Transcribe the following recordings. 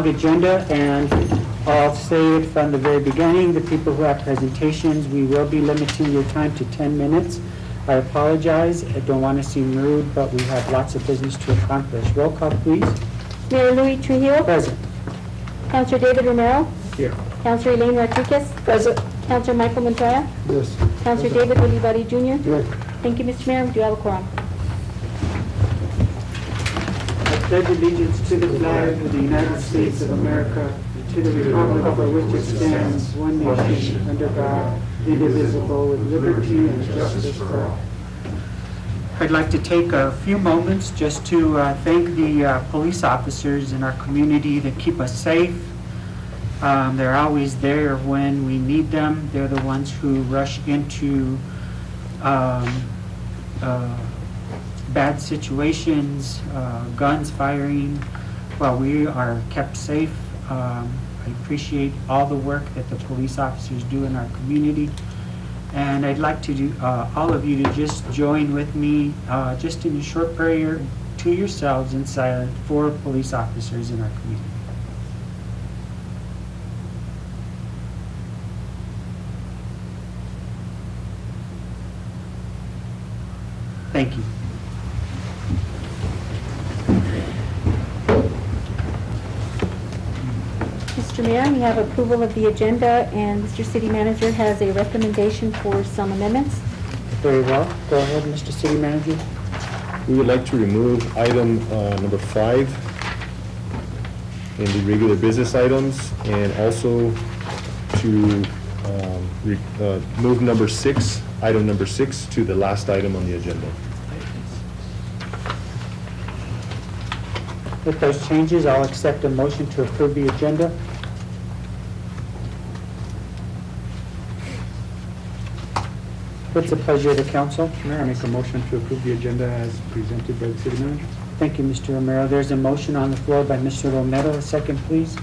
Agenda, and I'll say it from the very beginning, the people who have presentations, we will be limiting your time to 10 minutes. I apologize, I don't want to seem rude, but we have lots of business to accomplish. Roll call, please. Mayor Louis Trujillo. Present. Councilor David Romero. Here. Councilor Elaine Rodriguez. Present. Councilor Michael Montoya. Yes. Councilor David Olivari Jr. Here. Thank you, Mr. Mayor. We do have a quorum. I pledge allegiance to the flag of the United States of America, and to the republic for which it stands, one nation, under God, indivisible, with liberty and justice for all. I'd like to take a few moments just to thank the police officers in our community that keep us safe. They're always there when we need them. They're the ones who rush into bad situations, guns firing, while we are kept safe. I appreciate all the work that the police officers do in our community. And I'd like to do, all of you to just join with me just in a short prayer to yourselves in silence for police officers in our community. Thank you. Mr. Mayor, we have approval of the agenda, and Mr. City Manager has a recommendation for some amendments. Very well. Go ahead, Mr. City Manager. We would like to remove item number 5 in the regular business items, and also to move number 6, item number 6, to the last item on the agenda. With those changes, I'll accept a motion to approve the agenda. What's the pleasure of the council? Mayor, I make a motion to approve the agenda as presented by the city manager. Thank you, Mr. Romero. There's a motion on the floor by Mr. Romero. A second, please.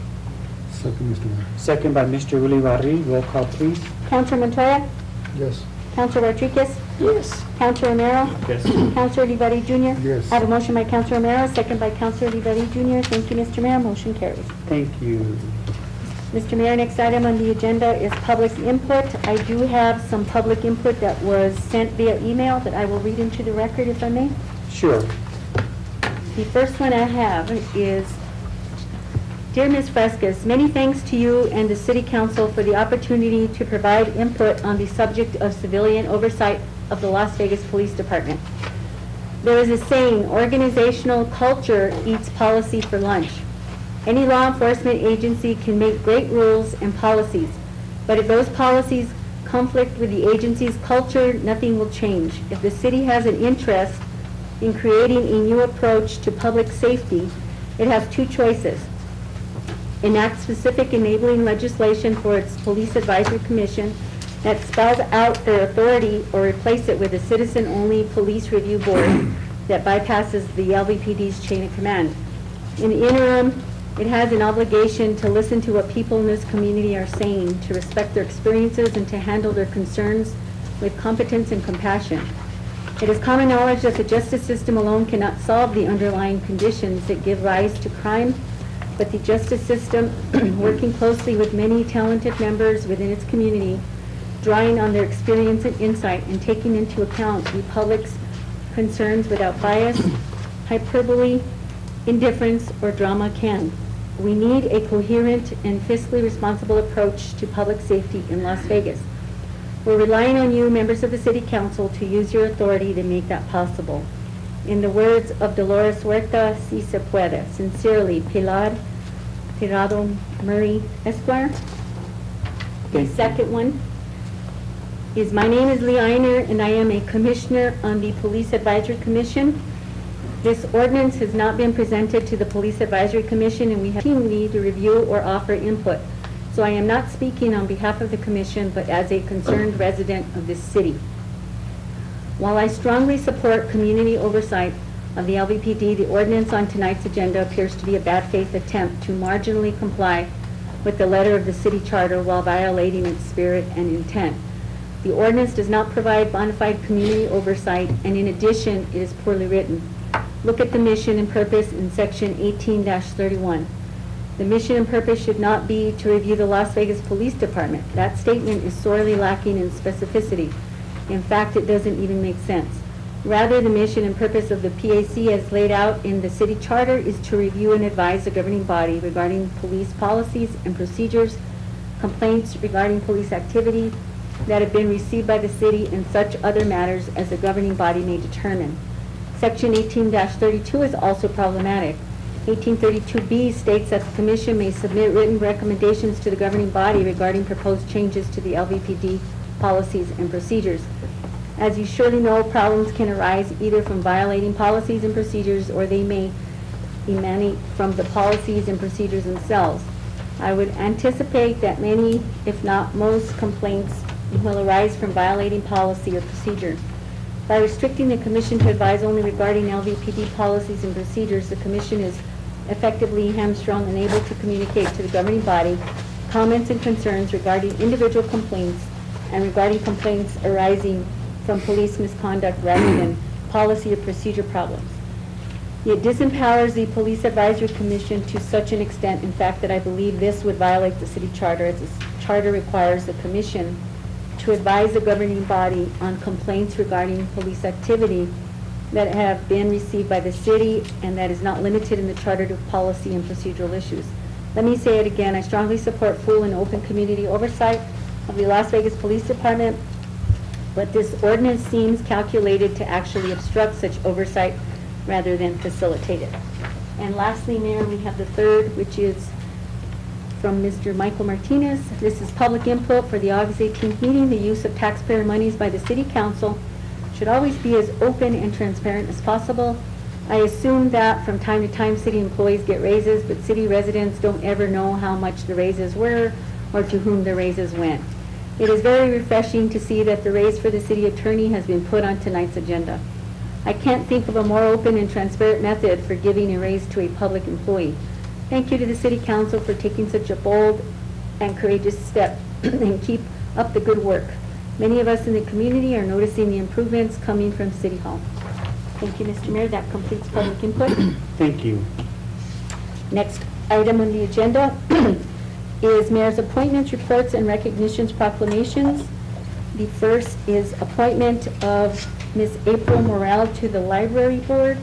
Second, Mr. Mayor. Second by Mr. Olivari. Roll call, please. Councilor Montoya. Yes. Councilor Rodriguez. Yes. Councilor Romero. Yes. Councilor Olivari Jr. Yes. I have a motion by Councilor Romero, second by Councilor Olivari Jr. Thank you, Mr. Mayor. Motion carries. Thank you. Mr. Mayor, next item on the agenda is public input. I do have some public input that was sent via email that I will read into the record, if I may. Sure. The first one I have is, Dear Ms. Frescas, many thanks to you and the City Council for the opportunity to provide input on the subject of civilian oversight of the Las Vegas Police Department. There is a saying, organizational culture eats policy for lunch. Any law enforcement agency can make great rules and policies, but if those policies conflict with the agency's culture, nothing will change. If the city has an interest in creating a new approach to public safety, it has two choices. Enact specific enabling legislation for its Police Advisory Commission that spells out their authority, or replace it with a citizen-only police review board that bypasses the LVPD's chain of command. In the interim, it has an obligation to listen to what people in this community are saying, to respect their experiences, and to handle their concerns with competence and compassion. It is common knowledge that the justice system alone cannot solve the underlying conditions that give rise to crime, but the justice system, working closely with many talented members within its community, drawing on their experience and insight, and taking into account the public's concerns without bias, hyperbole, indifference, or drama can. We need a coherent and fiscally responsible approach to public safety in Las Vegas. We're relying on you, members of the City Council, to use your authority to make that possible. In the words of Dolores Huerta, si se puede. Sincerely, Pilar Tirado Murray, Esquire. The second one is, my name is Lee Einer, and I am a commissioner on the Police Advisory Commission. This ordinance has not been presented to the Police Advisory Commission, and we have opportunity to review or offer input. So I am not speaking on behalf of the Commission, but as a concerned resident of this city. While I strongly support community oversight of the LVPD, the ordinance on tonight's agenda appears to be a bad faith attempt to marginally comply with the letter of the city charter while violating its spirit and intent. The ordinance does not provide bona fide community oversight, and in addition, it is poorly written. Look at the mission and purpose in section 18-31. The mission and purpose should not be to review the Las Vegas Police Department. That statement is sorely lacking in specificity. In fact, it doesn't even make sense. Rather, the mission and purpose of the PAC as laid out in the city charter is to review and advise the governing body regarding police policies and procedures, complaints regarding police activity that have been received by the city, and such other matters as the governing body may determine. Section 18-32 is also problematic. 1832B states that the commission may submit written recommendations to the governing body regarding proposed changes to the LVPD policies and procedures. As you surely know, problems can arise either from violating policies and procedures, or they may emanate from the policies and procedures themselves. I would anticipate that many, if not most, complaints will arise from violating policy or procedure. By restricting the commission to advise only regarding LVPD policies and procedures, the commission is effectively hamstrung and able to communicate to the governing body comments and concerns regarding individual complaints and regarding complaints arising from police misconduct rather than policy or procedure problems. It disempowers the Police Advisory Commission to such an extent, in fact, that I believe this would violate the city charter, as the charter requires the commission to advise the governing body on complaints regarding police activity that have been received by the city, and that is not limited in the charter to policy and procedural issues. Let me say it again, I strongly support full and open community oversight of the Las Vegas Police Department, but this ordinance seems calculated to actually obstruct such oversight rather than facilitate it. And lastly, Mayor, we have the third, which is from Mr. Michael Martinez. This is public input for the August 18th meeting. The use of taxpayer monies by the City Council should always be as open and transparent as possible. I assume that from time to time city employees get raises, but city residents don't ever know how much the raises were or to whom the raises went. It is very refreshing to see that the raise for the city attorney has been put on tonight's agenda. I can't think of a more open and transparent method for giving a raise to a public employee. Thank you to the City Council for taking such a bold and courageous step and keep up the good work. Many of us in the community are noticing the improvements coming from City Hall. Thank you, Mr. Mayor. That completes public input. Thank you. Next item on the agenda is Mayor's appointments, reports, and recognitions proclamations. The first is appointment of Ms. April Morrell to the Library Board.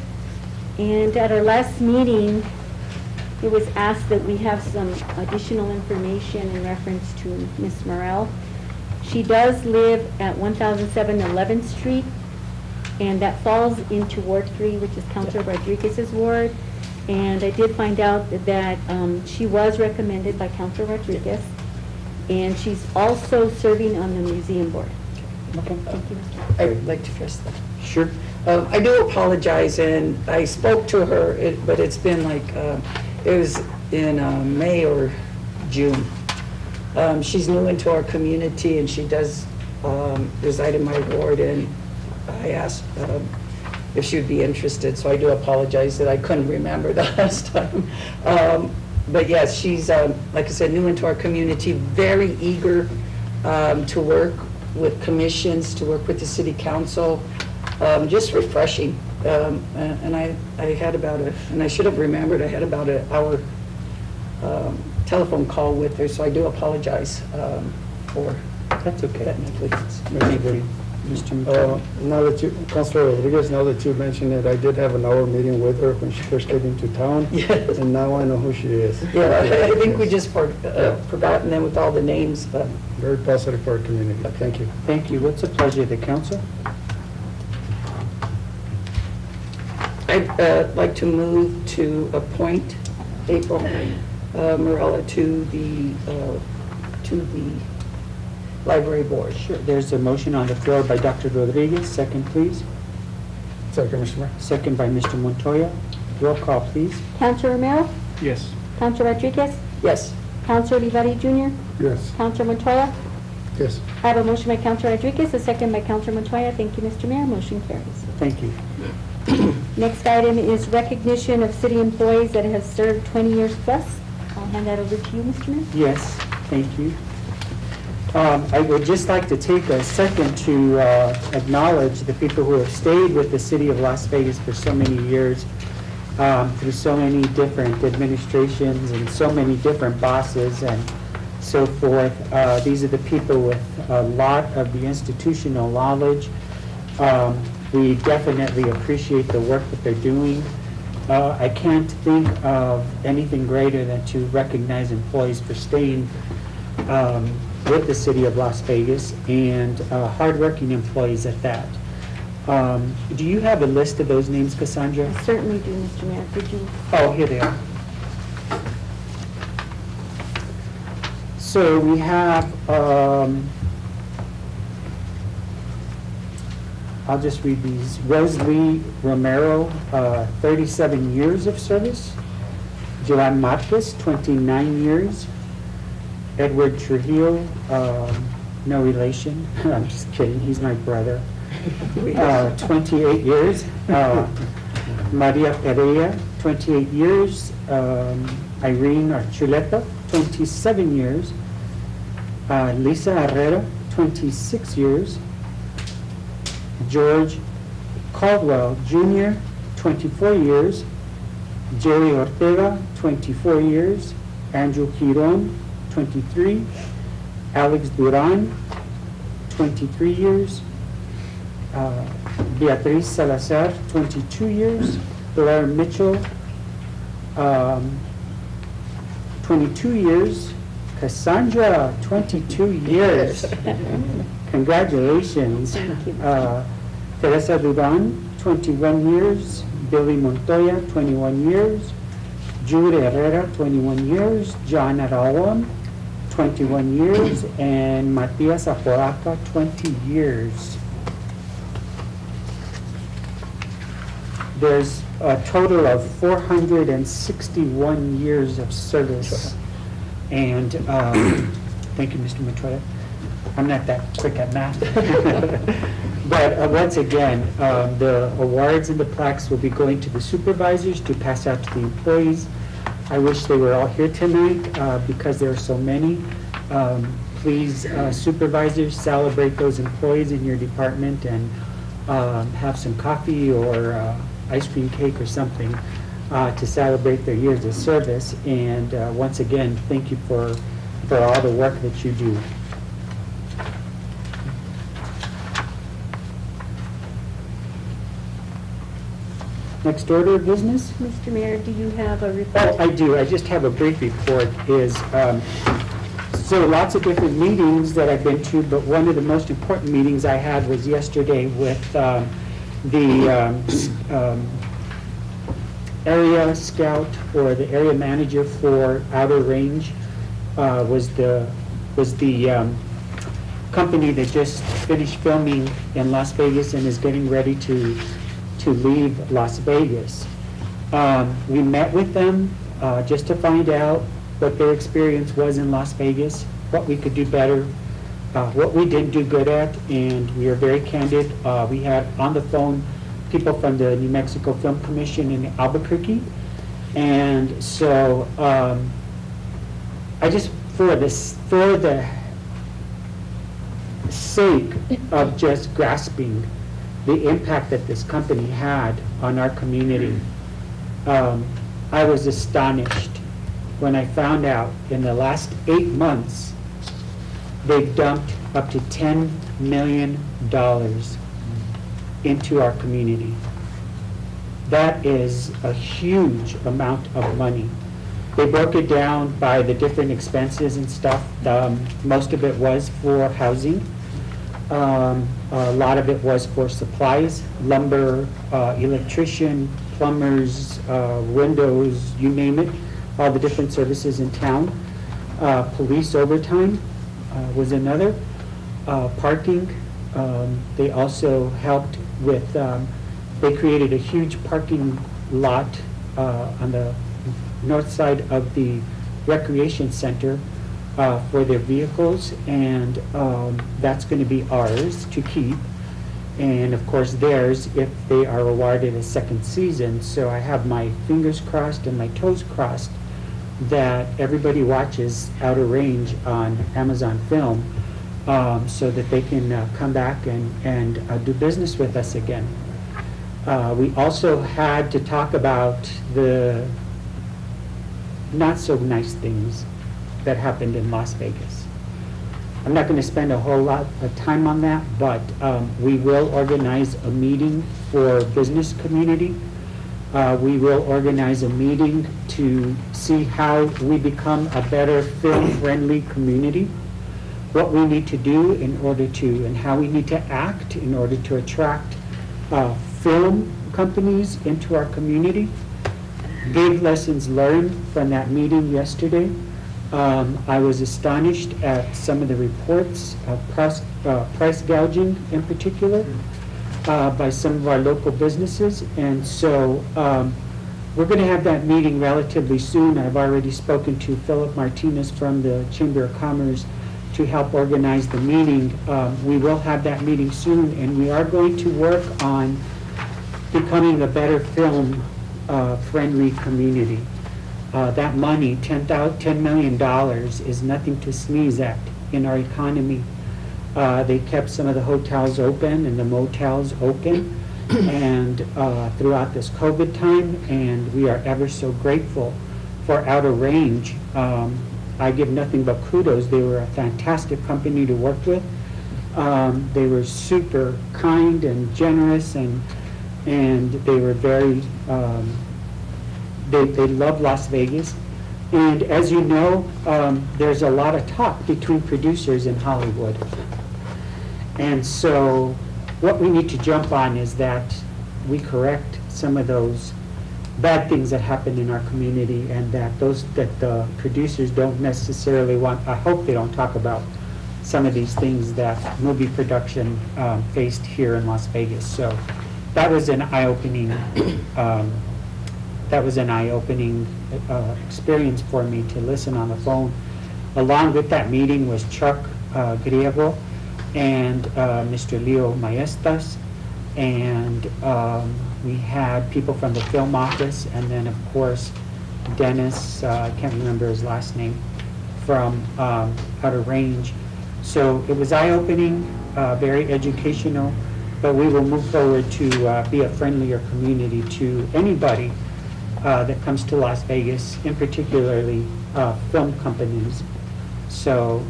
And at our last meeting, it was asked that we have some additional information in reference to Ms. Morrell. She does live at 1007 11th Street, and that falls into Ward 3, which is Councilor Rodriguez's ward. And I did find out that she was recommended by Councilor Rodriguez, and she's also serving on the museum board. Okay. Thank you, Mr. I'd like to address that. Sure. I do apologize, and I spoke to her, but it's been like, it was in May or June. She's new into our community, and she does reside in my ward, and I asked if she would be interested, so I do apologize that I couldn't remember the last time. But yes, she's, like I said, new into our community, very eager to work with commissions, to work with the city council, just refreshing. And I had about and I should have remembered, I had about an hour telephone call with her, so I do apologize for That's okay. that negligence. Anybody? Mr. McCall? Now that you, Councilor Rodriguez, now that you mentioned it, I did have an hour meeting with her when she first came into town. Yes. And now I know who she is. Yeah, I think we just forgotten them with all the names, but Very positive for our community. Thank you. Thank you. What's the pleasure of the council? I'd like to move to appoint April Morella to the library board. Sure. There's a motion on the floor by Dr. Rodriguez. Second, please. Second, Mr. Mayor. Second by Mr. Montoya. Roll call, please. Councilor Romero? Yes. Councilor Rodriguez? Yes. Councilor Olivari Jr.? Yes. Councilor Montoya? Yes. I have a motion by Councilor Rodriguez, a second by Councilor Montoya. Thank you, Mr. Mayor. Motion carries. Thank you. Next item is recognition of city employees that have served 20 years plus. I'll hand that over to you, Mr. Mayor. Yes, thank you. I would just like to take a second to acknowledge the people who have stayed with the city of Las Vegas for so many years. through so many different administrations and so many different bosses and so forth. These are the people with a lot of the institutional knowledge. We definitely appreciate the work that they're doing. I can't think of anything greater than to recognize employees for staying with the city of Las Vegas, and hardworking employees at that. Do you have a list of those names, Cassandra? I certainly do, Mr. Mayor. Did you? Oh, here they are. So we have, I'll just read these. Rosalie Romero, 37 years of service. Joan Marquez, 29 years. Edward Trujillo, no relation. I'm just kidding, he's my brother. 28 years. Maria Pereira, 28 years. Irene Archuleta, 27 years. Lisa Herrera, 26 years. George Caldwell Jr., 24 years. Jerry Ortega, 24 years. Andrew Quiron, 23. Alex Duran, 23 years. Beatriz Salazar, 22 years. Blair Mitchell, 22 years. Cassandra, 22 years. Congratulations. Thank you. Teresa Duran, 21 years. Billy Montoya, 21 years. Jude Herrera, 21 years. John Arawan, 21 years. And Matias Apodaca, 20 years. There's a total of 461 years of service. And thank you, Mr. Matroya. I'm not that quick at math. But once again, the awards and the plaques will be going to the supervisors to pass out to the employees. I wish they were all here tonight because there are so many. Please, supervisors, celebrate those employees in your department and have some coffee or ice cream cake or something to celebrate their years of service. And once again, thank you for all the work that you do. Next order of business? Mr. Mayor, do you have a Oh, report? I do. I just have a brief report. So lots of different meetings that I've been to, but one of the most important meetings I had was yesterday with the area scout, or the area manager for Outer Range, was the company that just finished filming in Las Vegas and is getting ready to leave Las Vegas. We met with them just to find out what their experience was in Las Vegas, what we could do better, what we didn't do good at, and we are very candid. We had on the phone people from the New Mexico Film Commission in Albuquerque, and so I just, for the sake of just grasping the impact that this company had on our community, I was astonished when I found out in the last 8 months they've dumped up to $10 million into our community. That is a huge amount of money. They broke it down by the different expenses and stuff. Most of it was for housing. A lot of it was for supplies, lumber, electrician, plumbers, windows, you name it, all the different services in town. Police overtime was another. Parking, they also helped with, they created a huge parking lot on the north side of the recreation center for their vehicles, and that's going to be ours to keep, and of course theirs if they are awarded a second season. So I have my fingers crossed and my toes crossed that everybody watches Outer Range on Amazon Film, so that they can come back and do business with us again. We also had to talk about the not-so-nice things that happened in Las Vegas. I'm not going to spend a whole lot of time on that, but we will organize a meeting for business community. We will organize a meeting to see how we become a better film-friendly community, what we need to do in order to, and how we need to act in order to attract film companies into our community. Gave lessons learned from that meeting yesterday. I was astonished at some of the reports of price gouging in particular by some of our local businesses. And so we're going to have that meeting relatively soon. I've already spoken to Philip Martinez from the Chamber of Commerce to help organize the meeting. We will have that meeting soon, and we are going to work on becoming a better film-friendly community. That money, $10 million, is nothing to sneeze at in our economy. They kept some of the hotels open and the motels open and throughout this COVID time, and we are ever so grateful for Outer Range. I give nothing but kudos. They were a fantastic company to work with. They were super kind and generous, and they were very, they love Las Vegas. And as you know, there's a lot of talk between producers in Hollywood. And so what we need to jump on is that we correct some of those bad things that happen in our community, and that the producers don't necessarily want. I hope they don't talk about some of these things that movie production faced here in Las Vegas. So that was an eye-opening experience for me to listen on the phone. Along with that meeting was Chuck Griego and Mr. Leo Maestas, and we had people from the film office, and then of course Dennis, I can't remember his last name, from Outer Range. So it was eye-opening, very educational, but we will move forward to be a friendlier community to anybody that comes to Las Vegas, in particularly film companies. So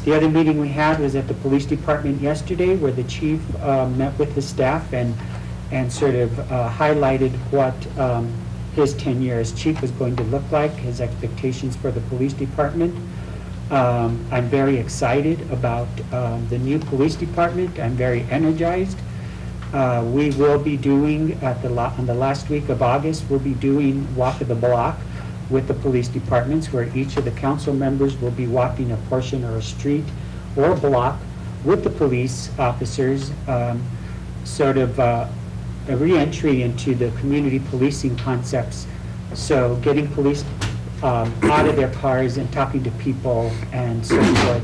the other meeting we had was at the police department yesterday, where the chief met with the staff and sort of highlighted what his tenure as chief was going to look like, his expectations for the police department. I'm very excited about the new police department. I'm very energized. We will be doing, on the last week of August, we'll be doing Walk of the Block with the police departments, where each of the council members will be walking a portion or a street or a block with the police officers, sort of a re-entry into the community policing concepts. So getting police out of their cars and talking to people and so forth.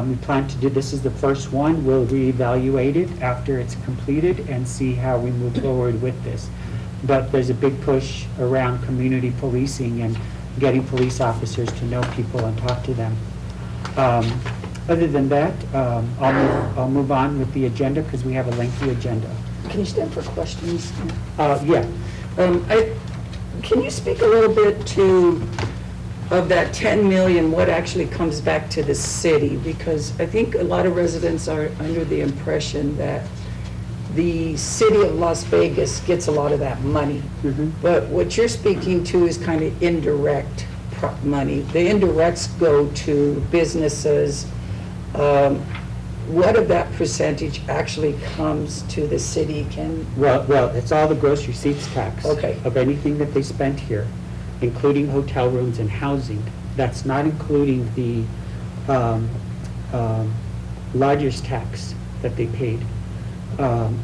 We plan to do, this is the first one. We'll reevaluate it after it's completed and see how we move forward with this. But there's a big push around community policing and getting police officers to know people and talk to them. Other than that, I'll move on with the agenda because we have a lengthy agenda. Can you stand for questions? Yeah. Can you speak a little bit to, of that 10 million, what actually comes back to the city? Because I think a lot of residents are under the impression that the city of Las Vegas gets a lot of that money. Mm-hmm. But what you're speaking to is kind of indirect money. The indirects go to businesses. What of that percentage actually comes to the city? Well, it's all the gross receipts tax. Okay. Of anything that they spent here, including hotel rooms and housing. That's not including the lodger's tax that they paid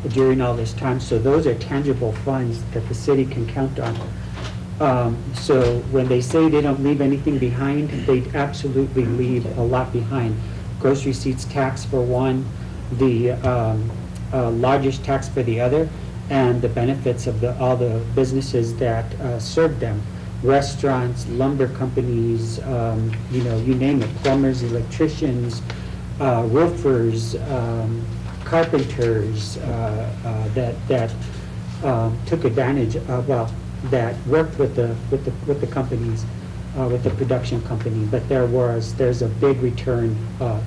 during all this time. So those are tangible funds that the city can count on. So when they say they don't leave anything behind, they absolutely leave a lot behind. Gross receipts tax for one, the lodger's tax for the other, and the benefits of all the businesses that serve them. Restaurants, lumber companies, you name it, plumbers, electricians, roofers, carpenters, that took advantage of, well, that worked with the companies, with the production company, but there's a big return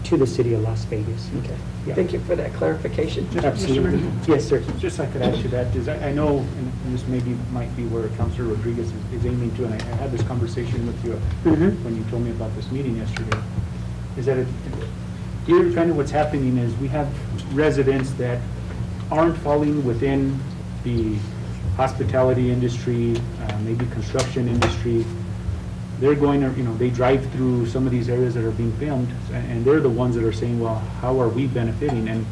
to the city of Las Vegas. Okay. Yeah. Thank you for that clarification. Absolutely. Yes, sir. Just I could add to that, is I know, and this maybe might be where Councilor Rodriguez is aiming to, and I had this conversation with you Mhm. when you told me about this meeting yesterday, is that here kind of what's happening is we have residents that aren't falling within the hospitality industry, maybe construction industry. They're going to, they drive through some of these areas that are being filmed, and they're the ones that are saying, well, how are we benefiting? And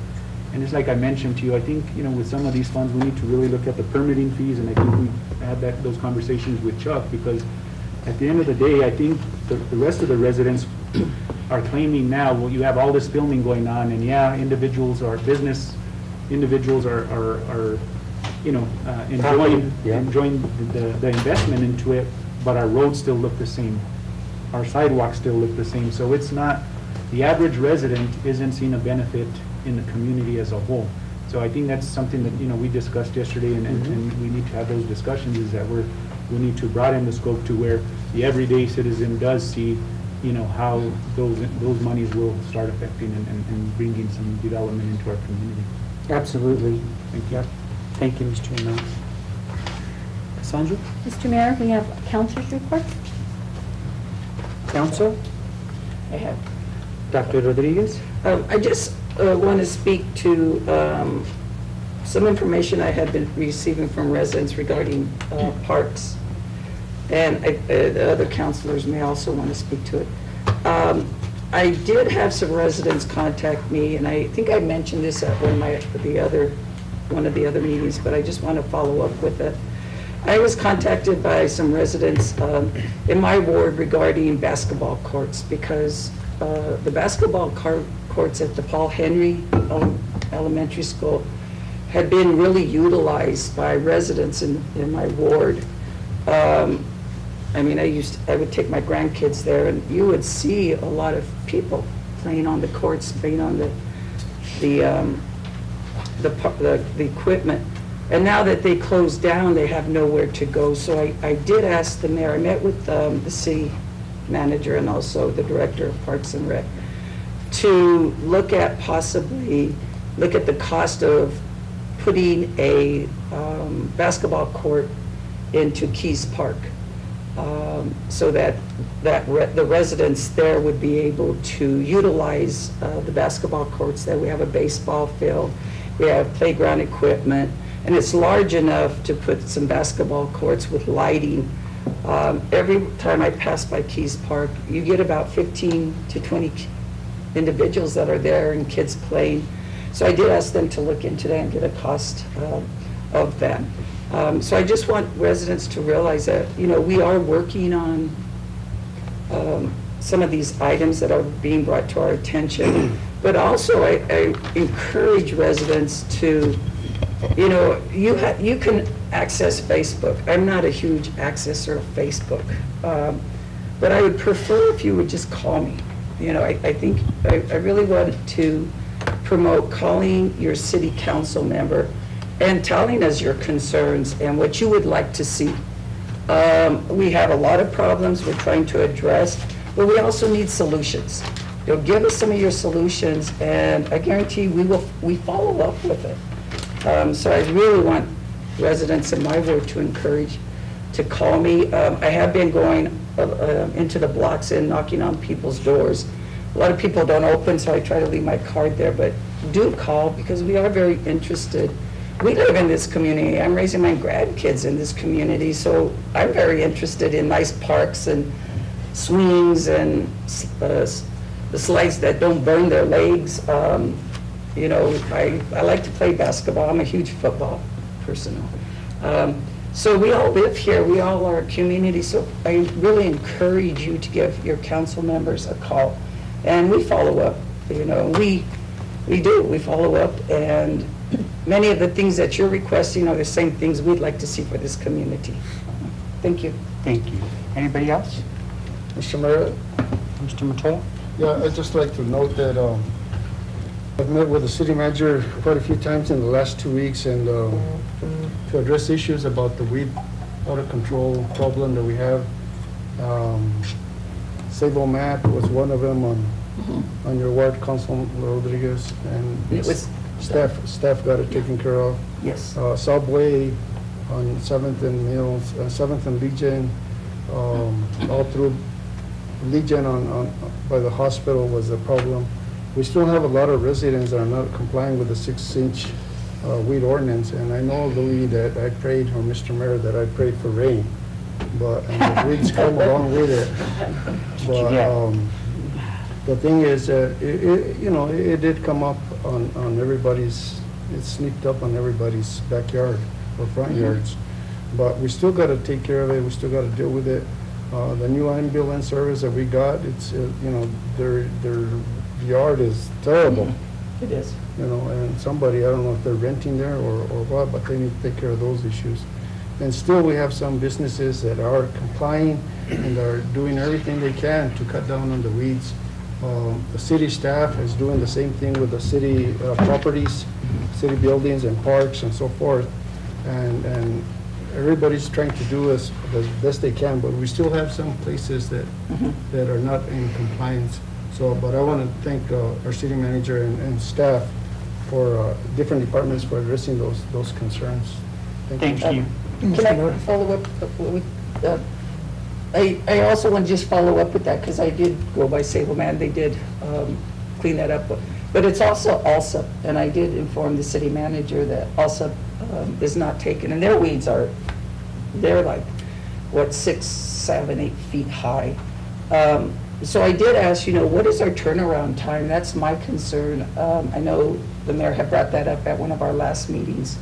it's like I mentioned to you, I think, with some of these funds, we need to really look at the permitting fees, and I think we had those conversations with Chuck, because at the end of the day, I think the rest of the residents are claiming now, well, you have all this filming going on, and yeah, business individuals are enjoying Yeah. the investment into it, but our roads still look the same. Our sidewalks still look the same. So it's not, the average resident isn't seeing a benefit in the community as a whole. So I think that's something that, we discussed yesterday, and we need to have those discussions, is that we need to broaden the scope to where the everyday citizen does see, how those monies will start affecting and bringing some development into our community. Absolutely. Thank you. Thank you, Mr. Hernandez. Cassandra? Mr. Mayor, we have councilors' report. Council? I have. Dr. Rodriguez? I just want to speak to some information I have been receiving from residents regarding parks, and the other councilors may also want to speak to it. I did have some residents contact me, and I think I mentioned this at one of the other meetings, but I just want to follow up with it. I was contacted by some residents in my ward regarding basketball courts, because the basketball courts at the Paul Henry Elementary School had been really utilized by residents in my ward. I mean, I would take my grandkids there, and you would see a lot of people playing on the courts, playing on the equipment. And now that they closed down, they have nowhere to go. So I did ask the mayor, I met with the city manager and also the director of Parks and Rec, to look at the cost of putting a basketball court into Keys Park, so that the residents there would be able to utilize the basketball courts, that we have a baseball field, we have playground equipment, and it's large enough to put some basketball courts with lighting. Every time I pass by Keys Park, you get about 15 to 20 individuals that are there and kids playing. So I did ask them to look into that and get a cost of that. So I just want residents to realize that, we are working on some of these items that are being brought to our attention. But also I encourage residents to, you can access Facebook. I'm not a huge accessor of Facebook. But I would prefer if you would just call me. I think I really want to promote calling your city council member and telling us your concerns and what you would like to see. We have a lot of problems we're trying to address, but we also need solutions. Give us some of your solutions, and I guarantee we follow up with it. So I really want residents in my ward to encourage to call me. I have been going into the blocks and knocking on people's doors. A lot of people don't open, so I try to leave my card there, but do call, because we are very interested. We live in this community. I'm raising my grandkids in this community, so I'm very interested in nice parks and swings and the slides that don't burn their legs. I like to play basketball. I'm a huge football person. So we all live here. We all are a community, so I really encourage you to give your council members a call. And we follow up, we follow up, and many of the things that you're requesting are the same things we'd like to see for this community. Thank you. Thank you. Anybody else? Mr. Mayor, Mr. Matoya? yeah, I'd just like to note that I've met with the city manager quite a few times in the last 2 weeks, and to address issues about the weed out of control problem that we have. Sable map was one of them on your ward, Councilor Rodriguez, and It was, staff got it taken care of. yes. Subway on 7th and Mills, 7th and Legion, all through Legion by the hospital was a problem. We still have a lot of residents that are not complying with the 6-inch weed ordinance, and I know, Louis, that I prayed, or Mr. Mayor, that I prayed for rain, and the weeds come along with it. But the thing is, it did come up on everybody's, it sneaked up on everybody's backyard or front yards. But we still got to take care of it, we still got to deal with it. The new ambulance service that we got, it's, their yard is terrible. It is. And somebody, I don't know if they're renting there or what, but they need to take care of those issues. And still, we have some businesses that are complying and are doing everything they can to cut down on the weeds. The city staff is doing the same thing with the city properties, city buildings and parks and so forth. And everybody's trying to do as best they can, but we still have some places that are not in compliance. So, but I want to thank our city manager and staff for different departments for addressing those concerns. Thank you. Can I follow up with, I also want to just follow up with that, because I did go by Sable Man, they did clean that up. But it's also ALSUP, and I did inform the city manager that ALSUP is not taken, and their weeds they're like, 6, 7, 8 feet high. So I did ask, what is our turnaround time? That's my concern. I know the mayor had brought that up at one of our last meetings,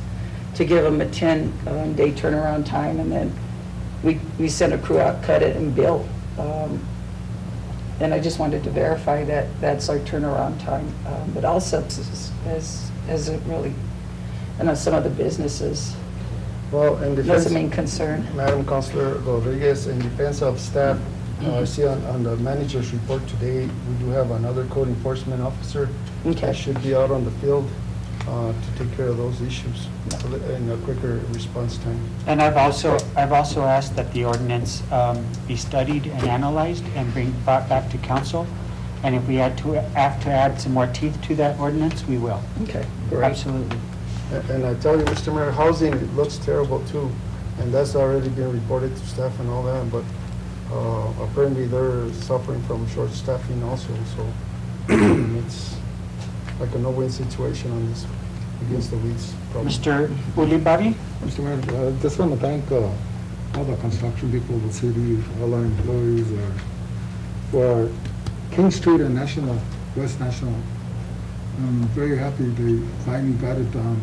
to give them a 10-day turnaround time, and then we sent a crew out, cut it, and bill. And I just wanted to verify that that's our turnaround time. But also, hasn't really, I know some of the businesses, Well, in that's defense, the main concern. Madam Councilor Rodriguez, in defense of staff, I see on the manager's report today, we do have another code enforcement officer Okay. that should be out on the field to take care of those issues in a quicker response time. And I've also asked that the ordinance be studied and analyzed and brought back to council. And if we have to add some more teeth to that ordinance, we will. Okay, great. Absolutely. And I tell you, Mr. Mayor, housing, it looks terrible too, and that's already been reported to staff and all that, but apparently they're suffering from short staffing also, so it's like a no-win situation on this, against the weeds problem. Mr. Ulibarri? Mr. Mayor, I just want to thank all the construction people, the city, all our employees, for King Street and National, West National. I'm very happy they finally got it done.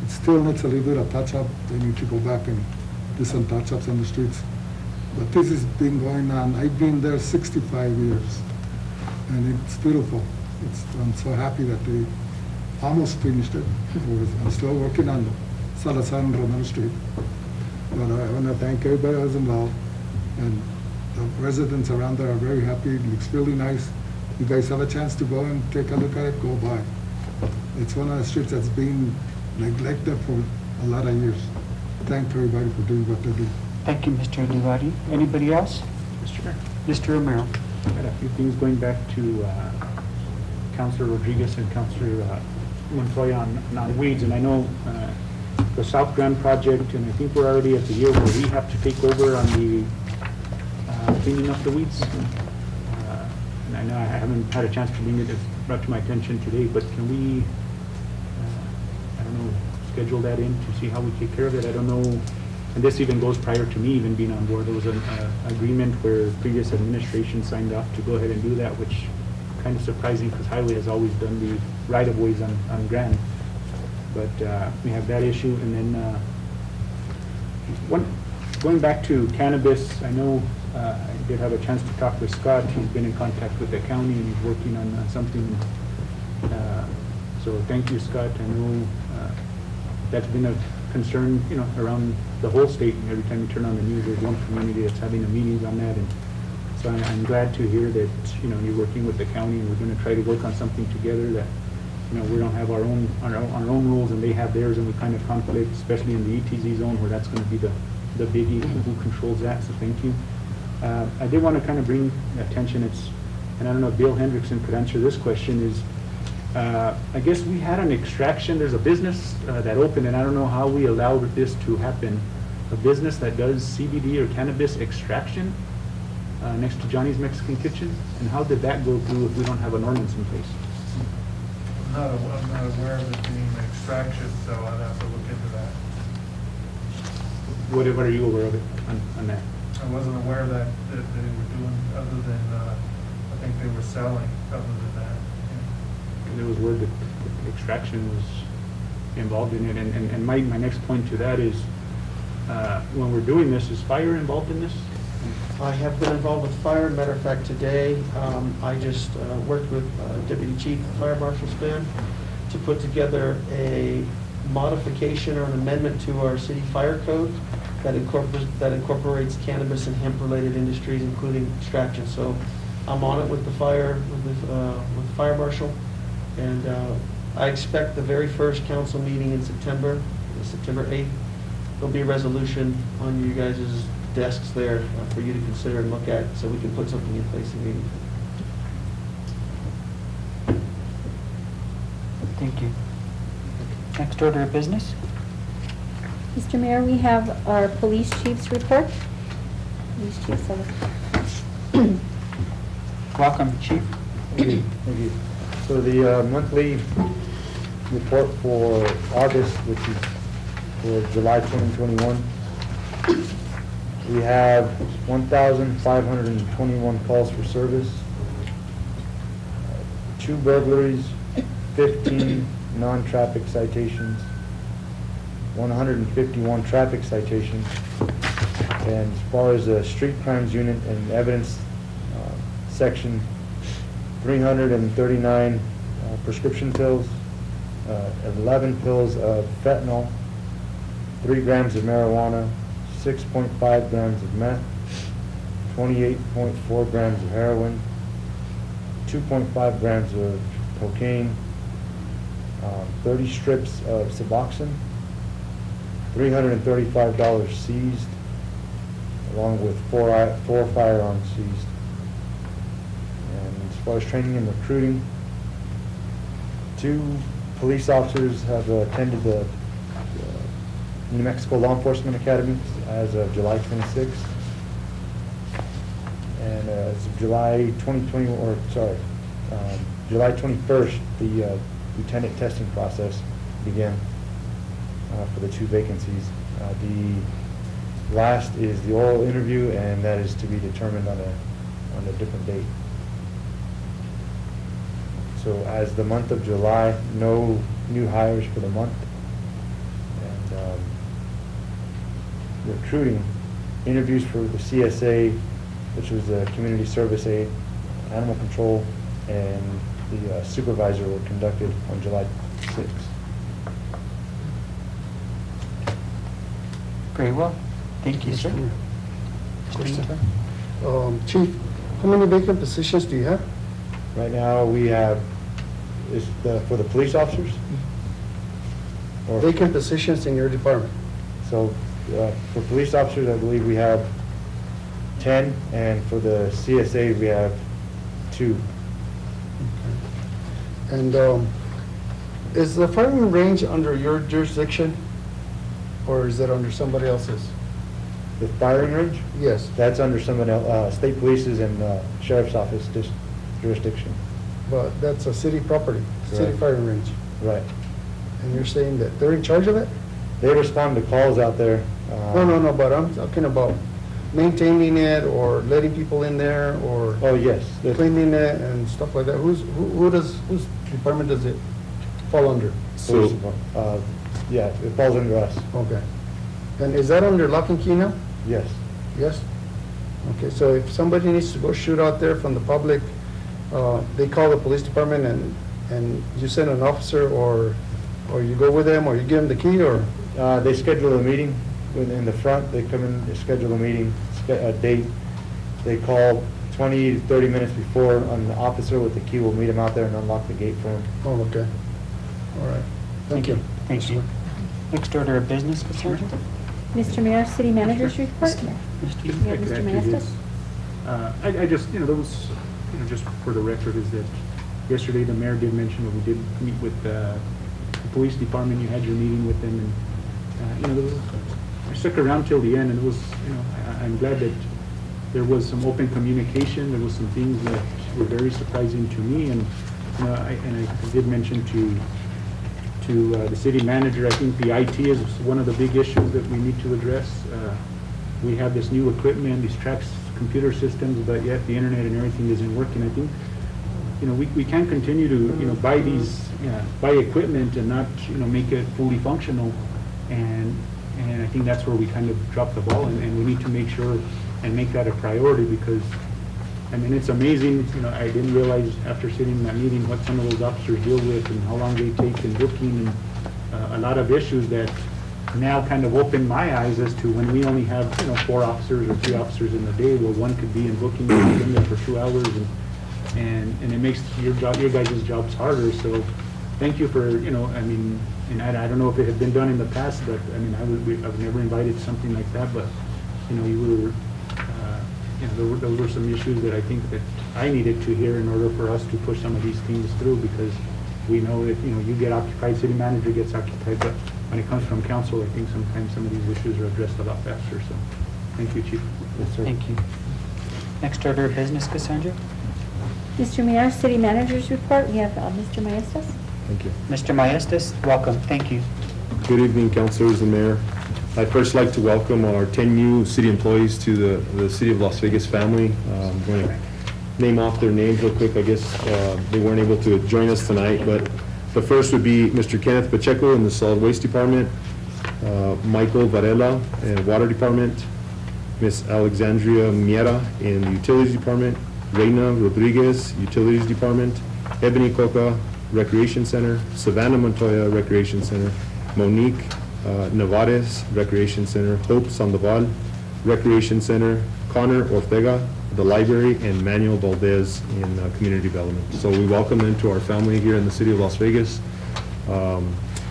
It still needs a little bit of touch-up. They need to go back and do some touch-ups on the streets. But this has been going on. I've been there 65 years, and it's beautiful. I'm so happy that they almost finished it. I'm still working on Salazar and Romero Street. But I want to thank everybody who's involved, and the residents around there are very happy. It looks really nice. You guys have a chance to go and take a look at it, go by. It's one of the streets that's been neglected for a lot of years. Thank everybody for doing what they do. Thank you, Mr. Ulibarri. Anybody else? Mr. Mayor, Mr. Romero? I got a few things going back to Councilor Rodriguez and Councilor Montoya on weeds, and I know the South Grand project, and I think we're already at the year where we have to take over on the cleaning up the weeds. And I know I haven't had a chance to bring it brought to my attention today, but can we, I don't know, schedule that in to see how we take care of it? I don't know, and this even goes prior to me even being on board. There was an agreement where previous administration signed off to go ahead and do that, which kind of surprising because Highway has always done the right-of-ways on Grand. But we have that issue, and then going back to cannabis, I know I did have a chance to talk with Scott. He's been in contact with the county and he's working on something. So thank you, Scott. I know that's been a concern, around the whole state. And every time you turn on the news, there's one community that's having a meeting on that. And so I'm glad to hear that, you're working with the county, and we're going to try to work on something together that we don't have our own rules and they have theirs, and we kind of conflict, especially in the ETZ zone where that's going to be the biggie, who controls that, so thank you. I did want to kind of bring attention, and I don't know if Bill Hendrickson could answer this question, is I guess we had an extraction, there's a business that opened, and I don't know how we allowed this to happen, a business that does CBD or cannabis extraction next to Johnny's Mexican Kitchen, and how did that go through if we don't have an ordinance in place? I'm not aware of it being extraction, so I'd have to look into that. What are you aware of it on that? I wasn't aware that they were doing other than, I think they were selling other than that. There was word that extraction was involved in it, and my next point to that is, when we're doing this, is fire involved in this? I have been involved with fire. Matter of fact, today, I just worked with Deputy Chief Fire Marshal Spin to put together a modification or an amendment to our city fire code that incorporates cannabis and hemp-related industries, including extraction. So I'm on it with the fire, with the fire marshal, and I expect the very first council meeting in September 8th, there'll be a resolution on you guys' desks there for you to consider and look at, so we can put something in place immediately. Thank you. Next order of business? Mr. Mayor, we have our police chief's report. Police chief Sullivan. Welcome, Chief. Thank you. Thank you. So the monthly report for August, which is for July 2021, we have 1,521 calls for service, 2 burglaries, 15 non-traffic citations, 151 traffic citations, and as far as the street crimes unit and evidence section, 339 prescription pills, 11 pills of fentanyl, 3 grams of marijuana, 6.5 grams of meth, 28.4 grams of heroin, 2.5 grams of cocaine, 30 strips of Suboxone, $335 seized, along with four firearms seized. And as far as training and recruiting, 2 police officers have attended the New Mexico Law Enforcement Academy as of July 26th. And as of July 21st, the lieutenant testing process began for the 2 vacancies. The last is the oral interview, and that is to be determined on a different date. So as the month of July, no new hires for the month. And recruiting, interviews for the CSA, which was the community service aide, animal control, and the supervisor were conducted on July 6th. Very well. Thank you, sir. Question. Chief, how many vacant positions do you have? Right now, we have, for the police officers? Or- Vacant positions in your department? So, for police officers, I believe we have 10, and for the CSA, we have 2. And is the firing range under your jurisdiction, or is it under somebody else's? The firing range? Yes, That's under someone else, state police's and sheriff's office jurisdiction. but that's a city property, city Right. firing range. Right. And you're saying that they're in charge of it? They respond to calls out there. No, but I'm talking about maintaining it, or letting people in there, or Oh, yes. cleaning it and stuff like that. Whose department does it fall under? Police department. Yeah, it falls under us. Okay. And is that under lock and key now? Yes. Yes? Okay, so if somebody needs to go shoot out there from the public, they call the police department, and you send an officer, or you go with them, or you give them the key, or? They schedule a meeting in the front. They come in, they schedule a meeting, a date. They call 20 to 30 minutes before, an officer with the key will meet them out there and unlock the gate for them. Oh, okay. All right. Thank you. Thank you. Next order of business, Cassandra? Mr. Mayor, City Manager's Report. If You have I could Mr. add to Maestas? his, I just, there was, just for the record, is that yesterday the mayor did mention that we did meet with the police department. You had your meeting with them, and, there was, I stuck around till the end, and it was, I'm glad that there was some open communication. There was some things that were very surprising to me, and, I did mention to the city manager, I think the IT is one of the big issues that we need to address. We have this new equipment, these tracks, computer systems, but yet the internet and everything isn't working. I think, we can't continue to, buy equipment and not, make it fully functional. And I think that's where we kind of dropped the ball, and we need to make sure and make that a priority, because, it's amazing, I didn't realize after sitting in that meeting what some of those officers deal with and how long they take in booking, and a lot of issues that now kind of opened my eyes as to when we only have, 4 officers or 3 officers in the day, where one could be in booking, in there for 2 hours, and it makes your guys' jobs harder. So thank you for, and I don't know if it had been done in the past, but I've never invited something like that, but, you were, those were some issues that I think that I needed to hear in order for us to push some of these things through, because we know that, you get occupied, city manager gets occupied, but when it comes from council, I think sometimes some of these issues are addressed a lot faster. So thank you, Chief. Yes, sir. Thank you. Next order of business, Cassandra? Mr. Mayor, City Manager's Report. We have Mr. Maestas. Thank you. Mr. Maestas, welcome. Thank you. Good evening, councilors and mayor. I'd first like to welcome our 10 new city employees to the City of Las Vegas family. I'm going to name off their names real quick. I guess they weren't able to join us tonight, but the first would be Mr. Kenneth Pacheco in the Solid Waste Department, Michael Varela in Water Department, Miss Alexandria Miera in the Utilities Department, Reina Rodriguez, Utilities Department, Ebony Coca, Recreation Center, Savannah Montoya, Recreation Center, Monique Navarez, Recreation Center, Hope Sandoval, Recreation Center, Connor Ortega, the library, and Manuel Valdez in community development. So we welcome them to our family here in the city of Las Vegas.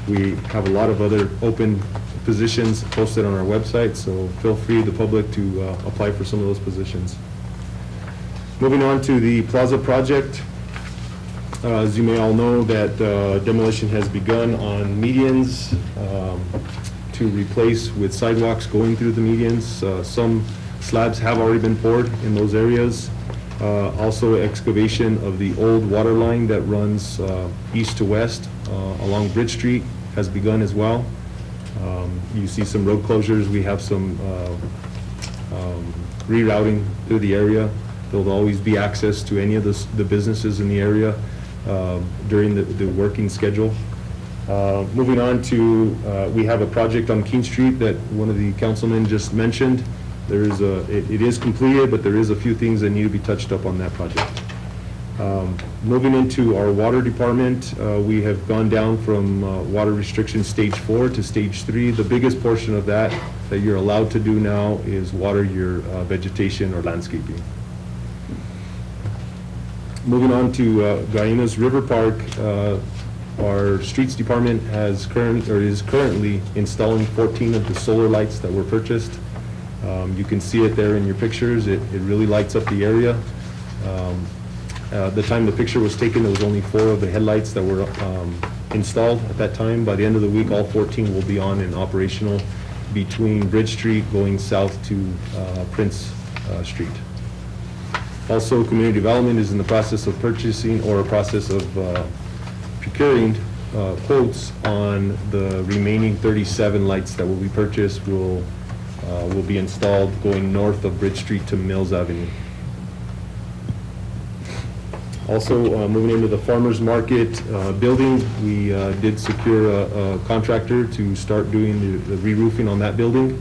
We have a lot of other open positions posted on our website, so feel free, the public, to apply for some of those positions. Moving on to the Plaza project. As you may all know, that demolition has begun on medians to replace with sidewalks going through the medians. Some slabs have already been poured in those areas. Also, excavation of the old water line that runs east to west along Bridge Street has begun as well. You see some road closures. We have some rerouting through the area. There'll always be access to any of the businesses in the area during the working schedule. Moving on to, we have a project on King Street that one of the councilmen just mentioned. There is it is completed, but there is a few things that need to be touched up on that project. Moving into our water department, we have gone down from water restriction stage 4 to stage 3. The biggest portion of that you're allowed to do now is water your vegetation or landscaping. Moving on to Gainas River Park, our streets department is currently installing 14 of the solar lights that were purchased. You can see it there in your pictures. It really lights up the area. The time the picture was taken, there was only 4 of the headlights that were installed at that time. By the end of the week, all 14 will be on and operational between Bridge Street going south to Prince Street. Also, community development is in the process of purchasing or a process of procuring quotes on the remaining 37 lights that will be purchased. Will be installed going north of Bridge Street to Mills Avenue. Also, moving into the farmers market building, we did secure a contractor to start doing the re-roofing on that building.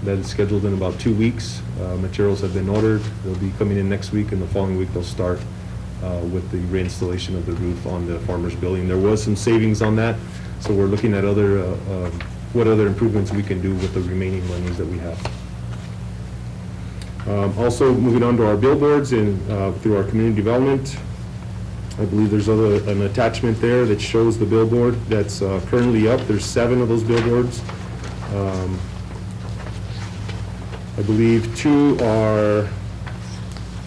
That is scheduled in about 2 weeks. Materials have been ordered. They'll be coming in next week, and the following week they'll start with the reinstallation of the roof on the farmers building. There was some savings on that, so we're looking at what other improvements we can do with the remaining monies that we have. Also, moving on to our billboards and through our community development. I believe there's an attachment there that shows the billboard that's currently up. There's 7 of those billboards. I believe 2 are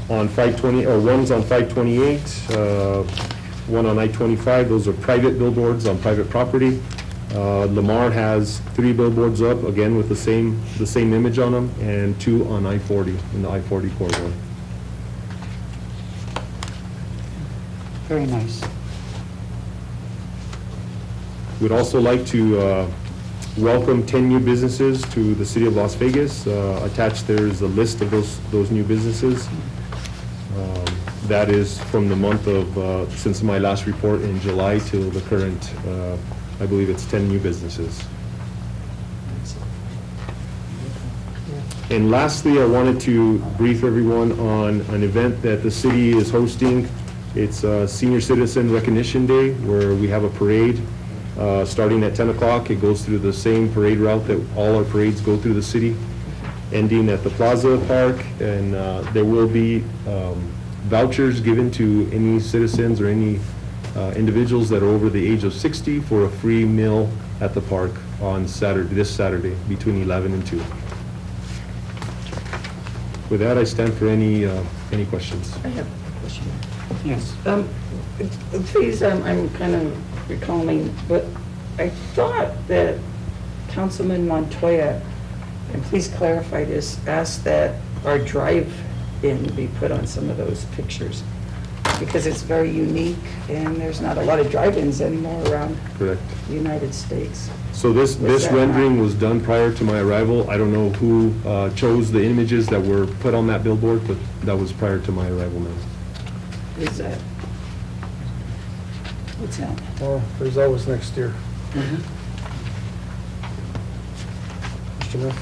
on 520, or one's on 528, one on I-25. Those are private billboards on private property. Lamar has 3 billboards up, again with the same image on them, and 2 on I-40, in the I-40 corridor. Very nice. We'd also like to welcome 10 new businesses to the city of Las Vegas. Attached there is a list of those new businesses. That is from the month of, since my last report in July till the current, I believe it's 10 new businesses. And lastly, I wanted to brief everyone on an event that the city is hosting. It's Senior Citizen Recognition Day, where we have a parade starting at 10 o'clock. It goes through the same parade route that all our parades go through the city, ending at the Plaza Park, and there will be vouchers given to any citizens or any individuals that are over the age of 60 for a free meal at the park on this Saturday, between 11 and 2. With that, I stand for any questions. I have a question. Yes. Please, I'm kind of recalling, but I thought that Councilman Montoya, and please clarify this, asked that our drive-in be put on some of those pictures, because it's very unique, and there's not a lot of drive-ins anymore around Correct. the United States. So this that rendering not- was done prior to my arrival. I don't know who chose the images that were put on that billboard, but that was prior to my arrival, ma'am. Is that? What's that? Well, there's always next year. Mr. Mayor?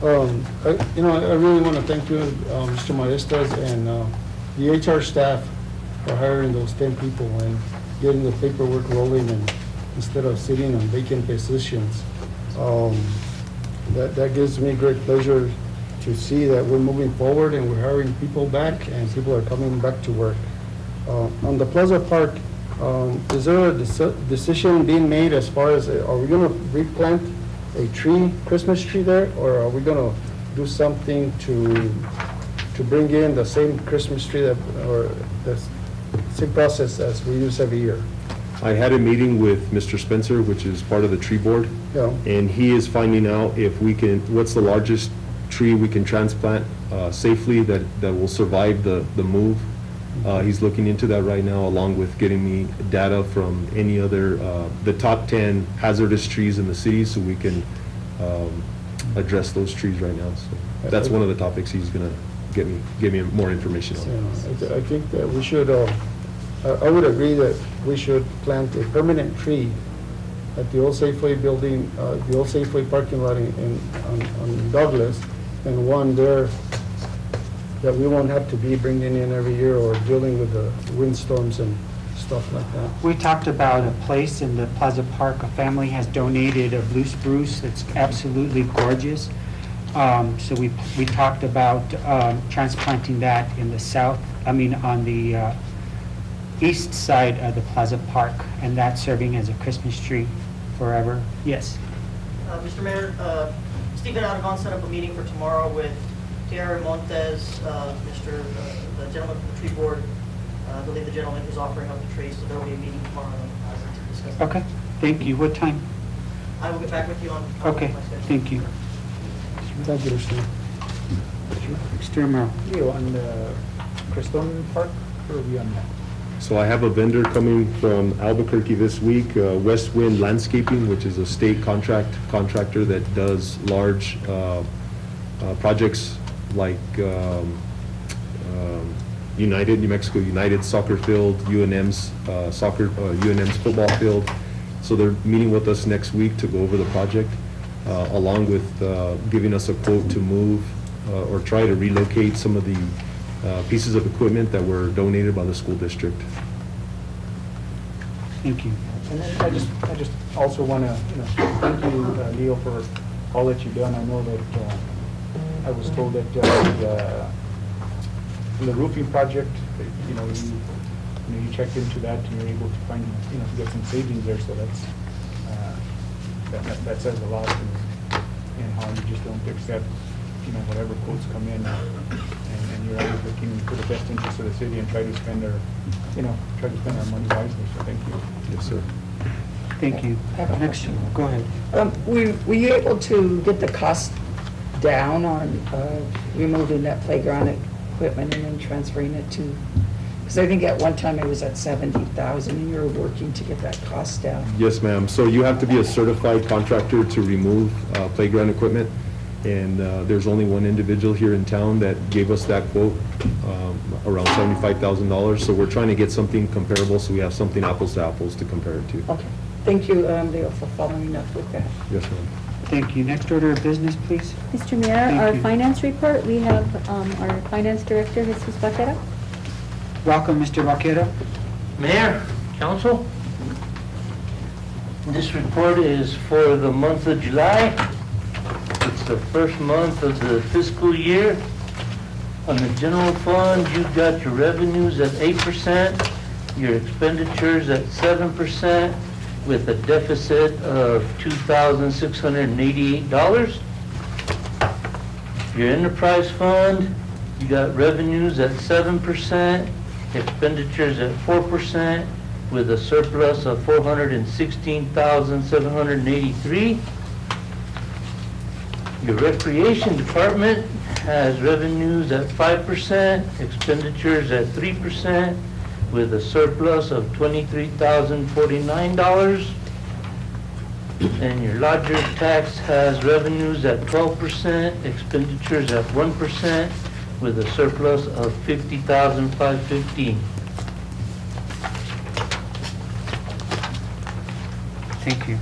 I really want to thank you, Mr. Maestas, and the HR staff for hiring those 10 people and getting the paperwork rolling, and instead of sitting on vacant positions. That gives me great pleasure to see that we're moving forward and we're hiring people back and people are coming back to work. On the Plaza Park, is there a decision being made as far as, are we going to replant a tree, Christmas tree there, or are we going to do something to bring in the same Christmas tree or the same process as we use every year? I had a meeting with Mr. Spencer, which is part of the tree board, Yeah. and he is finding out if we can, what's the largest tree we can transplant safely that will survive the move. He's looking into that right now, along with getting me data from any other, the top 10 hazardous trees in the city, so we can address those trees right now. So that's one of the topics he's gonna give me more information on. Yeah, I think that we should, I would agree that we should plant a permanent tree at the old Safeway building, the old Safeway parking lot on Douglas, and one there that we won't have to be bringing in every year or dealing with the windstorms and stuff like that. We talked about a place in the Plaza Park. A family has donated a blue spruce that's absolutely gorgeous. So we talked about transplanting that in the south, on the east side of the Plaza Park, and that serving as a Christmas tree forever. Yes. Mr. Mayor, Stephen Aragon set up a meeting for tomorrow with Thierry Montes, the gentleman from the tree board. I believe the gentleman who's offering up the trees, so there will be a meeting tomorrow to discuss that. Okay, thank you. What time? I will get back with you on Okay, my schedule. thank you. Thank you, Mr. Mr. Romero. Leo, on the Crestone Park, where are we on that? So I have a vendor coming from Albuquerque this week, West Wind Landscaping, which is a state contractor that does large projects like United, New Mexico United soccer field, UNM's UNM's football field. So they're meeting with us next week to go over the project, along with giving us a quote to move or try to relocate some of the pieces of equipment that were donated by the school district. Thank you. And then I just also want to, thank you, Leo, for all that you've done. I know that I was told that in the roofing project, you you checked into that and you're able to find, get some savings there, so that's, that says a lot in how you just don't accept, whatever quotes come in, and you're always looking for the best interest of the city and try to spend our, money wisely, so thank you. Yes, sir. Thank you. Next, go ahead. Were you able to get the cost down on removing that playground equipment and then transferring it to, because I think at one time it was at 70,000 and you were working to get that cost down. Yes, ma'am. So you have to be a certified contractor to remove playground equipment. And there's only one individual here in town that gave us that quote, around $75,000. So we're trying to get something comparable, so we have something apples to apples to compare it to. Okay. Thank you, Leo, for following up with that. Yes, ma'am. Thank you. Next order of business, please. Mr. Mayor, Thank our you. finance report, we have our finance director, Jesus Vaquera. Welcome, Mr. Vaquera. Mayor, council, this report is for the month of July. It's the first month of the fiscal year. On the general fund, you've got your revenues at 8%, your expenditures at 7%, with a deficit of $2,688. Your enterprise fund, you got revenues at 7%, expenditures at 4%, with a surplus of $416,783. Your recreation department has revenues at 5%, expenditures at 3%, with a surplus of $23,049. And your lodger tax has revenues at 12%, expenditures at 1%, with a surplus of $50,515. Thank you.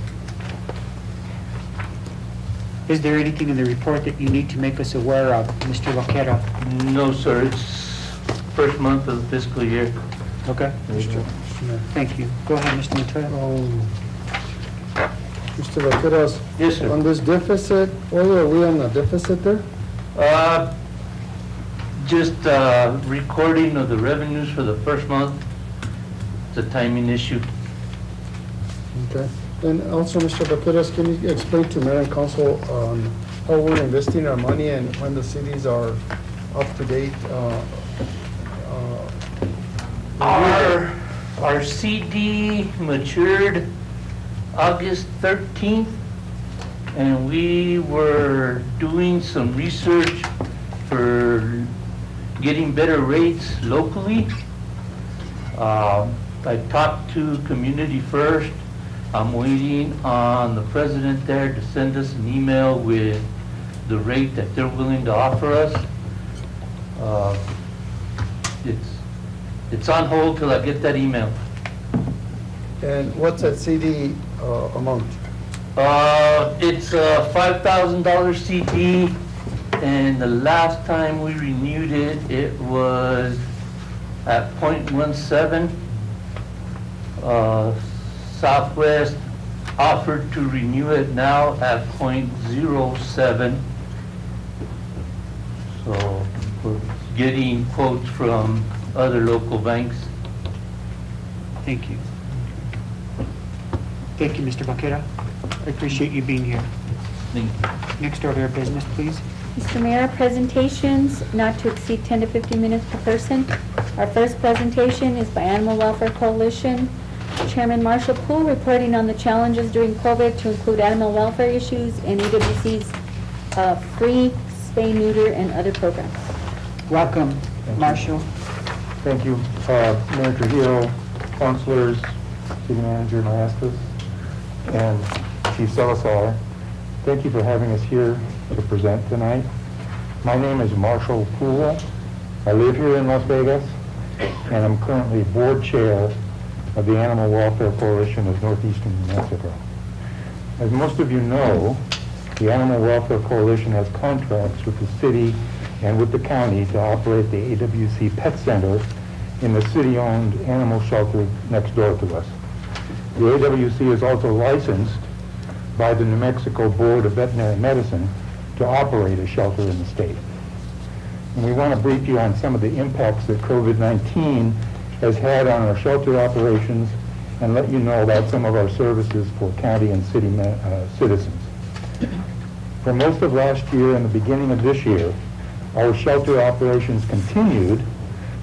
Is there anything in the report that you need to make us aware of, Mr. Vaquera? No, sir, it's first month of the fiscal year. Okay. Thank you. Go ahead, Mr. Montoya. Mr. Vaqueras, Yes, sir. on this deficit, why are we on a deficit there? Just recording of the revenues for the first month. It's a timing issue. Okay. And also, Mr. Vaqueras, can you explain to Mayor and Council on how we're investing our money and when the cities are up to date? Our CD matured August 13th, and we were doing some research for getting better rates locally. I talked to Community First. I'm waiting on the president there to send us an email with the rate that they're willing to offer us. It's on hold till I get that email. And what's that CD amount? It's a $5,000 CD, and the last time we renewed it, it was at 0.17. Southwest offered to renew it now at 0.07. So we're getting quotes from other local banks. Thank you. Thank you, Mr. Vaquera. I appreciate you being here. Thank you. Next order of business, please. Mr. Mayor, presentations not to exceed 10 to 15 minutes per person. Our first presentation is by Animal Welfare Coalition. Chairman Marshall Poole reporting on the challenges during COVID to include animal welfare issues and EWC's free spay, neuter, and other programs. Welcome, Marshall. Thank you, Mayor Trujillo, councilors, city manager Maestas, and Chief Salazar. Thank you for having us here to present tonight. My name is Marshall Poole. I live here in Las Vegas, and I'm currently board chair of the Animal Welfare Coalition of Northeastern New Mexico. As most of you know, the Animal Welfare Coalition has contracts with the city and with the county to operate the AWC Pet Center in the city-owned animal shelter next door to us. The AWC is also licensed by the New Mexico Board of Veterinary Medicine to operate a shelter in the state. And we want to brief you on some of the impacts that COVID-19 has had on our shelter operations and let you know about some of our services for county and city citizens. For most of last year and the beginning of this year, our shelter operations continued,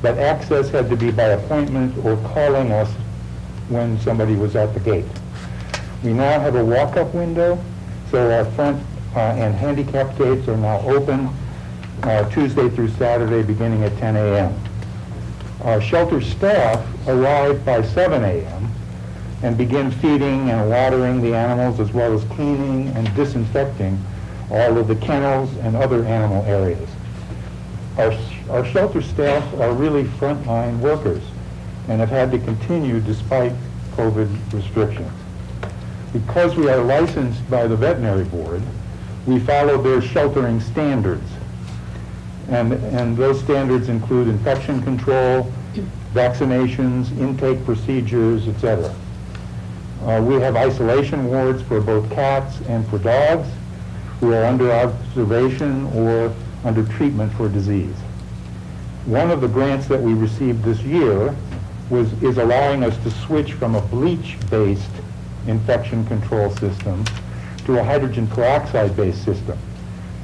but access had to be by appointment or calling us when somebody was at the gate. We now have a walk-up window, so our front and handicap gates are now open Tuesday through Saturday beginning at 10 a.m. Our shelter staff arrive by 7 a.m. and begin feeding and watering the animals as well as cleaning and disinfecting all of the kennels and other animal areas. Our shelter staff are really frontline workers and have had to continue despite COVID restrictions. Because we are licensed by the veterinary board, we follow their sheltering standards. And those standards include infection control, vaccinations, intake procedures, etc. We have isolation wards for both cats and for dogs who are under observation or under treatment for disease. One of the grants that we received this year is allowing us to switch from a bleach-based infection control system to a hydrogen peroxide-based system.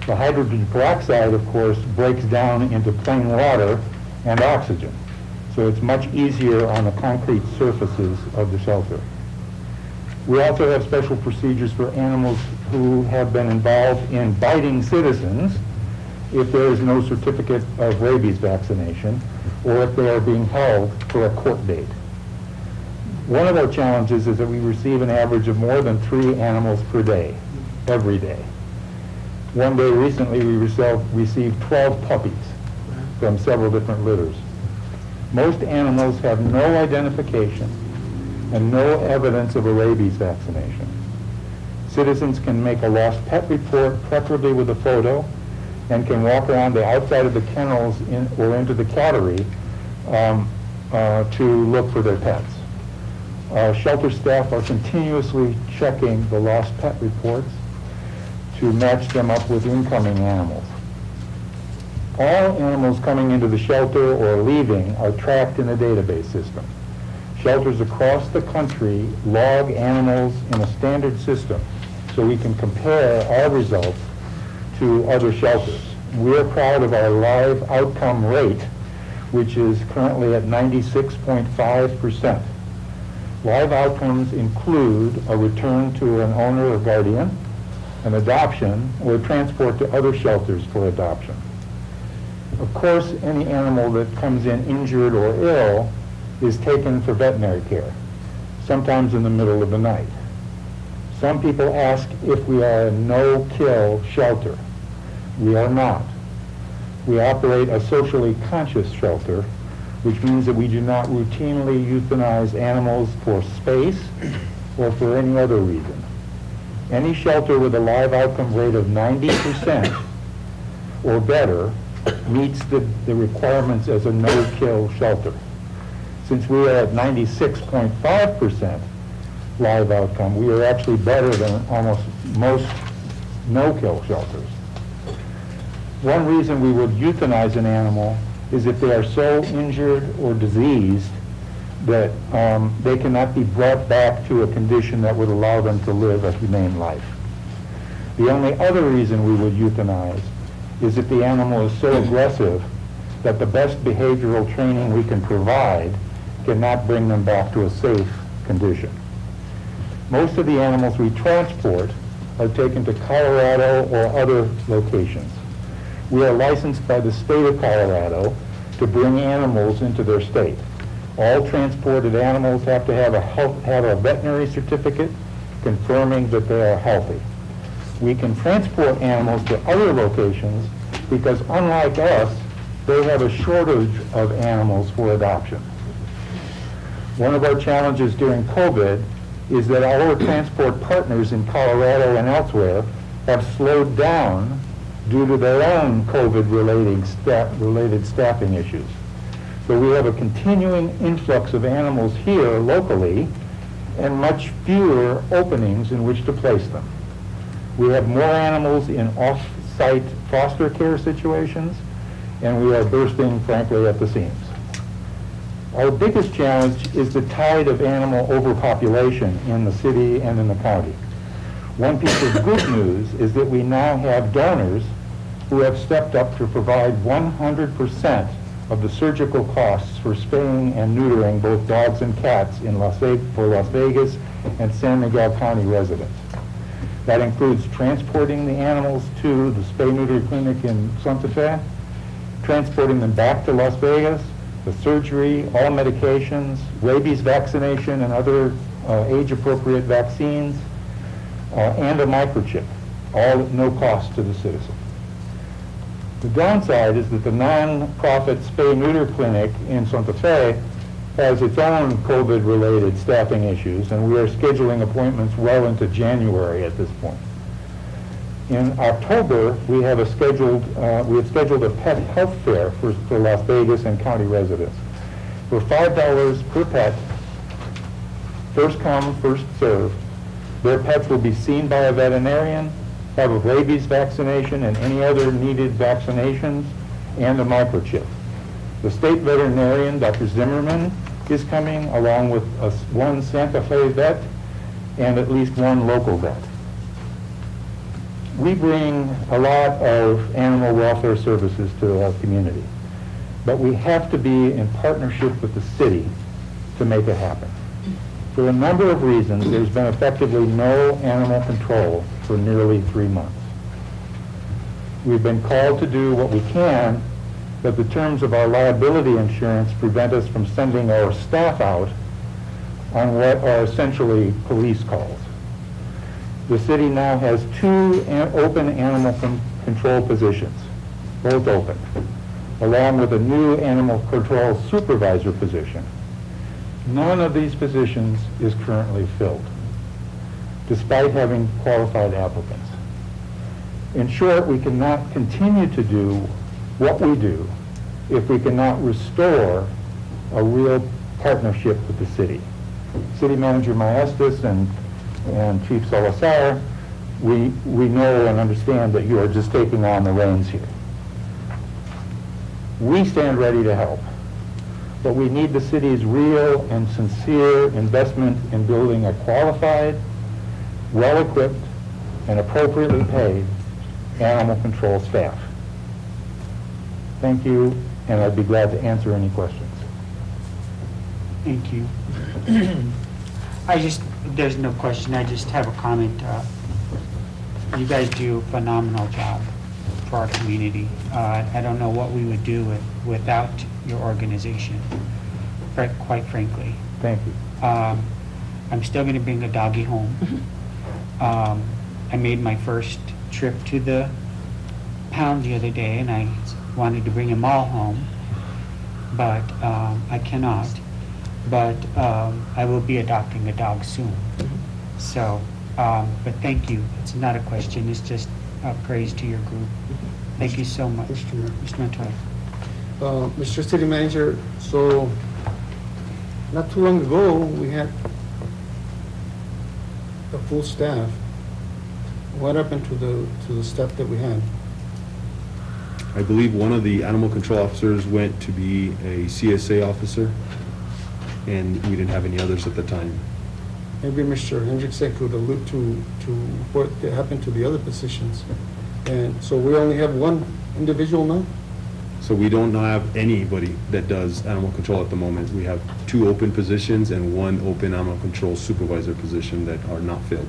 The hydrogen peroxide, of course, breaks down into plain water and oxygen, so it's much easier on the concrete surfaces of the shelter. We also have special procedures for animals who have been involved in biting citizens if there is no certificate of rabies vaccination or if they are being held for a court date. One of our challenges is that we receive an average of more than 3 animals per day, every day. One day recently we received 12 puppies from several different litters. Most animals have no identification and no evidence of a rabies vaccination. Citizens can make a lost pet report, preferably with a photo, and can walk around the outside of the kennels or into the cattery to look for their pets. Shelter staff are continuously checking the lost pet reports to match them up with incoming animals. All animals coming into the shelter or leaving are tracked in a database system. Shelters across the country log animals in a standard system so we can compare our results to other shelters. We're proud of our live outcome rate, which is currently at 96.5%. Live outcomes include a return to an owner or guardian, an adoption, or transport to other shelters for adoption. Of course, any animal that comes in injured or ill is taken for veterinary care, sometimes in the middle of the night. Some people ask if we are a no-kill shelter. We are not. We operate a socially conscious shelter, which means that we do not routinely euthanize animals for space or for any other reason. Any shelter with a live outcome rate of 90% or better meets the requirements as a no-kill shelter. Since we are at 96.5% live outcome, we are actually better than almost most no-kill shelters. One reason we would euthanize an animal is if they are so injured or diseased that they cannot be brought back to a condition that would allow them to live a humane life. The only other reason we would euthanize is if the animal is so aggressive that the best behavioral training we can provide cannot bring them back to a safe condition. Most of the animals we transport are taken to Colorado or other locations. We are licensed by the state of Colorado to bring animals into their state. All transported animals have to have a veterinary certificate confirming that they are healthy. We can transport animals to other locations because, unlike us, they have a shortage of animals for adoption. One of our challenges during COVID is that our transport partners in Colorado and elsewhere have slowed down due to their own COVID-related staffing issues. So we have a continuing influx of animals here locally and much fewer openings in which to place them. We have more animals in off-site foster care situations, and we are bursting, frankly, at the seams. Our biggest challenge is the tide of animal overpopulation in the city and in the county. One piece of good news is that we now have donors who have stepped up to provide 100% of the surgical costs for spaying and neutering both dogs and cats for Las Vegas and San Miguel County residents. That includes transporting the animals to the spay-neuter clinic in Santa Fe, transporting them back to Las Vegas, the surgery, all medications, rabies vaccination and other age-appropriate vaccines, and a microchip, all at no cost to the citizen. The downside is that the non-profit spay-neuter clinic in Santa Fe has its own COVID-related staffing issues, and we are scheduling appointments well into January at this point. In October, we have scheduled a pet health fair for Las Vegas and county residents. For $5 per pet, first come, first served, their pets will be seen by a veterinarian, have a rabies vaccination and any other needed vaccinations, and a microchip. The state veterinarian, Dr. Zimmerman, is coming along with one Santa Fe vet and at least one local vet. We bring a lot of animal welfare services to our community, but we have to be in partnership with the city to make it happen. For a number of reasons, there's been effectively no animal control for nearly 3 months. We've been called to do what we can, but the terms of our liability insurance prevent us from sending our staff out on what are essentially police calls. The city now has 2 open animal control positions, both open, along with a new animal control supervisor position. None of these positions is currently filled, despite having qualified applicants. In short, we cannot continue to do what we do if we cannot restore a real partnership with the city. City Manager Maestas and Chief Salazar, we know and understand that you are just taking on the reins here. We stand ready to help, but we need the city's real and sincere investment in building a qualified, well-equipped, and appropriately paid animal control staff. Thank you, and I'd be glad to answer any questions. Thank you. There's no question, I just have a comment. You guys do a phenomenal job for our community. I don't know what we would do without your organization, quite frankly. Thank you. I'm still going to bring a doggy home. I made my first trip to the pound the other day, and I wanted to bring him all home, but I cannot. But I will be adopting a dog soon. So, but thank you. It's not a question. It's just praise to your group. Thank you so much. Mr. Montoya. Mr. City Manager, so not too long ago, we had a full staff. What happened to the staff that we had? I believe one of the animal control officers went to be a CSA officer, and we didn't have any others at the time. Maybe Mr. Hendrickson could allude to what happened to the other positions. And so we only have one individual now? So we don't have anybody that does animal control at the moment. We have 2 open positions and 1 open animal control supervisor position that are not filled.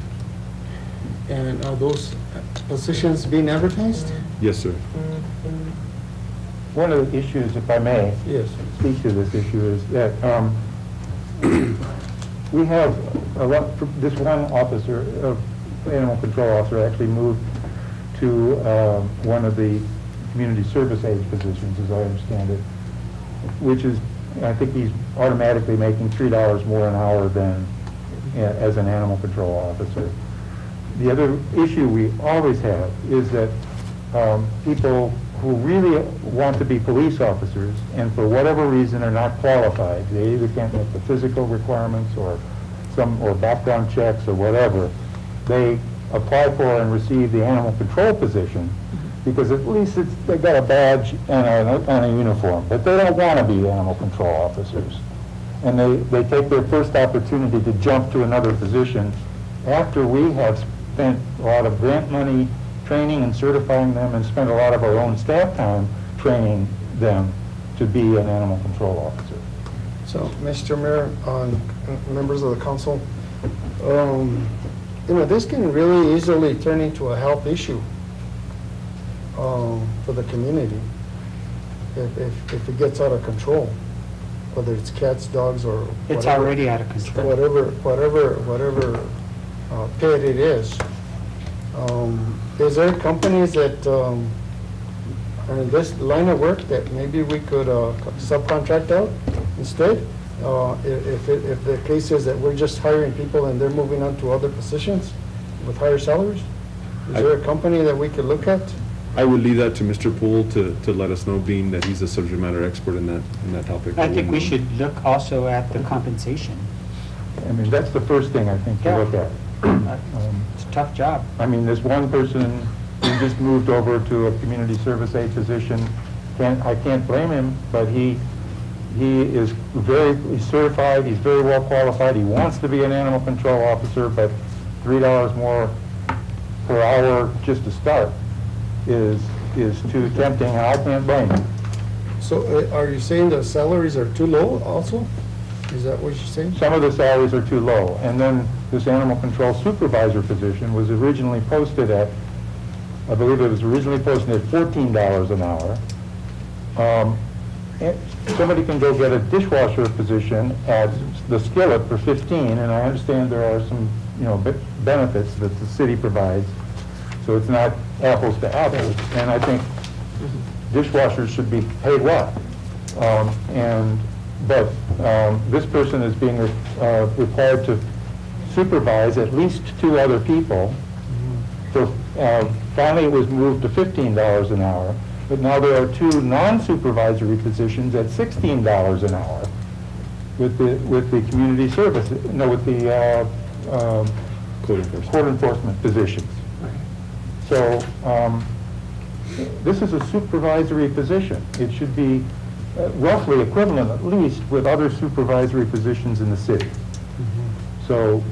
And are those positions being advertised? Yes, sir. One of the issues, if I may, Yes. speak to this issue, is that we have this one officer, animal control officer, actually moved to one of the community service aide positions, as I understand it, which is, I think he's automatically making $3 more an hour than as an animal control officer. The other issue we always have is that people who really want to be police officers and for whatever reason are not qualified, they either can't meet the physical requirements or background checks or whatever, they apply for and receive the animal control position because at least they've got a badge and a uniform, but they don't want to be animal control officers. and they take their first opportunity to jump to another position after we have spent a lot of grant money training and certifying them and spent a lot of our own staff time training them to be an animal control officer. So, Mr. Mayor, members of the council, this can really easily turn into a health issue for the community if it gets out of control, whether it's cats, dogs, or It's whatever. already out of control. Whatever pet it is. Is there companies that are in this line of work that maybe we could subcontract out instead? If the case is that we're just hiring people and they're moving on to other positions with higher salaries? Is there a company that we could look at? I would leave that to Mr. Poole to let us know, being that he's a subject matter expert in that topic. I think we should look also at the compensation. I mean, that's the first thing I think to look at. It's a tough job. I mean, there's one person who just moved over to a community service aide position. I can't blame him, but he's certified, he's very well qualified, he wants to be an animal control officer, but $3 more per hour just to start is too tempting, and I can't blame him. So are you saying the salaries are too low also? Is that what you're saying? Some of the salaries are too low. And then this animal control supervisor position was originally posted at, I believe it was originally posted at $14 an hour. And somebody can go get a dishwasher position at the Skillet for 15, and I understand there are some, benefits that the city provides, so it's not apples to apples. And I think dishwashers should be paid well. But this person is being required to supervise at least 2 other people. So finally it was moved to $15 an hour, but now there are 2 non-supervisory positions at $16 an hour with the community service, with the court enforcement positions. So this is a supervisory position. It should be roughly equivalent, at least, with other supervisory positions in the city. So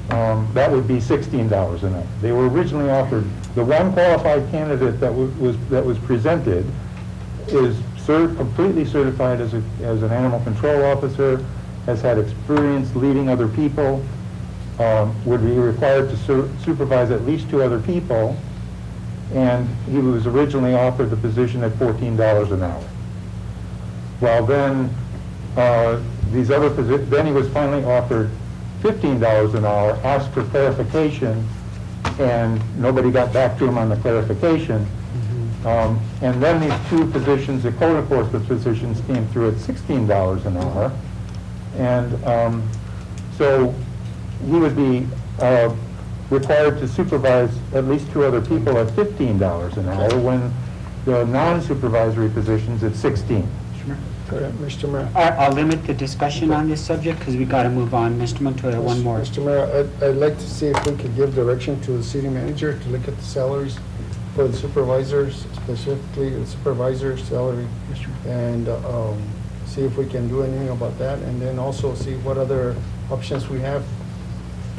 that would be $16 an hour. They were originally offered, the one qualified candidate that was presented is completely certified as an animal control officer, has had experience leading other people, would be required to supervise at least 2 other people, and he was originally offered the position at $14 an hour. Well, then then he was finally offered $15 an hour, asked for clarification, and nobody got back to him on the clarification. And then these 2 positions, the code enforcement positions, came through at $16 an hour. And so he would be required to supervise at least 2 other people at $15 an hour when the non-supervisory positions at $16. Mr. Mayor. I'll limit the discussion on this subject because we got to move on. Mr. Montoya, one more. Mr. Mayor, I'd like to see if we could give direction to the city manager to look at the salaries for the supervisors, specifically the supervisor's salary, and see if we can do anything about that, and then also see what other options we have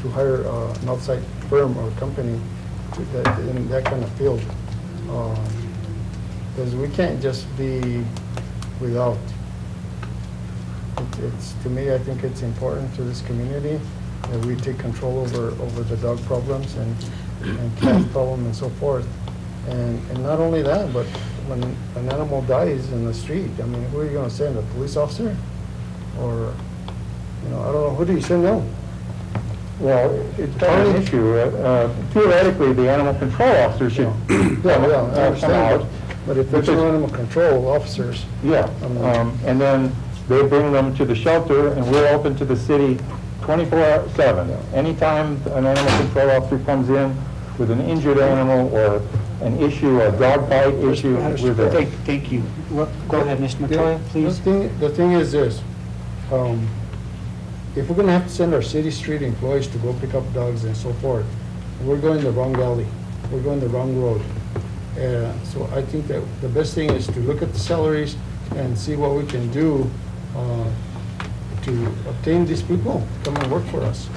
to hire an outside firm or company in that kind of field. Because we can't just be without. To me, I think it's important to this community that we take control over the dog problems and cat problem and so forth. And not only that, but when an animal dies in the street, I mean, who are you going to send, a police officer? Or, I don't know, who do you send now? Well, it's kind of an issue. Theoretically, the animal control officer should I understand, come out. But if there's no animal control officers. Yeah, and then they bring them to the shelter, and we're open to the city 24/7. Anytime an animal control officer comes in with an injured animal or an issue, a dog bite issue, we're there. Thank you. Go ahead, Mr. Montoya, please. The thing is this, if we're gonna have to send our city street employees to go pick up dogs and so forth, we're going the wrong alley, we're going the wrong road. So I think that the best thing is to look at the salaries and see what we can do to obtain these people to come and work for us.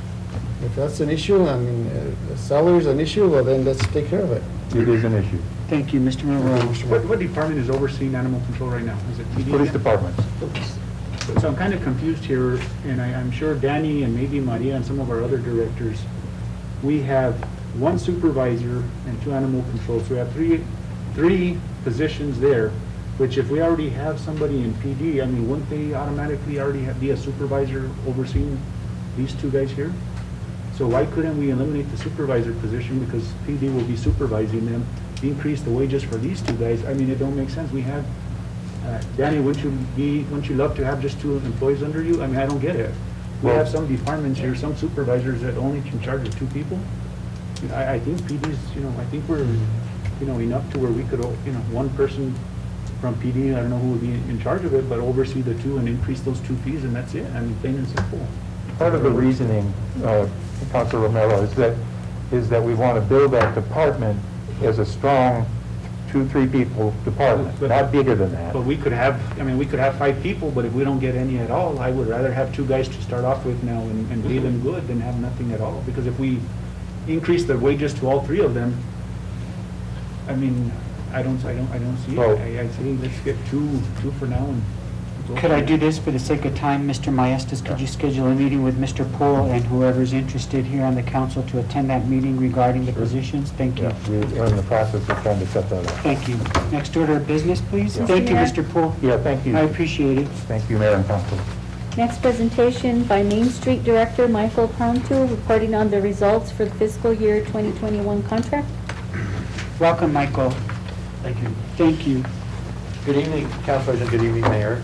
If that's an issue, I mean, the salary is an issue, well, then let's take care of it. It is an issue. Thank you, Mr. Monroe. What department is overseeing animal control right now? Is it PD? Police department. So I'm kind of confused here, and I'm sure Danny and maybe Maria and some of our other directors, we have one supervisor and 2 animal controls. So we have three positions there, which if we already have somebody in PD, I mean, wouldn't they automatically already be a supervisor overseeing these 2 guys here? So why couldn't we eliminate the supervisor position, because PD will be supervising them, increase the wages for these 2 guys? I mean, it don't make sense. We have, Danny, wouldn't you love to have just 2 employees under you? I mean, I don't get it. We have some departments here, some supervisors that only can charge of 2 people. I think PD's, I think we're, enough to where we could, 1 person from PD, I don't know who would be in charge of it, but oversee the 2 and increase those 2 fees, and that's it. I mean, plain and simple. Part of the reasoning, Councilor Romero, is that we want to build that department as a strong 2-3 people department, not bigger than that. But we could have 5 people, but if we don't get any at all, I would rather have 2 guys to start off with now and pay them good than have nothing at all. Because if we increase the wages to all 3 of them, I mean, I don't see it. Well- I say let's get 2 for now and go. Could I do this for the sake of time, Mr. Maestas? Could you schedule a meeting with Mr. Poole and whoever's interested here on the council to attend that meeting regarding the positions? Thank you. Yeah, we're in the process of trying to set that up. Thank you. Next order of business, please. Yeah. Thank you, Mayor? Mr. Poole. Yeah, thank you. I appreciate it. Thank you, Mayor and Council. Next presentation by Main Street Director Michael Pronto, reporting on the results for the fiscal year 2021 contract. Welcome, Michael. Thank you. Thank you. Good evening, councilors, and good evening, Mayor.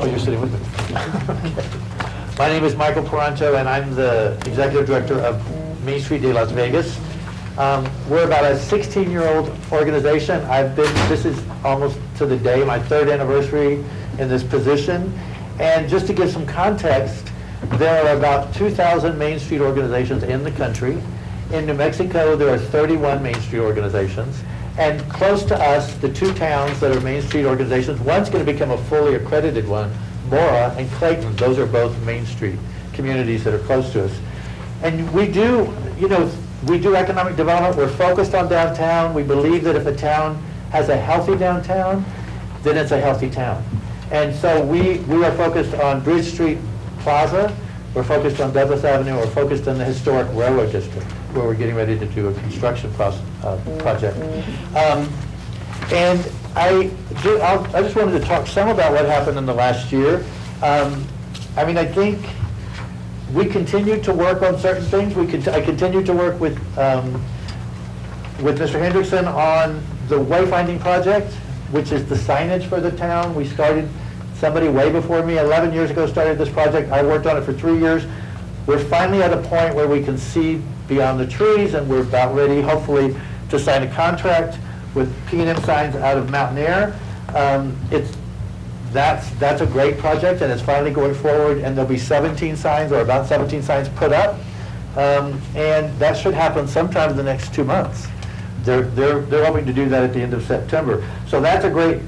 Oh, you're sitting with me. Okay. My name is Michael Paranto, and I'm the Executive Director of Main Street de Las Vegas. We're about a 16-year-old organization. This is almost to the day, my 3rd anniversary in this position. And just to give some context, there are about 2,000 Main Street organizations in the country. In New Mexico, there are 31 Main Street organizations. And close to us, the 2 towns that are Main Street organizations, one's going to become a fully accredited one, Mora and Clayton. Those are both Main Street communities that are close to us. And we do economic development. We're focused on downtown. We believe that if a town has a healthy downtown, then it's a healthy town. And so we are focused on Bridge Street Plaza. We're focused on Douglas Avenue. We're focused on the historic railroad district, where we're getting ready to do a construction project. And I just wanted to talk some about what happened in the last year. I mean, I think we continue to work on certain things. I continue to work with Mr. Hendrickson on the wayfinding project, which is the signage for the town. We started, somebody way before me, 11 years ago, started this project. I worked on it for 3 years. We're finally at a point where we can see beyond the trees, and we're about ready, hopefully, to sign a contract with P&M Signs out of Mountain Air. That's a great project, and it's finally going forward, and there'll be 17 signs, or about 17 signs put up, and that should happen sometime in the next 2 months. They're hoping to do that at the end of September. So that's a great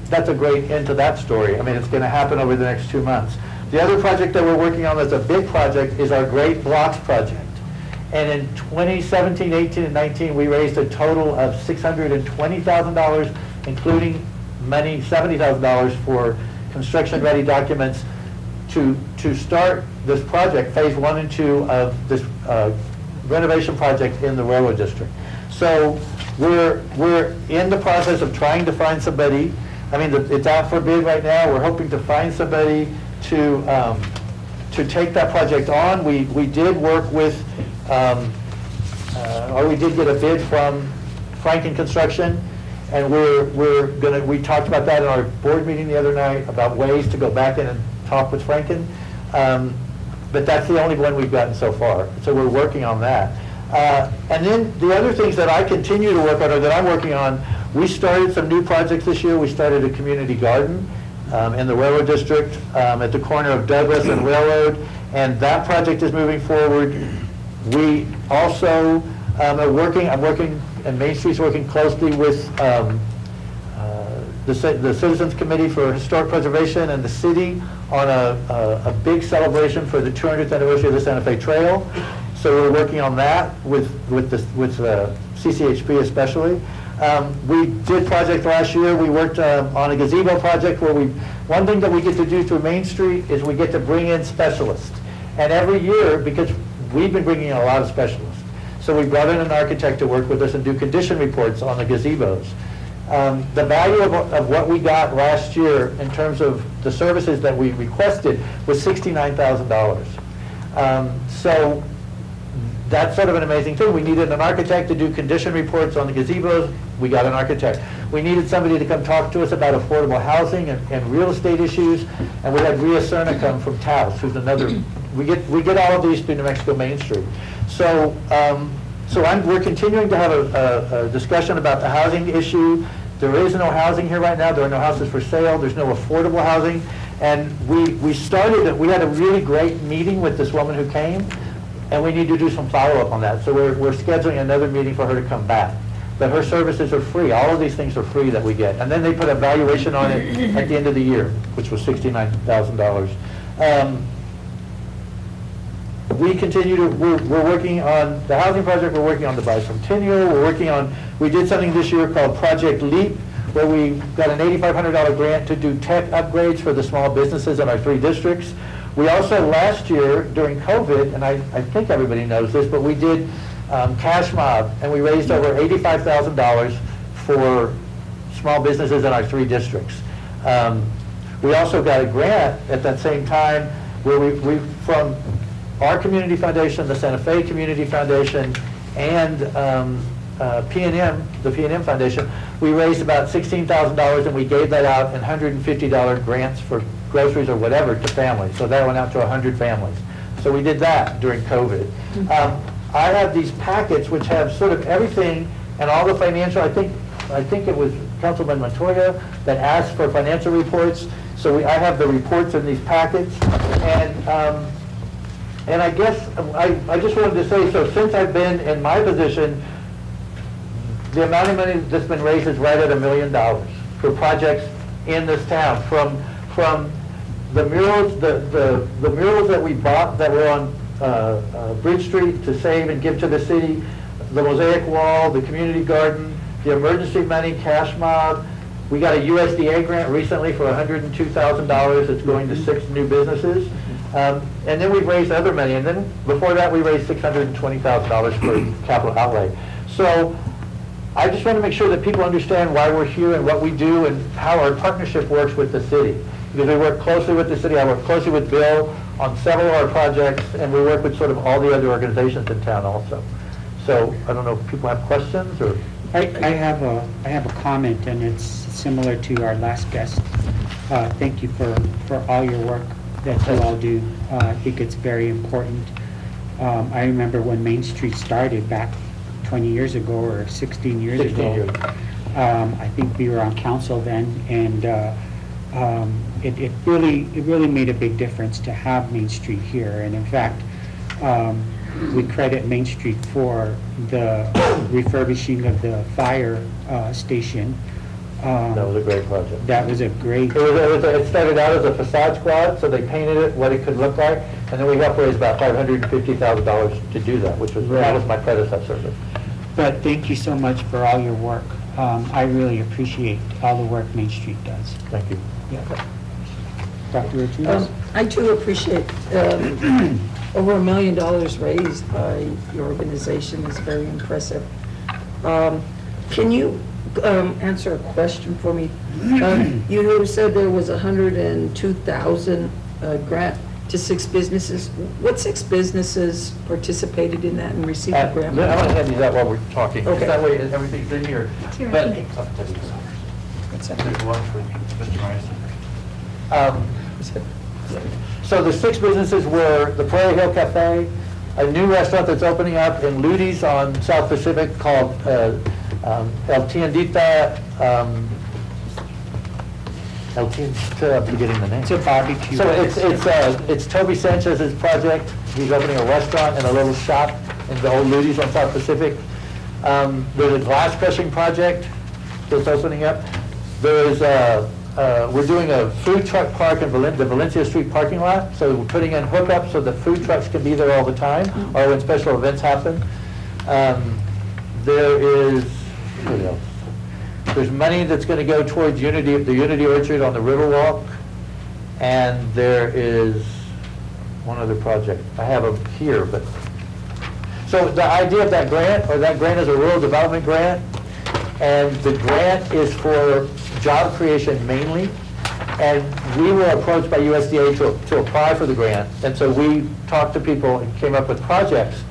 end to that story. I mean, it's going to happen over the next 2 months. The other project that we're working on that's a big project is our Great Blocks project. And in 2017, 18, and 19, we raised a total of $620,000, including money, $70,000 for construction-ready documents to start this project, phase 1 and 2 of this renovation project in the railroad district. So we're in the process of trying to find somebody. I mean, it's out for bid right now. We're hoping to find somebody to take that project on. We did work with, or we did get a bid from Franken Construction, and we talked about that in our board meeting the other night about ways to go back in and talk with Franken. But that's the only one we've gotten so far. So we're working on that. And then the other things that I continue to work on, or that I'm working on, we started some new projects this year. We started a community garden in the railroad district at the corner of Douglas and Railroad, and that project is moving forward. We also I'm working, and Main Street's working closely with the Citizens Committee for Historic Preservation and the city on a big celebration for the 200th anniversary of the Santa Fe Trail. So we're working on that with CCHP especially. We did project last year. We worked on a gazebo project where one thing that we get to do through Main Street is we get to bring in specialists. And every year, because we've been bringing in a lot of specialists, so we brought in an architect to work with us and do condition reports on the gazebos. The value of what we got last year in terms of the services that we requested was $69,000. So that's sort of an amazing thing. We needed an architect to do condition reports on the gazebos. We got an architect. We needed somebody to come talk to us about affordable housing and real estate issues. And we had Ria Cerna come from Taos, who's another. We get all of these through New Mexico Main Street. So we're continuing to have a discussion about the housing issue. There is no housing here right now. There are no houses for sale. There's no affordable housing. And we had a really great meeting with this woman who came, and we need to do some follow-up on that. So we're scheduling another meeting for her to come back. But her services are free. All of these things are free that we get. And then they put a valuation on it at the end of the year, which was $69,000. We continue to, we're working on the housing project, we're working on the bicentennial, we did something this year called Project LEAP, where we got an $8,500 grant to do tech upgrades for the small businesses in our 3 districts. We also, last year, during COVID, and I think everybody knows this, but we did Cash Mob, and we raised over $85,000 for small businesses in our 3 districts. We also got a grant at that same time where we from our community foundation, the Santa Fe Community Foundation, and P&M, the P&M Foundation, we raised about $16,000, and we gave that out in $150 grants for groceries or whatever to families. So that went out to 100 families. So we did that during COVID. I have these packets which have sort of everything and all the financial. I think it was Councilman Montoya that asked for financial reports. So I have the reports in these packets, and I guess I just wanted to say, so since I've been in my position, the amount of money that's been raised is right at $1 million for projects in this town. From the murals, the murals that we bought that were on Bridge Street to save and give to the city, the mosaic wall, the community garden, the emergency money, Cash Mob. We got a USDA grant recently for $102,000 that's going to 6 new businesses. And then we've raised other money, and then before that we raised $620,000 for capital outlay. So I just want to make sure that people understand why we're here and what we do and how our partnership works with the city. Because we work closely with the city. I work closely with Bill on several of our projects, and we work with sort of all the other organizations in town also. So I don't know if people have questions or. I have a comment, and it's similar to our last guest. Thank you for all your work that you all do. I think it's very important. I remember when Main Street started back 20 years ago or 16 years ago. I think we were on council then, and it really made a big difference to have Main Street here. And in fact, we credit Main Street for the refurbishing of the fire station. That was a great project. That was a great. It started out as a facade squad, so they painted it what it could look like, and then we helped raise about $550,000 to do that, which was that was my predecessor. But thank you so much for all your work. I really appreciate all the work Main Street does. Thank you. Yeah. Dr. Rodriguez? I too appreciate over $1 million raised by your organization is very impressive. Can you answer a question for me? You said there was $102,000 grant to 6 businesses. What 6 businesses participated in that and received a grant? I want to hand these out while we're talking. Okay. That way everything's in here. But What's that? there's one for Mr. Myers. So the 6 businesses were the Prairie Hill Cafe, a new restaurant that's opening up in Ludy's on South Pacific called El Tiendita. El Tiendita, I'm forgetting the name. It's a barbecue. So it's Toby Sanchez's project. He's opening a restaurant and a little shop in the old Ludy's on South Pacific. There's a glass crushing project that's opening up. There is we're doing a food truck park in the Valencia Street parking lot, so we're putting in hookups so the food trucks can be there all the time, or when special events happen. There is, what else? There's money that's going to go towards the Unity Orchard on the Riverwalk, and there is one other project. I have them here, but, so the idea of that grant is a rural development grant, and the grant is for job creation mainly, and we were approached by USDA to apply for the grant, and so we talked to people and came up with projects.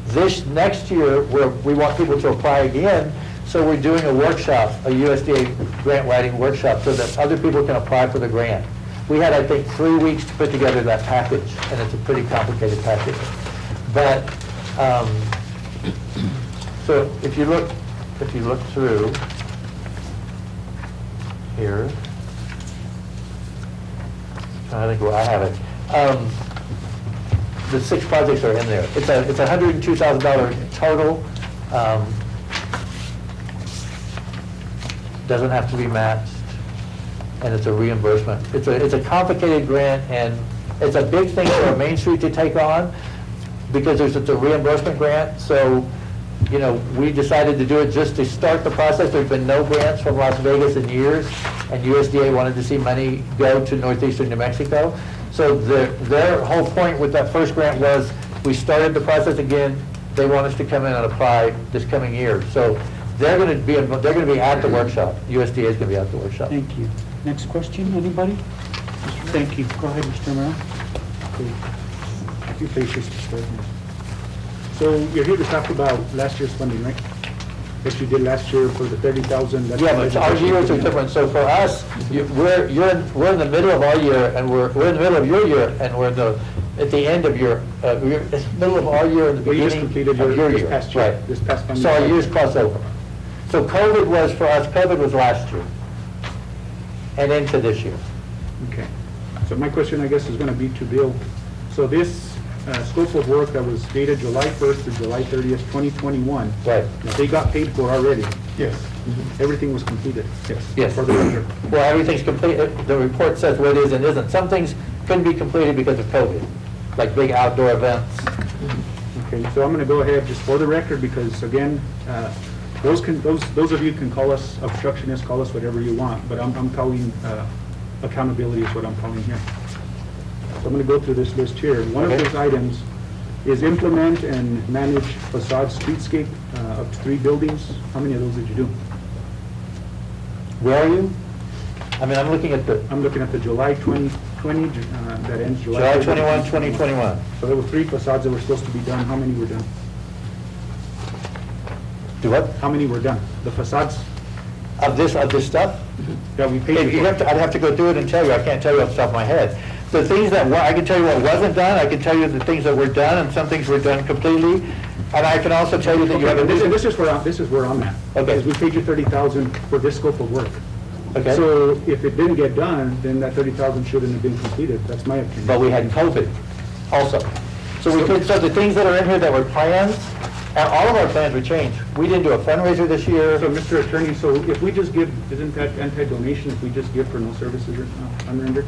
This next year, we want people to apply again, so we're doing a workshop, a USDA grant writing workshop, so that other people can apply for the grant. We had, I think, 3 weeks to put together that package, and it's a pretty complicated package. But, so if you look through here, I think where I have it. The 6 projects are in there. It's $102,000 total. Doesn't have to be matched, and it's a reimbursement. It's a complicated grant, and it's a big thing for Main Street to take on because it's a reimbursement grant. So, you know, we decided to do it just to start the process. There's been no grants from Las Vegas in years, and USDA wanted to see money go to northeastern New Mexico. So their whole point with that first grant was we started the process again. They want us to come in and apply this coming year. So they're going to be at the workshop. USDA is going to be at the workshop. Thank you. Next question, anybody? Thank you. Go ahead, Mr. Romero. A few places to start. So you're here to talk about last year's funding, right? That you did last year for the 30,000. Yeah, but our years are different. So for us, we're in the middle of our year, and we're in the middle of your year, and we're at the end of your middle of our year and the Well, you just beginning completed of your this year. past year. Right. This past funding. So our years cross over. So COVID was for us. COVID was last year, and into this year. Okay. So my question, I guess, is going to be to Bill. So this scope of work that was dated July 1st to July 30th, 2021. Right. Now, they got paid for already. Yes. Everything was completed. Yes. For the record. Well, everything's complete. The report says what is and isn't. Some things couldn't be completed because of COVID, like big outdoor events. Okay, so I'm going to go ahead just for the record because, again, those of you can call us obstructionists, call us whatever you want, but I'm calling accountability is what I'm calling here. So I'm going to go through this list here. One of those items is implement and manage facade streetscape up to 3 buildings. How many of those did you do? Where are you? I mean, I'm looking at the July 2020, that ends July 21, 2021. So there were 3 facades that were supposed to be done. How many were done? Do what? How many were done? The facades Of this stuff? that we paid for? I'd have to go through it and tell you. I can't tell you off the top of my head. The things that I can tell you what wasn't done. I can tell you the things that were done, and some things were done completely. And I can also tell you that you have a this is where I'm at. Okay. Because we paid you 30,000 for this scope of work. Okay. So if it didn't get done, then that 30,000 shouldn't have been completed. That's my opinion. But we had COVID also. So the things that are in here that were plans, and all of our plans were changed. We didn't do a fundraiser this year. So, Mr. Attorney, so if we just give, isn't that anti-donation if we just give for no services unrendered?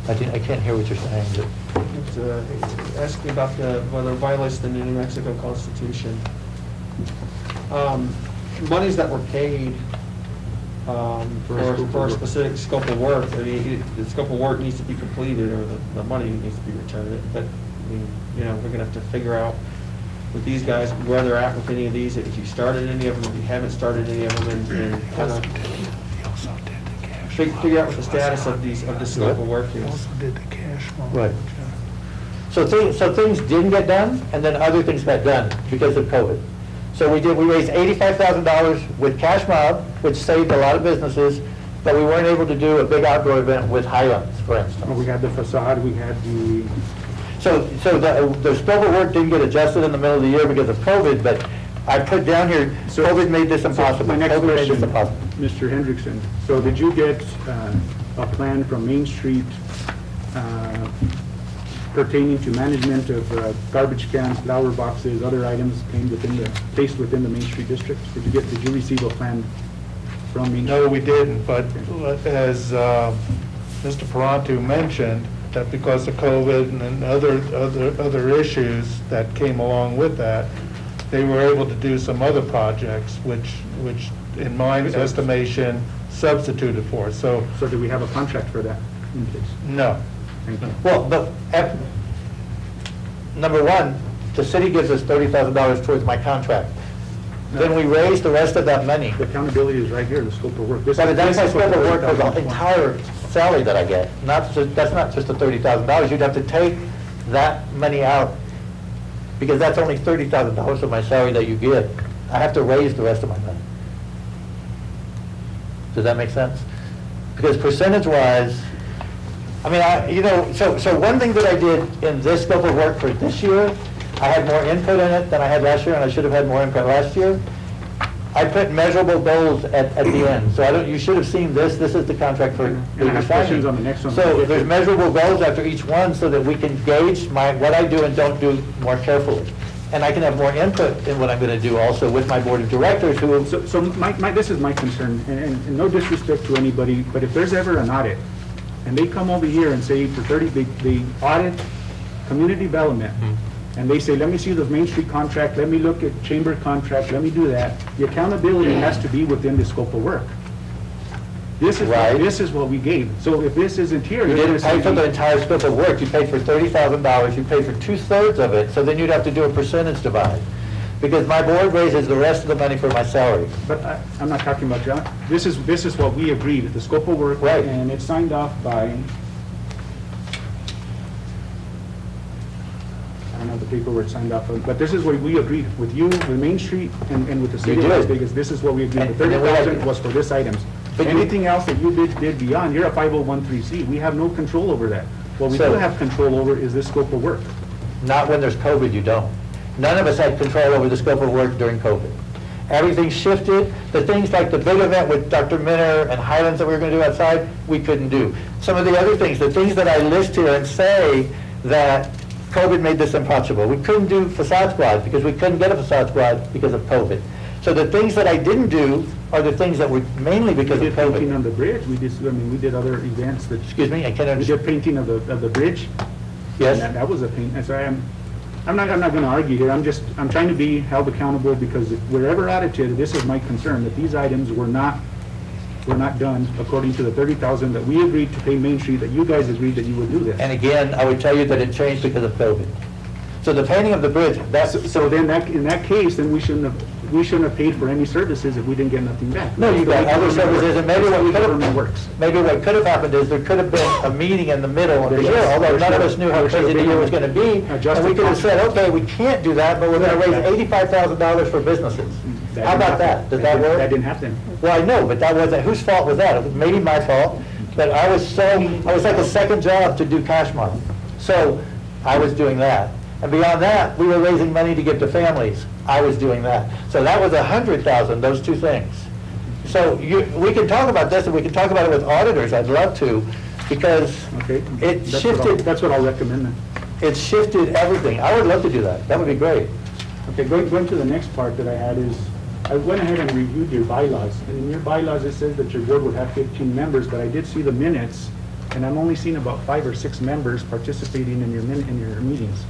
I can't hear what you're saying. It's asking about whether it violates the New Mexico Constitution. Monies that were paid for a specific scope of work, I mean, the scope of work needs to be completed, or the money needs to be returned. But, I mean, you know, we're gonna have to figure out with these guys where they're at with any of these, if you started any of them, if you haven't started any of them, and kind of figure out what the status of this scope of work is. Right. So things didn't get done, and then other things got done because of COVID. So we raised $85,000 with Cash Mob, which saved a lot of businesses, but we weren't able to do a big outdoor event with Highlands, for instance. Well, we had the facade, we had the... So the scope of work didn't get adjusted in the middle of the year because of COVID, but I put down here, COVID made this impossible. My next COVID made this question, impossible. Mr. Hendrickson, so did you get a plan from Main Street pertaining to management of garbage cans, flower boxes, other items placed within the Main Street District. Did you receive a plan from Main Street? No, we didn't, but as Mr. Parantu mentioned, that because of COVID and other issues that came along with that, they were able to do some other projects, which in my estimation, substituted for it. So, do we have a contract for that in place? no. Thank you. Well, but, number one, the city gives us $30,000 towards my contract. Then we raise the rest of that money. The accountability is right here, the scope of work. But that's my scope of work for the entire salary that I get. That's not just the $30,000. You'd have to take that money out, because that's only $30,000 of my salary that you get. I have to raise the rest of my money. Does that make sense? Because percentage-wise, I mean, so one thing that I did in this scope of work for this year, I had more input in it than I had last year, and I should have had more input last year. I put measurable goals at the end. So you should have seen this. This is the contract for And I have questions on the next one. So there's measurable goals after each one so that we can gauge what I do and don't do more carefully. And I can have more input in what I'm going to do also with my board of directors who... So this is my concern, and no disrespect to anybody, but if there's ever an audit, and they come over here and say for 30, they audit community development, and they say, let me see the Main Street contract, let me look at chamber contract, let me do that, the accountability has to be within the scope of work. This is what we gave. So if this isn't here... You didn't pay for the entire scope of work. You paid for $30,000. You paid for 2/3 of it, so then you'd have to do a percentage divide. Because my board raises the rest of the money for my salary. But I'm not talking about that. This is what we agreed, the scope of work. Right. And it's signed off by... I don't know the paperwork signed off on, but this is what we agreed with you, with Main Street, and with the city of Las Vegas. This is what we agreed. The 30,000 was for this items. But anything else that you did beyond, you're a 5013C. We have no control over that. What we do have control over is this scope of work. Not when there's COVID, you don't. None of us had control over the scope of work during COVID. Everything shifted. The things like the big event with Dr. Minner and Highlands that we were going to do outside, we couldn't do. Some of the other things, the things that I list here and say that COVID made this impossible. We couldn't do facade squad because we couldn't get a facade squad because of COVID. So the things that I didn't do are the things that were mainly because of COVID. Painting on the bridge. We did other events that... Excuse me, I can't understand. We did painting of the bridge. Yes. And that was a paint. And so I'm not going to argue here. I'm trying to be held accountable because if we're ever audited, this is my concern, that these items were not done according to the 30,000 that we agreed to pay Main Street, that you guys agreed that you would do this. And again, I would tell you that it changed because of COVID. So the painting of the bridge, So then in that case, then we shouldn't have paid for any services if we didn't get nothing back. No, you got other services, and maybe what could have happened is there could have been a meeting in the middle of the year, although none of us knew how crazy the year was going to be. And we could have said, okay, we can't do that, but we're going to raise $85,000 for businesses. How about that? Does that work? That didn't happen. Well, I know, but that wasn't, whose fault was that? It was maybe my fault, but I was like a second job to do cash money. So I was doing that. And beyond that, we were raising money to give to families. I was doing that. So that was $100,000, those two things. So we can talk about this, and we can talk about it with auditors. I'd love to, because it shifted. That's what I'll recommend then. It shifted everything. I would love to do that. That would be great. Okay, going to the next part that I had is, I went ahead and reviewed your bylaws. And in your bylaws, it says that your board would have 15 members, but I did see the minutes, and I'm only seeing about 5 or 6 members participating in your meetings.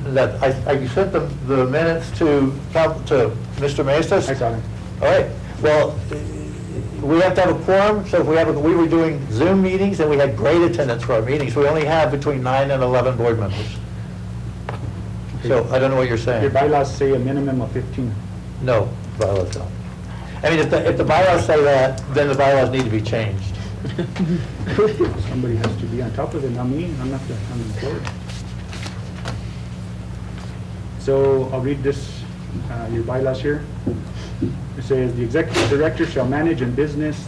I sent the minutes to Mr. Maestas. I saw them. All right. Well, we have to have a quorum, so if we were doing Zoom meetings, and we had great attendance for our meetings. We only have between 9 and 11 board members. Okay. So I don't know what you're saying. Your bylaws say a minimum of 15. No, bylaws don't. I mean, if the bylaws say that, then the bylaws need to be changed. Somebody has to be on top of it, not me. I'm the board. So I'll read this, your bylaws here. It says, the executive director shall manage the business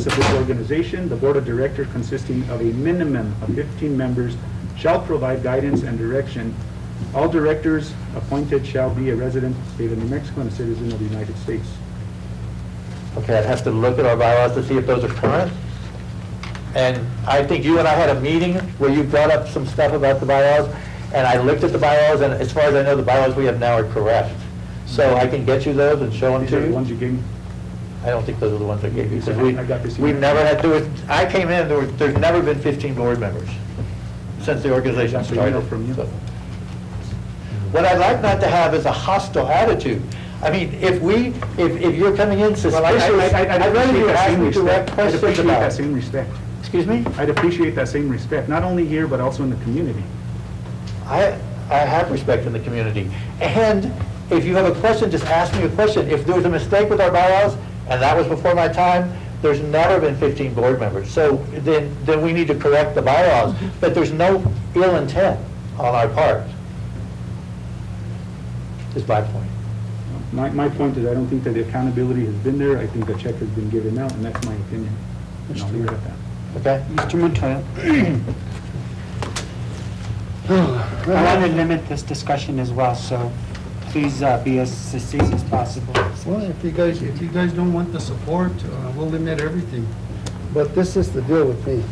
of this organization. The board of directors, consisting of a minimum of 15 members, shall provide guidance and direction. All directors appointed shall be a resident of the state of New Mexico and a citizen of the United States. Okay, I'd have to look at our bylaws to see if those are current. And I think you and I had a meeting where you brought up some stuff about the bylaws, and I looked at the bylaws, and as far as I know, the bylaws we have now are correct. So I can get you those and show them These to are the you. ones you gave me? I don't think those are the ones I gave you, because I got this we've email. never had, I came in, there's never been 15 board members since the organization That's the email started. from you. So, what I'd like not to have is a hostile attitude. I mean, if you're coming in suspicious, Well, I'd rather you ask me direct I'd questions appreciate about that it. same respect. Excuse me? I'd appreciate that same respect, not only here, but also in the community. I have respect in the community. And if you have a question, just ask me a question. If there was a mistake with our bylaws, and that was before my time, there's never been 15 board members. So then we need to correct the bylaws. But there's no ill intent on our part, is my point. My point is, I don't think that the accountability has been there. I think a check has been given out, and that's my opinion. And I'll leave it at that. Okay? Mr. Montoya. I want to limit this discussion as well, so please be as succinct as possible. Well, if you guys don't want the support, we'll limit everything. But this is the deal with me.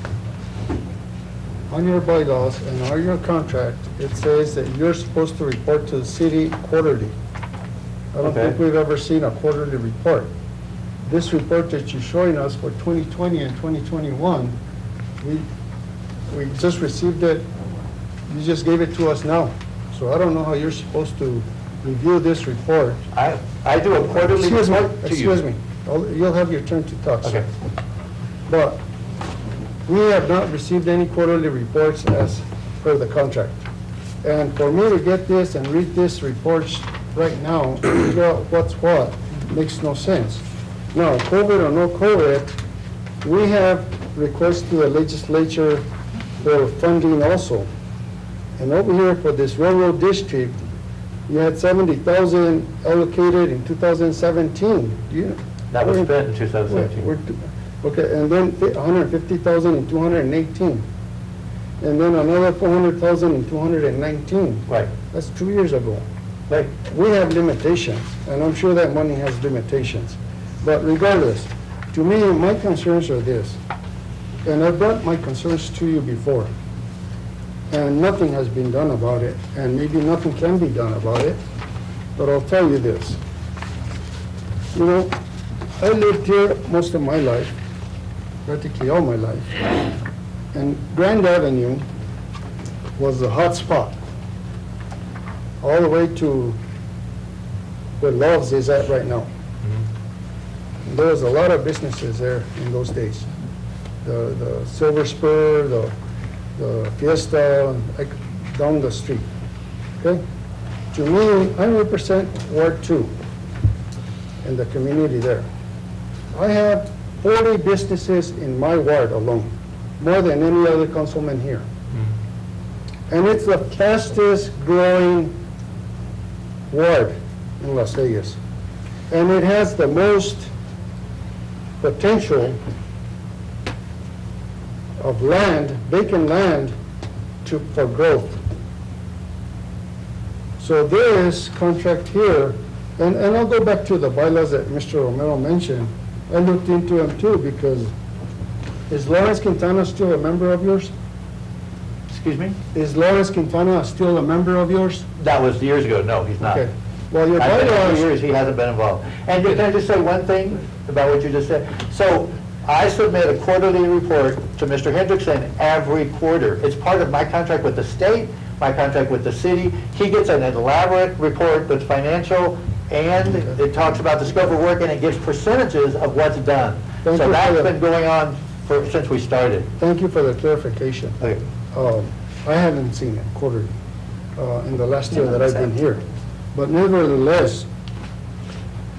On your bylaws and on your contract, it says that you're supposed to report to the city quarterly. I don't Okay. think we've ever seen a quarterly report. This report that you're showing us for 2020 and 2021, we just received it, you just gave it to us now. So I don't know how you're supposed to review this report. I do a quarterly Excuse me, report to you. excuse me. You'll have your turn to talk, sir. Okay. But we have not received any quarterly reports as per the contract. And for me to get this and read this reports right now, figure out what's what, makes no sense. Now, COVID or no COVID, we have requests to the legislature for funding also. And over here for this railroad district, you had 70,000 allocated in 2017. That was spent in 2017. Okay, and then 150,000 in 218. And then another 400,000 in 219. Right. That's 2 years ago. Right. We have limitations, and I'm sure that money has limitations. But regardless, to me, my concerns are this, and I've brought my concerns to you before, and nothing has been done about it, and maybe nothing can be done about it, but I'll tell you this. You know, I lived here most of my life, practically all my life, and Grand Avenue was the hot spot, all the way to where Love's is at right now. There was a lot of businesses there in those days. The Silver Spur, the Fiesta, like down the street, okay? To me, I represent Ward 2 in the community there. I have 40 businesses in my ward alone, more than any other councilman here. And it's the fastest growing ward in Las Vegas. And it has the most potential of land, vacant land, for growth. So this contract here, and I'll go back to the bylaws that Mr. Romero mentioned. I looked into them too, because is Lawrence Quintana still a member of yours? Excuse me? Is Lawrence Quintana still a member of yours? That was years ago. No, he's not. Okay. Well, your I've been here bylaws, for years, he hasn't been involved. And can I just say one thing about what you just said? So I submit a quarterly report to Mr. Hendrickson every quarter. It's part of my contract with the state, my contract with the city. He gets an elaborate report that's financial, and it talks about the scope of work, and it gives percentages of what's done. Thank So you for that's that. been going on since we started. thank you for the clarification. Okay. I haven't seen it quarterly in the last year that I've been here. But nevertheless,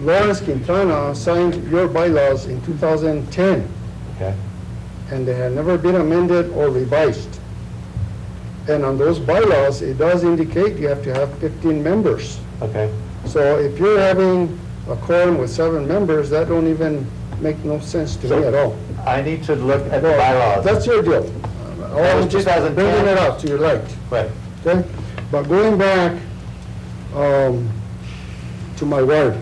Lawrence Quintana signed your bylaws in 2010, Okay. and they have never been amended or revised. And on those bylaws, it does indicate you have to have 15 members. Okay. So if you're having a quorum with 7 members, that don't even make no sense to me at all. I need to look at the Well, bylaws. that's your deal. That was I'm just 2010. bringing it out to your light. Right. Okay? But going back to my word,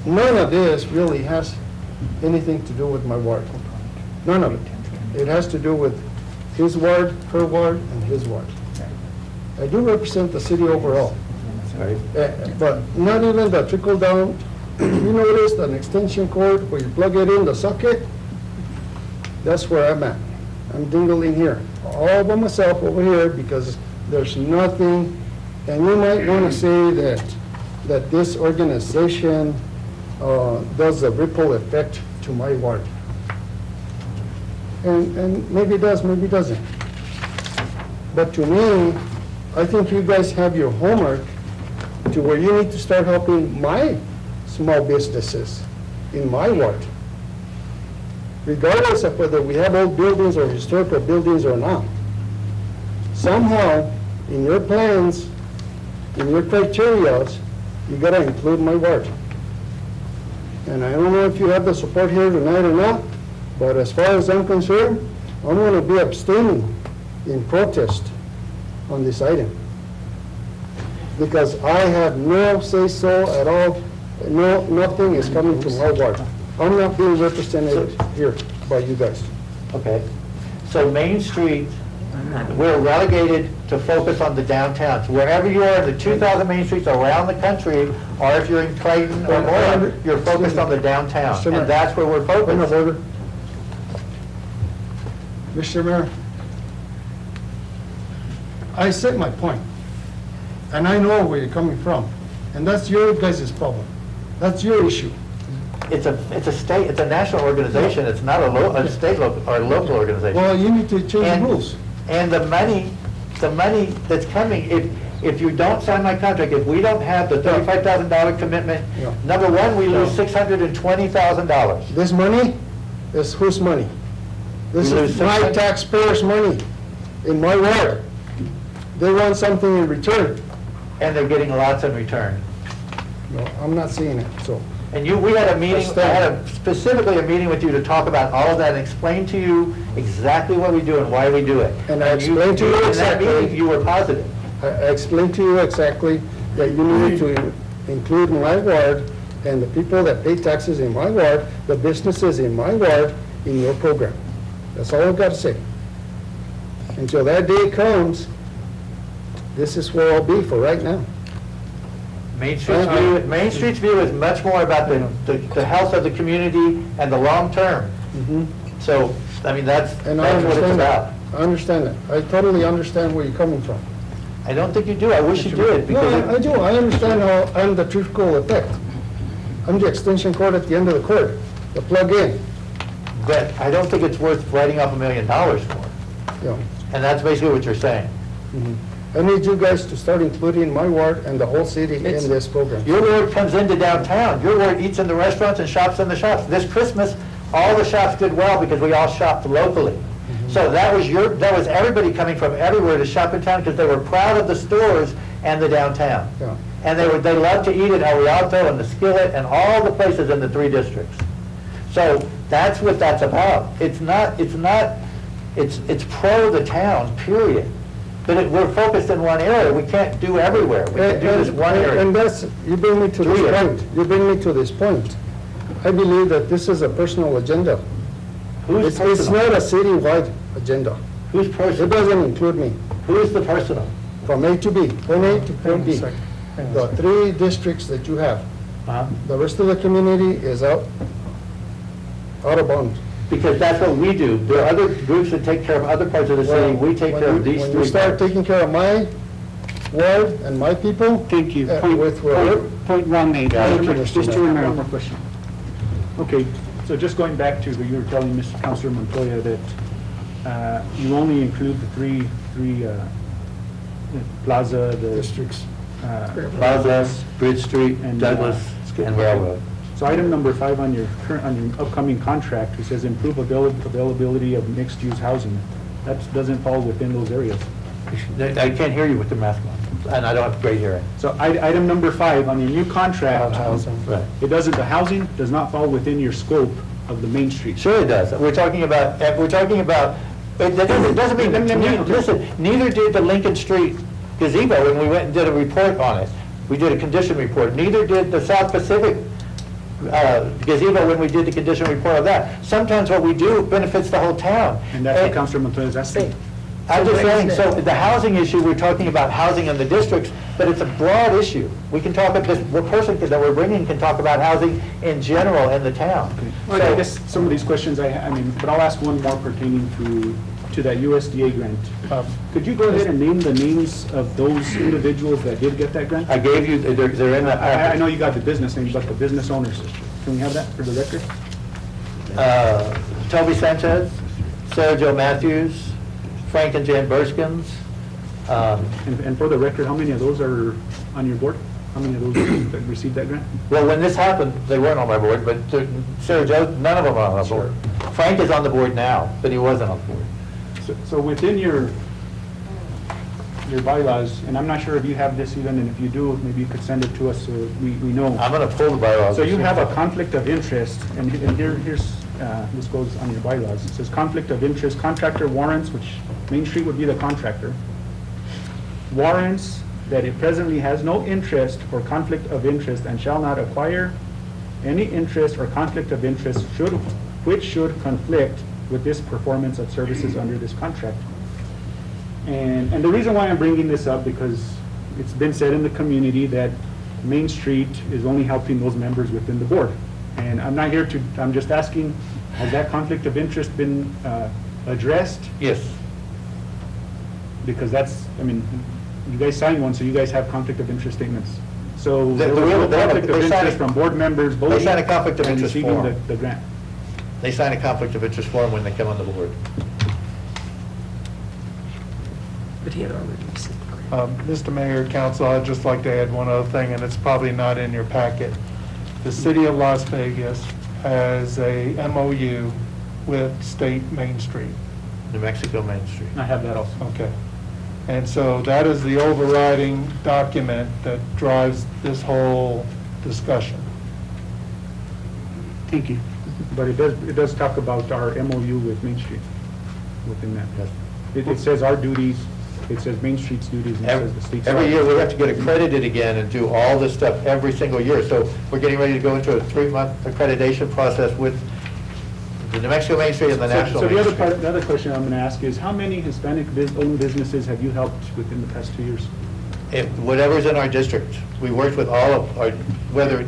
none of this really has anything to do with my ward. None of it. It has to do with his ward, her ward, and his ward. I do represent the city overall. But not even the trickle down. You noticed an extension cord where you plug it in the socket? That's where I'm at. I'm dingling here, all by myself over here, because there's nothing. And you might want to say that this organization does a ripple effect to my ward. And maybe it does, maybe it doesn't. But to me, I think you guys have your homework to where you need to start helping my small businesses in my ward. Regardless of whether we have old buildings or historical buildings or not. Somehow, in your plans, in your criteria, you gotta include my ward. And I don't know if you have the support here tonight or not, but as far as I'm concerned, I'm gonna be abstaining in protest on this item. Because I have no say-so at all, no, nothing is coming to my ward. I'm not being represented here by you guys. Okay. So Main Street, we're relegated to focus on the downtowns. Wherever you are, the 2,000 Main Streets around the country, or if you're in Clayton or Moore, you're focused on the downtown. And that's where we're Point of focused. order. Mr. Mayor, I said my point, and I know where you're coming from, and that's your guys' problem. That's your issue. It's a state, it's a national organization. It's not a state or local organization. Well, you need to change the And- rules. And the money that's coming, if you don't sign my contract, if we don't have the $35,000 commitment, Yeah. number one, we lose Yeah. $620,000. This money is whose money? This We is lose my 600 taxpayers' money in my ward. They want something in return. And they're getting lots in return. No, I'm not seeing it, so. And we had a meeting, That's I fair. had specifically a meeting with you to talk about all of that and explain to you exactly what we do and why we do it. And I explained to you In that exactly. meeting, you were positive. I explained to you exactly that you needed to include my ward and the people that pay taxes in my ward, the businesses in my ward, in your program. That's all I've got to say. Until that day comes, this is where I'll be for right now. Main Street's view is much more about the health of the community and the long term. So, I mean, that's And I what it's understand about. that. I understand that. I totally understand where you're coming from. I don't think you do. I wish you did. No, because I do. I understand how I'm the trickle effect. I'm the extension cord at the end of the cord, the plug-in. But I don't think it's worth writing off $1 million for. Yeah. And that's basically what you're saying. I need you guys to start including my ward and the whole city in this program. Your ward comes into downtown. Your ward eats in the restaurants and shops in the shops. This Christmas, all the shops did well because we all shopped locally. So that was everybody coming from everywhere to shop in town because they were proud of the stores and the downtown. Yeah. And they loved to eat at El Rialto and the Skillet and all the places in the 3 districts. So that's what that's about. It's pro the town, period. But we're focused in one area. We can't do everywhere. We can do this one area. And that's, you bring me to this point. You bring me to this point. I believe that this is a personal agenda. Who's It's personal? not a citywide agenda. Who's It personal? doesn't include me. Who's the personal? From A to B, point A to point B. The 3 districts that you have. The rest of the community is out of bounds. Because that's what we do. There are other groups that take care of other parts of the city. We take care of these When 3 you start parts. taking care of my ward and my people. Thank you. With where- Point well made. Thank you, Mr. Mr. Mayor. One Romero. more question. Okay, so just going back to, you were telling Mr. Councilor Montoya that you only include the three Plaza, the Districts. Plaza, Bridge Street, And, Douglas, and Railroad. So item number 5 on your upcoming contract, it says improve availability of mixed-use housing. That doesn't fall within those areas. I can't hear you with the mask on, and I don't have great hearing. So item number 5 on your new contract, Right. the housing does not fall within your scope of the Main Street. Sure it does. We're talking about, it doesn't mean, listen, neither did the Lincoln Street gazebo when we went and did a report on it. We did a condition report. Neither did the South Pacific gazebo when we did the condition report of that. Sometimes what we do benefits the whole town. And that's what Councilor Montoya is asking. I'm just saying, so the housing issue, we're talking about housing in the districts, but it's a broad issue. We can talk, this person that we're bringing can talk about housing in general in the town. Well, I guess some of these questions, I mean, but I'll ask one more pertaining to that USDA grant. Could you go ahead and name the names of those individuals that did get that grant? I gave you, they're in the I know you got the business names, but the business owners. Can we have that for the record? Toby Sanchez, Sarah Jo Matthews, Frank and Jan Burskins. And for the record, how many of those are on your board? How many of those that received that grant? Well, when this happened, they weren't on my board, but Sarah Jo, none of them are on my board. Frank is on the board now, but he wasn't on the board. So within your bylaws, and I'm not sure if you have this even, and if you do, maybe you could send it to us so we know. I'm going to pull the bylaws. So you have a conflict of interest, and here's, this goes on your bylaws. It says conflict of interest, contractor warrants, which Main Street would be the contractor. Warrants that it presently has no interest or conflict of interest and shall not acquire any interest or conflict of interest which should conflict with this performance of services under this contract. And the reason why I'm bringing this up, because it's been said in the community that Main Street is only helping those members within the board. And I'm not here to, I'm just asking, has that conflict of interest been addressed? Yes. Because that's, I mean, you guys signed one, so you guys have conflict of interest statements. So They- there was they- no they have a- conflict of they signed interest a- from board members voting They sign a conflict of and interest receiving form. the grant. They sign a conflict of interest form when they come on the board. But he had already received the grant. Mr. Mayor, Council, I'd just like to add one other thing, and it's probably not in your packet. The City of Las Vegas has a MOU with State Main Street. New Mexico Main Street. I have that also. Okay. And so that is the overriding document that drives this whole discussion. Thank you. But it does talk about our MOU with Main Street within that. It says our duties, it says Main Street's duties, and it says the state's. Every year, we have to get accredited again and do all this stuff every single year. So we're getting ready to go into a 3-month accreditation process with the New Mexico Main Street and the National So the Main other Street. part, the other question I'm going to ask is, how many Hispanic-owned businesses have you helped within the past 2 years? Whatever's in our district, we worked with all of our, whether,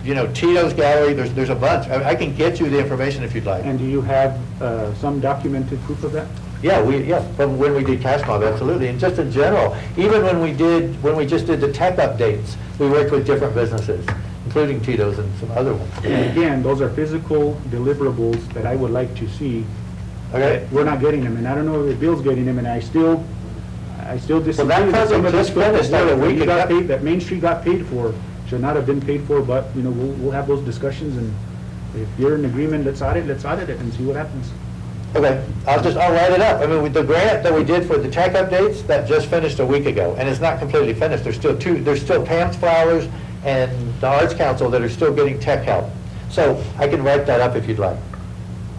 you know, Tito's Gallery, there's a bunch. I can get you the information if you'd like. And do you have some documented proof of that? Yeah, from when we did Cash Mob, absolutely. And just in general, even when we just did the tech updates, we worked with different businesses, including Tito's and some other ones. And again, those are physical deliverables that I would like to see. Okay. We're not getting them, and I don't know if Bill's getting them, and I still disagree. that that some of project this just finished stuff like a that week you got ago. paid, that Main Street got paid for, should not have been paid for, but, you know, we'll have those discussions, and if you're in agreement, let's audit it and see what happens. Okay, I'll write it up. I mean, with the grant that we did for the tech updates, that just finished a week ago, and it's not completely finished. There's still Pam's Flowers and the Arts Council that are still getting tech help. So I can write that up if you'd like,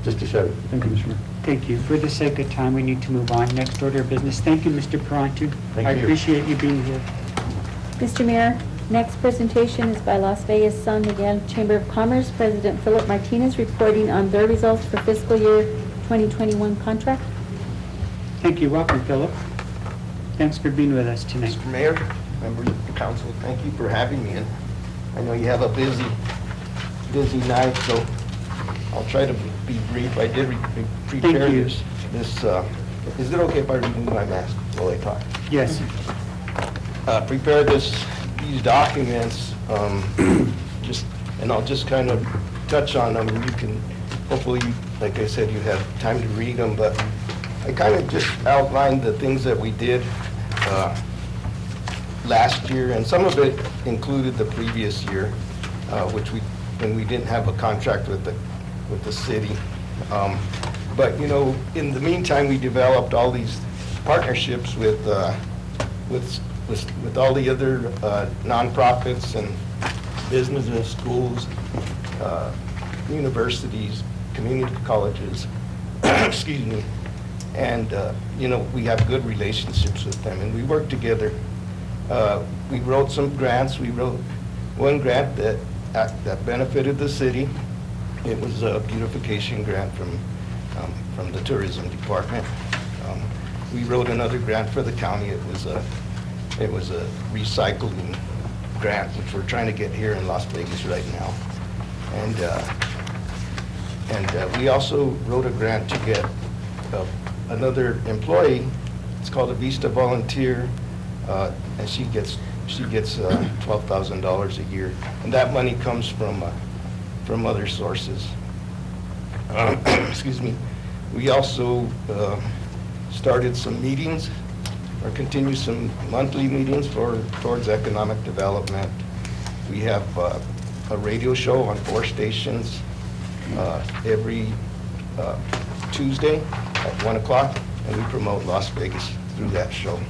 just to show you. Thank you, Mr. Mayor. Thank you. For the sake of time, we need to move on. Next order of business. Thank you, Mr. Parantu. Thank I you. appreciate you being here. Mr. Mayor, next presentation is by Las Vegas San Miguel Chamber of Commerce, President Philip Martinez reporting on their results for fiscal year 2021 contract. Thank you. Welcome, Philip. Thanks for being with us tonight. Mr. Mayor, members of the council, thank you for having me, and I know you have a busy night, so I'll try to be brief. I did prepare Thank you. this, is it okay if I remove my mask while I talk? Yes. Prepare these documents, and I'll just kind of touch on them. You can, hopefully, like I said, you have time to read them, but I kind of just outlined the things that we did last year, and some of it included the previous year, when we didn't have a contract with the city. But, you know, in the meantime, we developed all these partnerships with all the other nonprofits and businesses, schools, universities, community colleges, excuse me. And, you know, we have good relationships with them, and we work together. We wrote some grants. We wrote one grant that that benefited the city. It was a beautification grant from the tourism department. We wrote another grant for the county. It was a recycling grant, which we're trying to get here in Las Vegas right now. And we also wrote a grant to get another employee. It's called a Vista Volunteer, and she gets $12,000 a year, and that money comes from other sources. Excuse me. We also started some meetings, or continue some monthly meetings towards economic development. We have a radio show on 4 stations every Tuesday at 1 o'clock, and we promote Las Vegas through that show.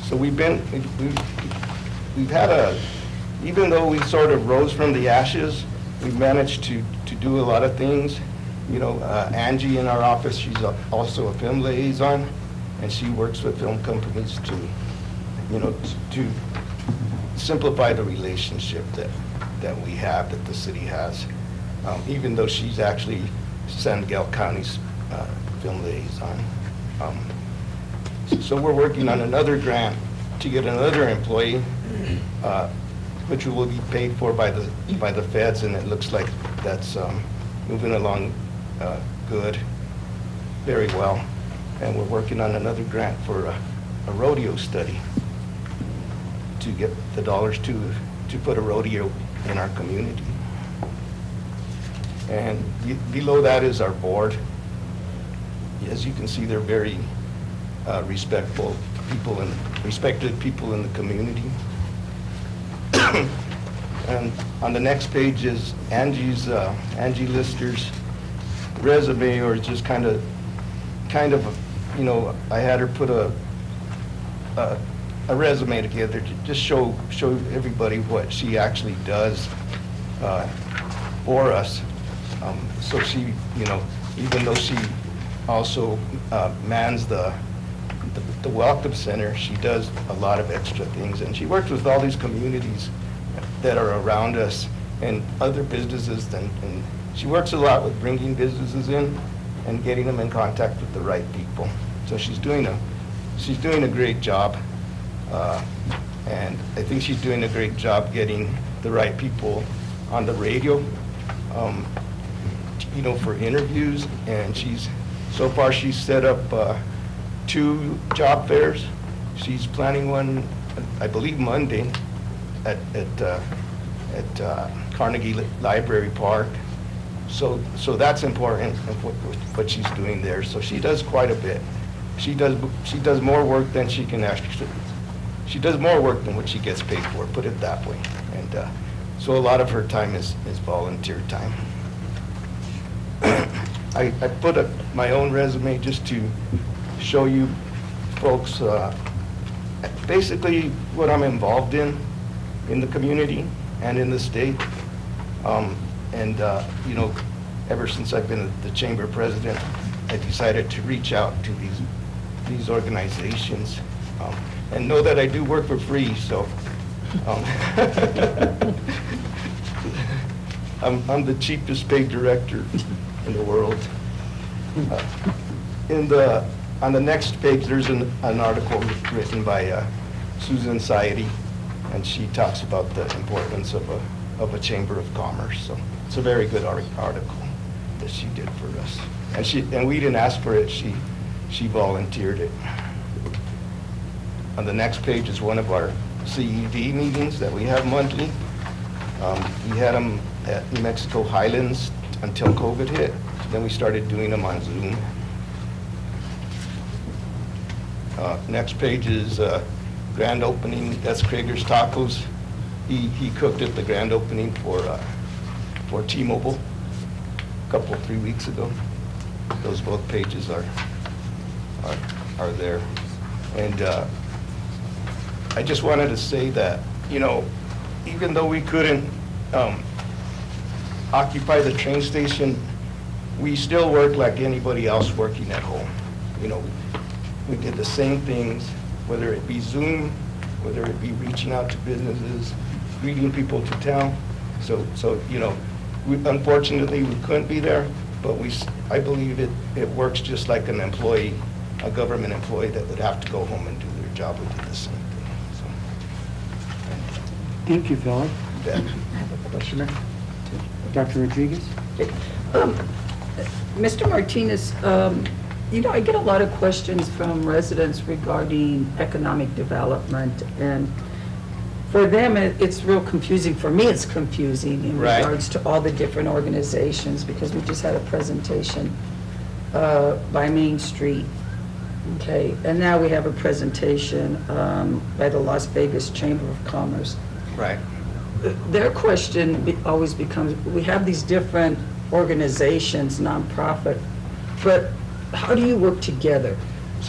So we've had even though we sort of rose from the ashes, we've managed to do a lot of things. You know, Angie in our office, she's also a film liaison, and she works with film companies to, you know, to simplify the relationship that we have, that the city has, even though she's actually San Miguel County's film liaison. So we're working on another grant to get another employee, which will be paid for by the feds, and it looks like that's moving along good, very well. And we're working on another grant for a rodeo study to get the dollars to put a rodeo in our community. And below that is our board. As you can see, they're very respectful people and respected people in the community. And on the next page is Angie Lister's resume, or just kind of, you know, I had her put a resume together to just show everybody what she actually does for us. So she, you know, even though she also mans the Welcome Center, she does a lot of extra things, and she works with all these communities that are around us and other businesses, and she works a lot with bringing businesses in and getting them in contact with the right people. So she's doing a great job, and I think she's doing a great job getting the right people on the radio, you know, for interviews. And so far she's set up 2 job fairs. She's planning one, I believe, Monday at Carnegie Library Park. So that's important, what she's doing there. So she does quite a bit. She does more work than she can actually. She does more work than what she gets paid for, put it that way. And so a lot of her time is volunteer time. I put my own resume just to show you folks basically what I'm involved in the community and in the state. You know, ever since I've been the chamber president, I decided to reach out to these organizations, and know that I do work for free. So I'm the cheapest paid director in the world. On the next page, there's an article written by Susan Saidi, and she talks about the importance of a chamber of commerce. So it's a very good article that she did for us, and we didn't ask for it. She volunteered it. On the next page is one of our CED meetings that we have monthly. We had them at New Mexico Highlands until COVID hit. Then we started doing them on Zoom. Next page is grand opening. That's Krager's Tacos. He cooked at the grand opening for T-Mobile a 3 weeks ago. Those both pages are there. And I just wanted to say that, you know, even though we couldn't occupy the train station, we still work like anybody else working at home. You know, we did the same things, whether it be Zoom, whether it be reaching out to businesses, greeting people to town. So, unfortunately, we couldn't be there, but I believe it works just like an employee, a government employee that would have to go home and do their job would do the same thing, so. Thank you, Philip. that- Commissioner? Dr. Rodriguez? Mr. Martinez, I get a lot of questions from residents regarding economic development, and for them, it's real confusing. For me, it's confusing in Right. regards to all the different organizations, because we just had a presentation by Main Street, okay? And now we have a presentation by the Las Vegas Chamber of Commerce. Right. Their question always becomes, we have these different organizations, nonprofit, but how do you work together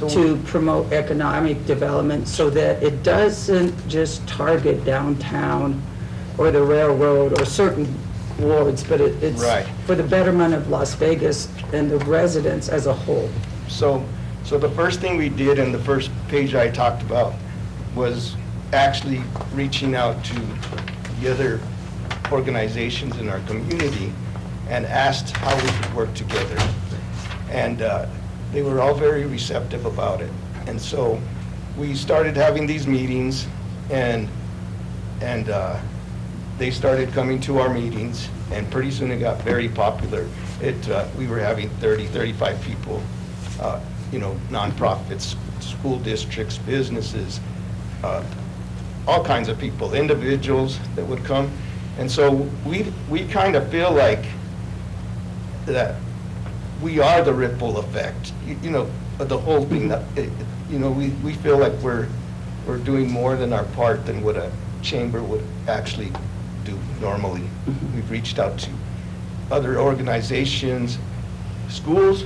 to promote economic development so that it doesn't just target downtown or the railroad or certain wards, but it's Right. for the betterment of Las Vegas and the residents as a whole? So the first thing we did in the first page I talked about was actually reaching out to the other organizations in our community and asked how we could work together. And they were all very receptive about it. And so we started having these meetings, and they started coming to our meetings, and pretty soon it got very popular. We were having 30, 35 people, nonprofits, school districts, businesses, all kinds of people, individuals that would come. And so we kind of feel like that we are the ripple effect, the whole thing. That we feel like we're doing more than our part than what a chamber would actually do normally. We've reached out to other organizations, schools,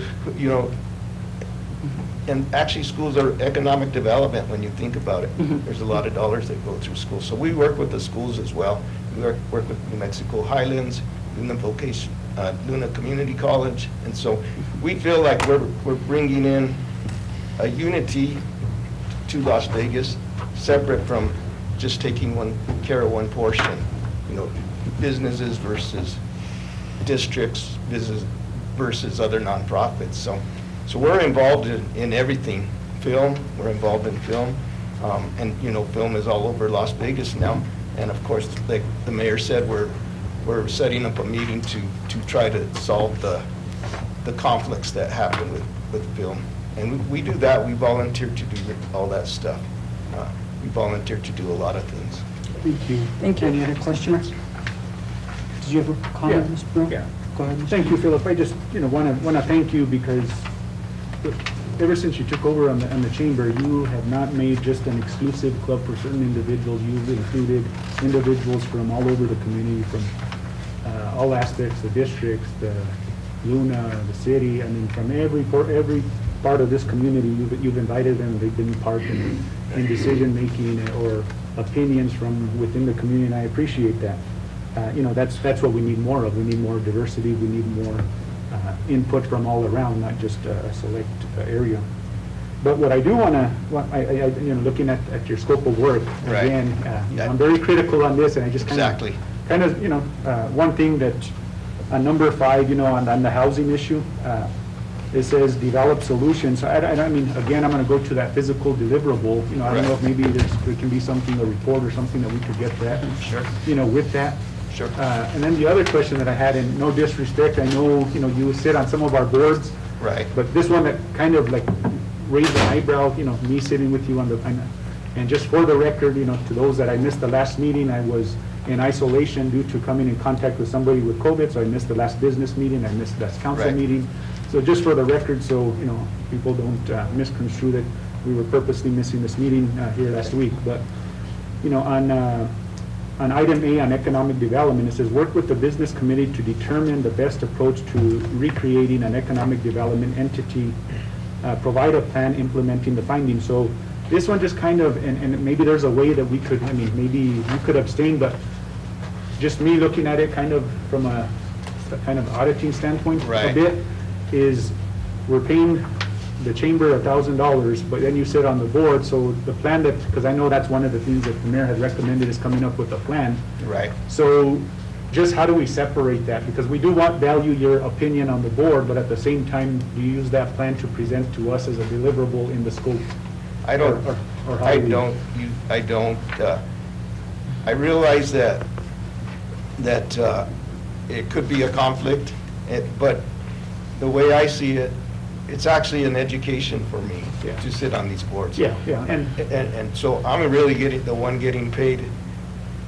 and actually schools are economic development when you think about it. There's a lot of dollars that go through schools. So we work with the schools as well. We work with New Mexico Highlands, Luna Community College, and so we feel like we're bringing in a unity to Las Vegas, separate from just taking care of one portion, businesses versus districts, business versus other nonprofits. So we're involved in everything. We're involved in film, and film is all over Las Vegas now. And of course, like the mayor said, we're setting up a meeting to try to solve the conflicts that happen with film. And we do that. We volunteer to do all that stuff. We volunteer to do a lot of things. Thank you. Thank you. Any other questioners? Did you have a comment, Yeah. Mr. Brewer? Yeah. Go ahead, Mr. Thank you, Philip. I just, want to thank you because ever since you took over on the chamber, you have not made just an exclusive club for certain individuals. You've included individuals from all over the community, from all aspects, the districts, the Luna, the city. I mean, from every part of this community, you've invited them. They've been part in decision-making or opinions from within the community, and I appreciate that. That's what we need more of. We need more diversity. We need more input from all around, not just a select area. But what I do want to, looking at your scope of work, Right. again, I'm very critical on this, and I just Exactly. one thing that, on number 5, on the housing issue, it says develop solutions. I mean, again, I'm going to go to that physical deliverable. I don't know if maybe there can be something, a report or something that we could get that, Sure. with that. Sure. And then the other question that I had, and no disrespect, I know, you sit on some of our boards, Right. but this one that kind of like raised an eyebrow, me sitting with you and just for the record, to those that I missed the last meeting, I was in isolation due to coming in contact with somebody with COVID, so I missed the last business meeting, I missed the last council Right. meeting. So just for the record, so, people don't misconstrue that we were purposely missing this meeting here last week. But, on item A on economic development, it says, work with the business committee to determine the best approach to recreating an economic development entity, provide a plan implementing the findings. So this one just kind of, and maybe there's a way that we could, maybe you could abstain, but just me looking at it kind of from a kind of auditing standpoint a Right. bit, is we're paying the chamber $1,000, but then you sit on the board, so the plan that, because I know that's one of the things that the mayor had recommended is coming up with a plan. Right. So just how do we separate that? Because we do value your opinion on the board, but at the same time, do you use that plan to present to us as a deliverable in the scope? I don't, Or how I do we- don't, I realize that, it could be a conflict, but the way I see it, it's actually an education for me Yeah. to sit on these boards. Yeah, yeah, And so I'm really the one getting paid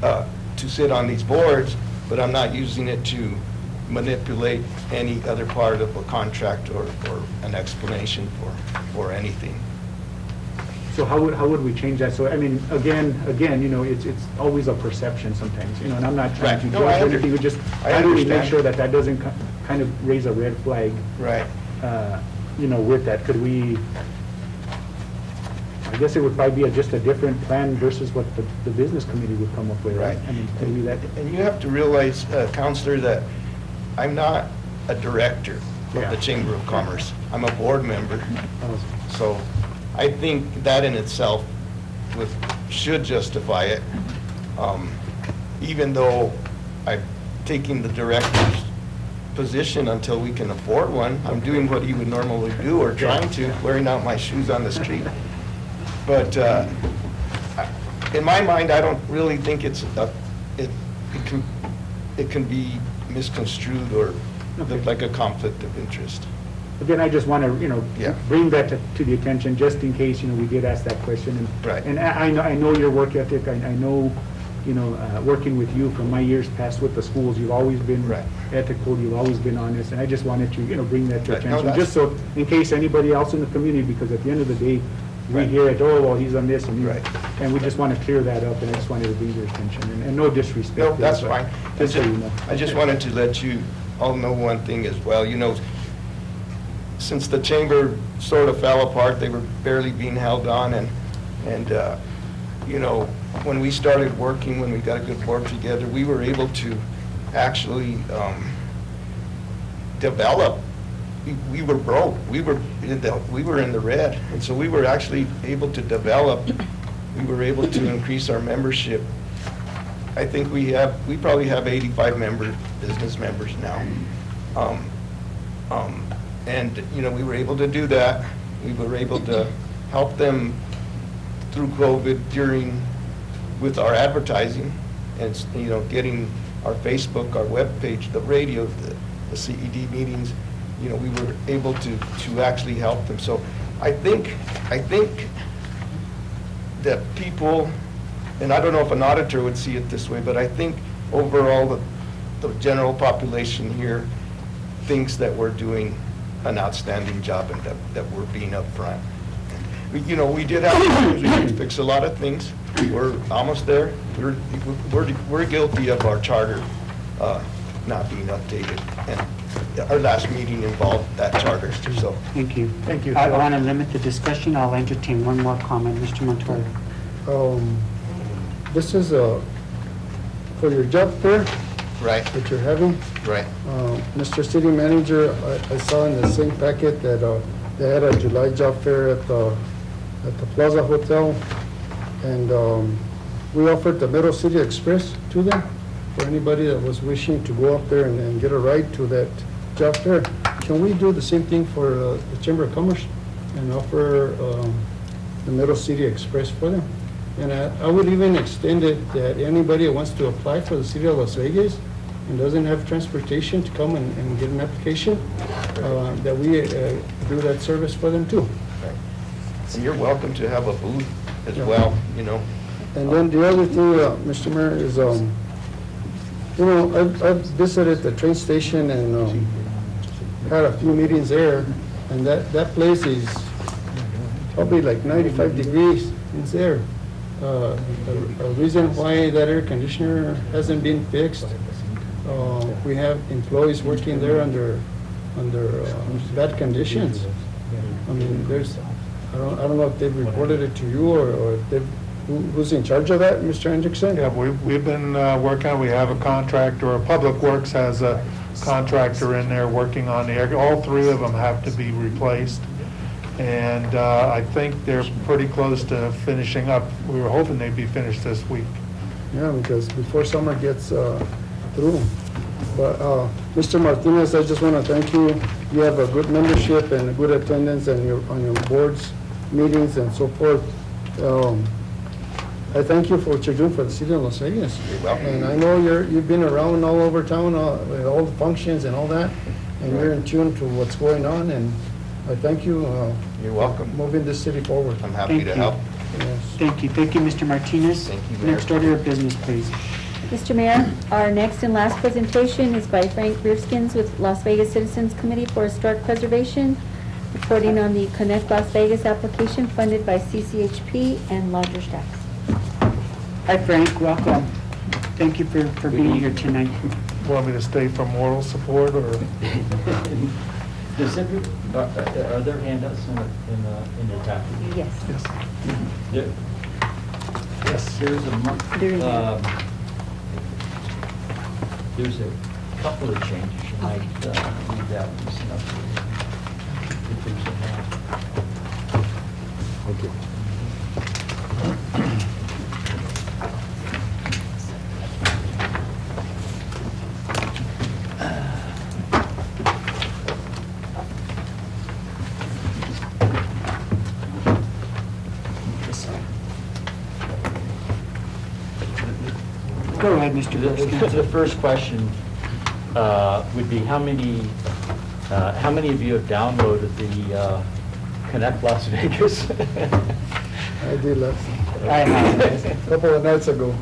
to sit on these boards, but I'm not using it to manipulate any other part of a contract or an explanation for anything. So how would we change that? So, I mean, again, it's always a perception sometimes, and I'm not trying to Right. No, I judge anything, we just, I how do we make understand. sure that that doesn't kind of raise a red flag, Right. with that? Could we, I guess it would probably be just a different plan versus what the business committee would come up with, right? Right. I mean, could we that? And you have to realize, Counselor, that I'm not a director of Yeah. the Chamber of Commerce. I'm a board member. Oh, So I think that in itself should justify it, even though I'm taking the director's position until we can afford one. I'm doing what he would normally do, or trying to, wearing out my shoes on the street. But in my mind, I don't really think it can be misconstrued or look like a conflict of interest. Again, I just want to, Yeah. bring that to the attention, just in case, we did ask that question. Right. And I know your work ethic, I know, working with you from my years past with the schools, you've always been Right. ethical, you've always been honest, and I just wanted to, bring that to Right. No, attention, that's- just so, in case anybody else in the community, because at the end of the day, we Right. hear it, oh, well, he's on this, and Right. and we just want to clear that up, and I just wanted to bring your attention, and no disrespect. No, there, that's but fine. Just so you know. I just wanted to let you all know one thing as well. Since the chamber sort of fell apart, they were barely being held on, and when we started working, when we got a good board together, we were able to actually develop. We were broke. We were in the red, and so we were actually able to develop. We were able to increase our membership. I think we probably have 85 business members now. And we were able to do that. We were able to help them through COVID with our advertising and, getting our Facebook, our webpage, the radio, the CED meetings. We were able to actually help them. So I think that people, and I don't know if an auditor would see it this way, but I think overall the general population here thinks that we're doing an outstanding job and that we're being upfront. We did have problems. We need to fix a lot of things. We're almost there. We're guilty of our charter not being updated, and our last meeting involved that charter. So Thank you. Thank you. I want to limit the discussion. I'll entertain one more comment. Mr. Montoya. This is for your job fair right, that you're having. right. Mr. City Manager, I saw in the same packet that they had a July job fair at the Plaza Hotel, and we offered the Middle City Express to them for anybody that was wishing to go up there and get a ride to that job fair. Can we do the same thing for the Chamber of Commerce and offer the Middle City Express for them? And I would even extend it that anybody that wants to apply for the City of Las Vegas and doesn't have transportation to come and get an application, that we do that service for them too. And you're welcome to have a booth as well, And then the other thing, Mr. Mayor, is, I've visited the train station and had a few meetings there, and that place is probably like 95 degrees in there. A reason why that air conditioner hasn't been fixed. We have employees working there under bad conditions. I mean, I don't know if they've reported it to you or if who's in charge of that, Mr. Hendrickson? Yeah, we've been working, we have a contractor, Public Works has a contractor in there working on the air. All three of them have to be replaced. And I think they're pretty close to finishing up. We were hoping they'd be finished this week. Yeah, because before summer gets through. But Mr. Martinez, I just want to thank you. You have a good membership and a good attendance on your boards, meetings, and so forth. I thank you for what you're doing for the city of Las Vegas. You're welcome. And I know you've been around all over town with all the functions and all that, and you're in tune to what's going on, and I thank you. You're welcome. Moving this city forward. I'm happy Thank to you. help. Yes. Thank you, Mr. Martinez. Thank you, Mayor. Next order of business, please. Mr. Mayor, our next and last presentation is by Frank Rivskins with Las Vegas Citizens Committee for Historic Preservation, reporting on the Connect Las Vegas application funded by CCHP and Lodgers Tax. Hi, Frank, welcome. Thank you for being here tonight. Want me to stay for moral support, or? Does it, are there handouts in your packet? Yes. Yes. There- Yes. There's There is. there's a couple of changes. You might need that one. If there's a hand. Thank you. Go ahead, Mr. The Rivskins. first question would be, how many of you have downloaded the Connect Las Vegas? I did last, I have. a couple of nights ago.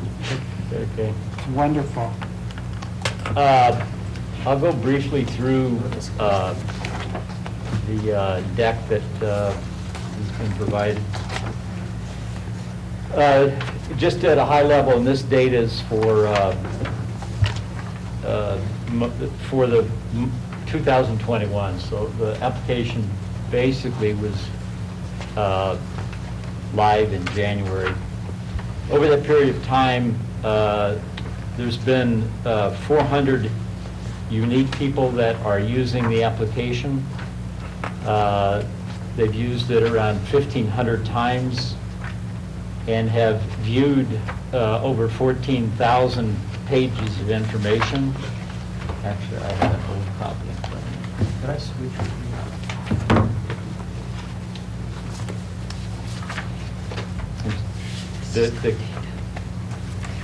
Okay. Wonderful. I'll go briefly through the deck that has been provided. Just at a high level, and this data is for the 2021. So the application basically was live in January. Over that period of time, there's been 400 unique people that are using the application. They've used it around 1,500 times and have viewed over 14,000 pages of information. Actually, I have an old copy in front of me. Could I switch with you?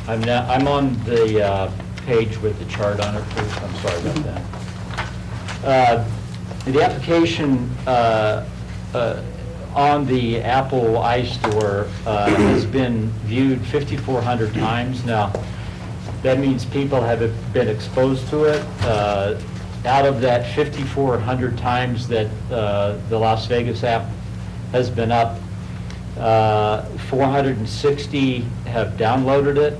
I'm on the page with the chart on it, please. I'm sorry about that. The application on the Apple iStore has been viewed 5,400 times. Now, that means people have been exposed to it. Out of that 5,400 times that the Las Vegas app has been up, 460 have downloaded it.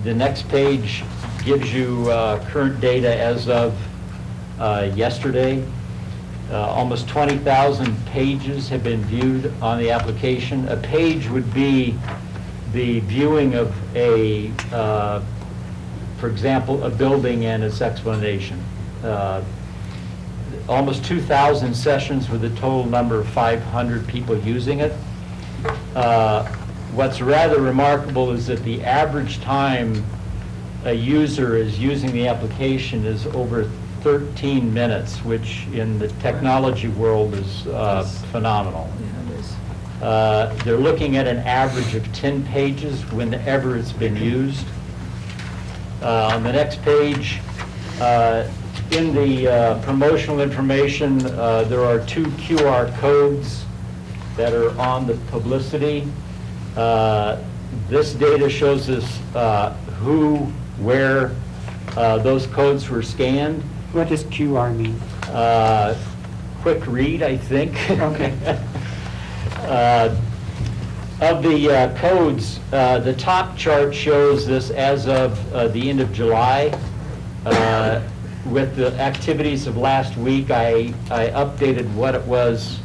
The next page gives you current data as of yesterday. Almost 20,000 pages have been viewed on the application. A page would be the viewing of a, for example, a building and its explanation. Almost 2,000 sessions with a total number of 500 people using it. What's rather remarkable is that the average time a user is using the application is over 13 minutes, which in the technology world is phenomenal. They're looking at an average of 10 pages whenever it's been used. On the next page, in the promotional information, there are 2 QR codes that are on the publicity. This data shows us who, where those codes were scanned. What does QR mean? Quick read, I think. Okay. Of the codes, the top chart shows this as of the end of July. With the activities of last week, I updated what it was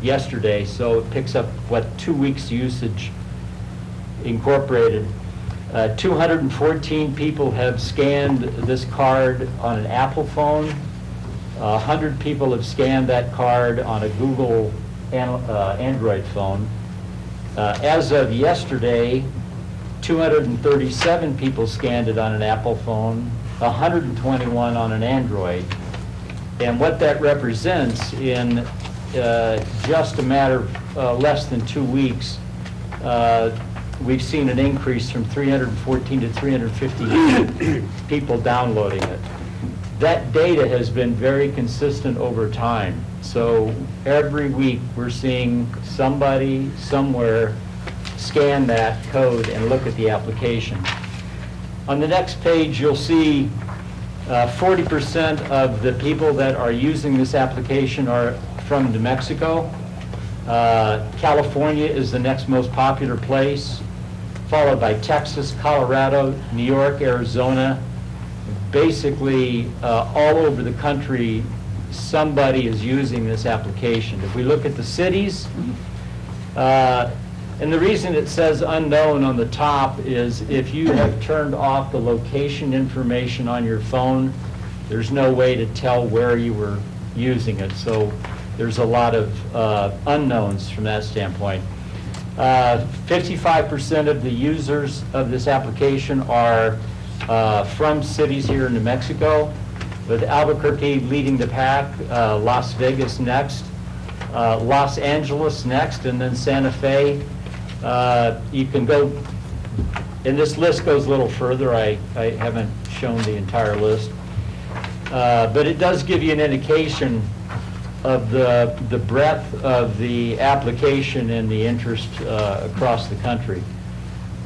yesterday, so it picks up what 2 weeks usage incorporated. 214 people have scanned this card on an Apple phone. 100 people have scanned that card on a Google Android phone. As of yesterday, 237 people scanned it on an Apple phone, 121 on an Android. And what that represents in just a matter of less than 2 weeks, we've seen an increase from 314 to 350 people downloading it. That data has been very consistent over time. So every week, we're seeing somebody, somewhere, scan that code and look at the application. On the next page, you'll see 40% of the people that are using this application are from New Mexico. California is the next most popular place, followed by Texas, Colorado, New York, Arizona. Basically, all over the country, somebody is using this application. If we look at the cities, and the reason it says unknown on the top is if you have turned off the location information on your phone, there's no way to tell where you were using it. So there's a lot of unknowns from that standpoint. 55% of the users of this application are from cities here in New Mexico, with Albuquerque leading the pack, Las Vegas next, Los Angeles next, and then Santa Fe. You can go, and this list goes a little further. I haven't shown the entire list. But it does give you an indication of the breadth of the application and the interest across the country.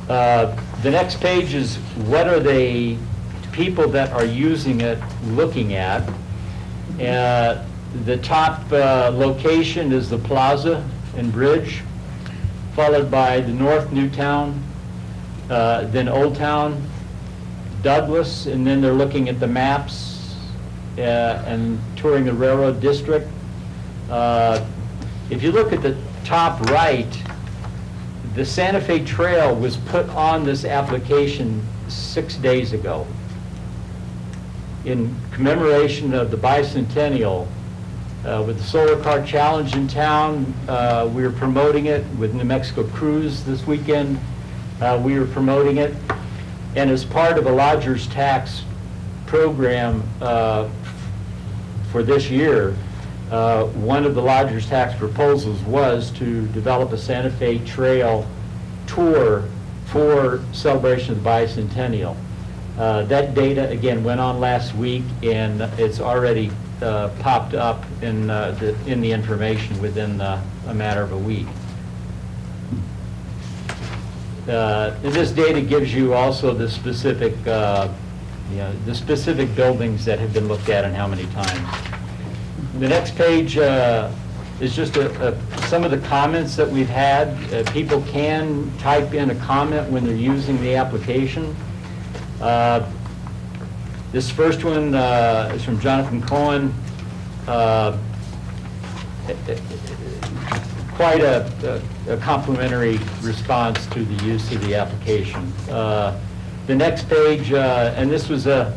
The next page is what are the people that are using it looking at. The top location is the Plaza and Bridge, followed by the North Newtown, then Old Town, Douglas, and then they're looking at the maps and touring the Railroad District. If you look at the top right, the Santa Fe Trail was put on this application 6 days ago in commemoration of the bicentennial. With the Solar Car Challenge in town, we were promoting it. With New Mexico Cruise this weekend, we were promoting it. And as part of a lodger's tax program for this year, one of the lodger's tax proposals was to develop a Santa Fe Trail tour for celebration of the bicentennial. That data, again, went on last week, and it's already popped up in the information within a matter of a week. And this data gives you also the specific, the specific buildings that have been looked at and how many times. The next page is just some of the comments that we've had. People can type in a comment when they're using the application. This first one is from Jonathan Cohen. Quite a complimentary response to the use of the application. The next page, and this was an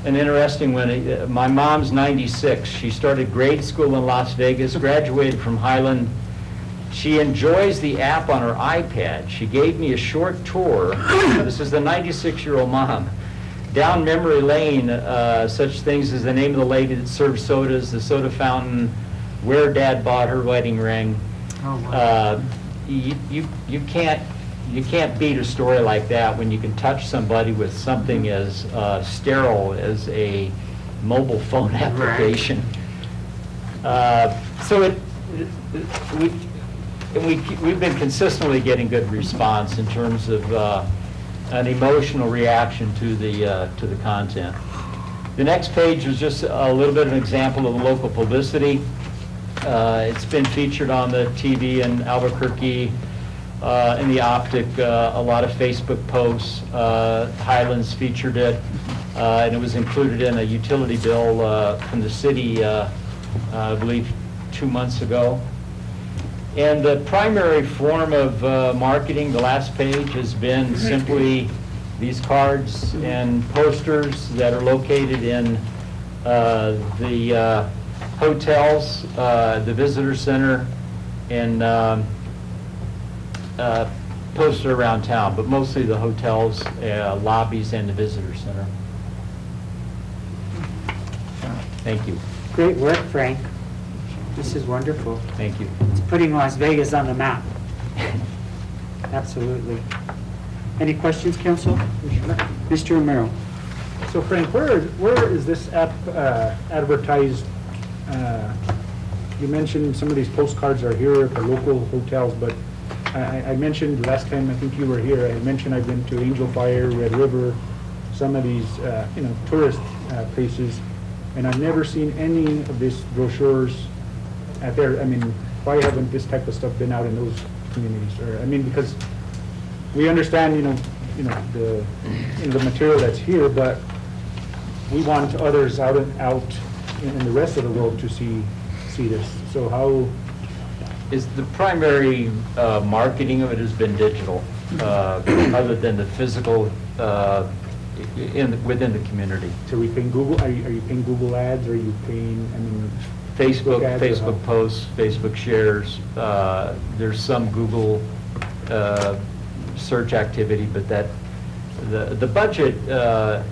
interesting one. My mom's 96. She started grade school in Las Vegas, graduated from Highland. She enjoys the app on her iPad. She gave me a short tour. This is the 96-year-old mom. Down memory lane, such things as the name of the lady that served sodas, the soda fountain, where Dad bought her wedding ring. Oh, wow. You can't beat a story like that when you can touch somebody with something as sterile as a mobile phone application. So we've been consistently getting good response in terms of an emotional reaction to the content. The next page was just a little bit of an example of local publicity. It's been featured on the TV in Albuquerque, in the Optic, a lot of Facebook posts. Highlands featured it, and it was included in a utility bill from the city, I believe 2 months ago. And the primary form of marketing, the last page, has been simply these cards and posters that are located in The hotels, the visitor center, and posted around town, but mostly the hotels, lobbies, and the visitor center. Thank you. Great work, Frank. This is wonderful. Thank you. It's putting Las Vegas on the map. Absolutely. Any questions, Council? Mr. Romero? So Frank, where is this app advertised? You mentioned some of these postcards are here at the local hotels, but I mentioned last time, I think you were here, I mentioned I've been to Angel Fire, Red River, some of these, tourist places, and I've never seen any of these brochures out there. I mean, why haven't this type of stuff been out in those communities? Or, I mean, because we understand, the material that's here, but we want others out in the rest of the world to see this. So how? Is the primary marketing of it has been digital, other than the physical within the community. So we paying Google? Are you paying Google ads? Or are you paying? Facebook ads or Facebook how? posts, Facebook shares. There's some Google search activity, but the budget.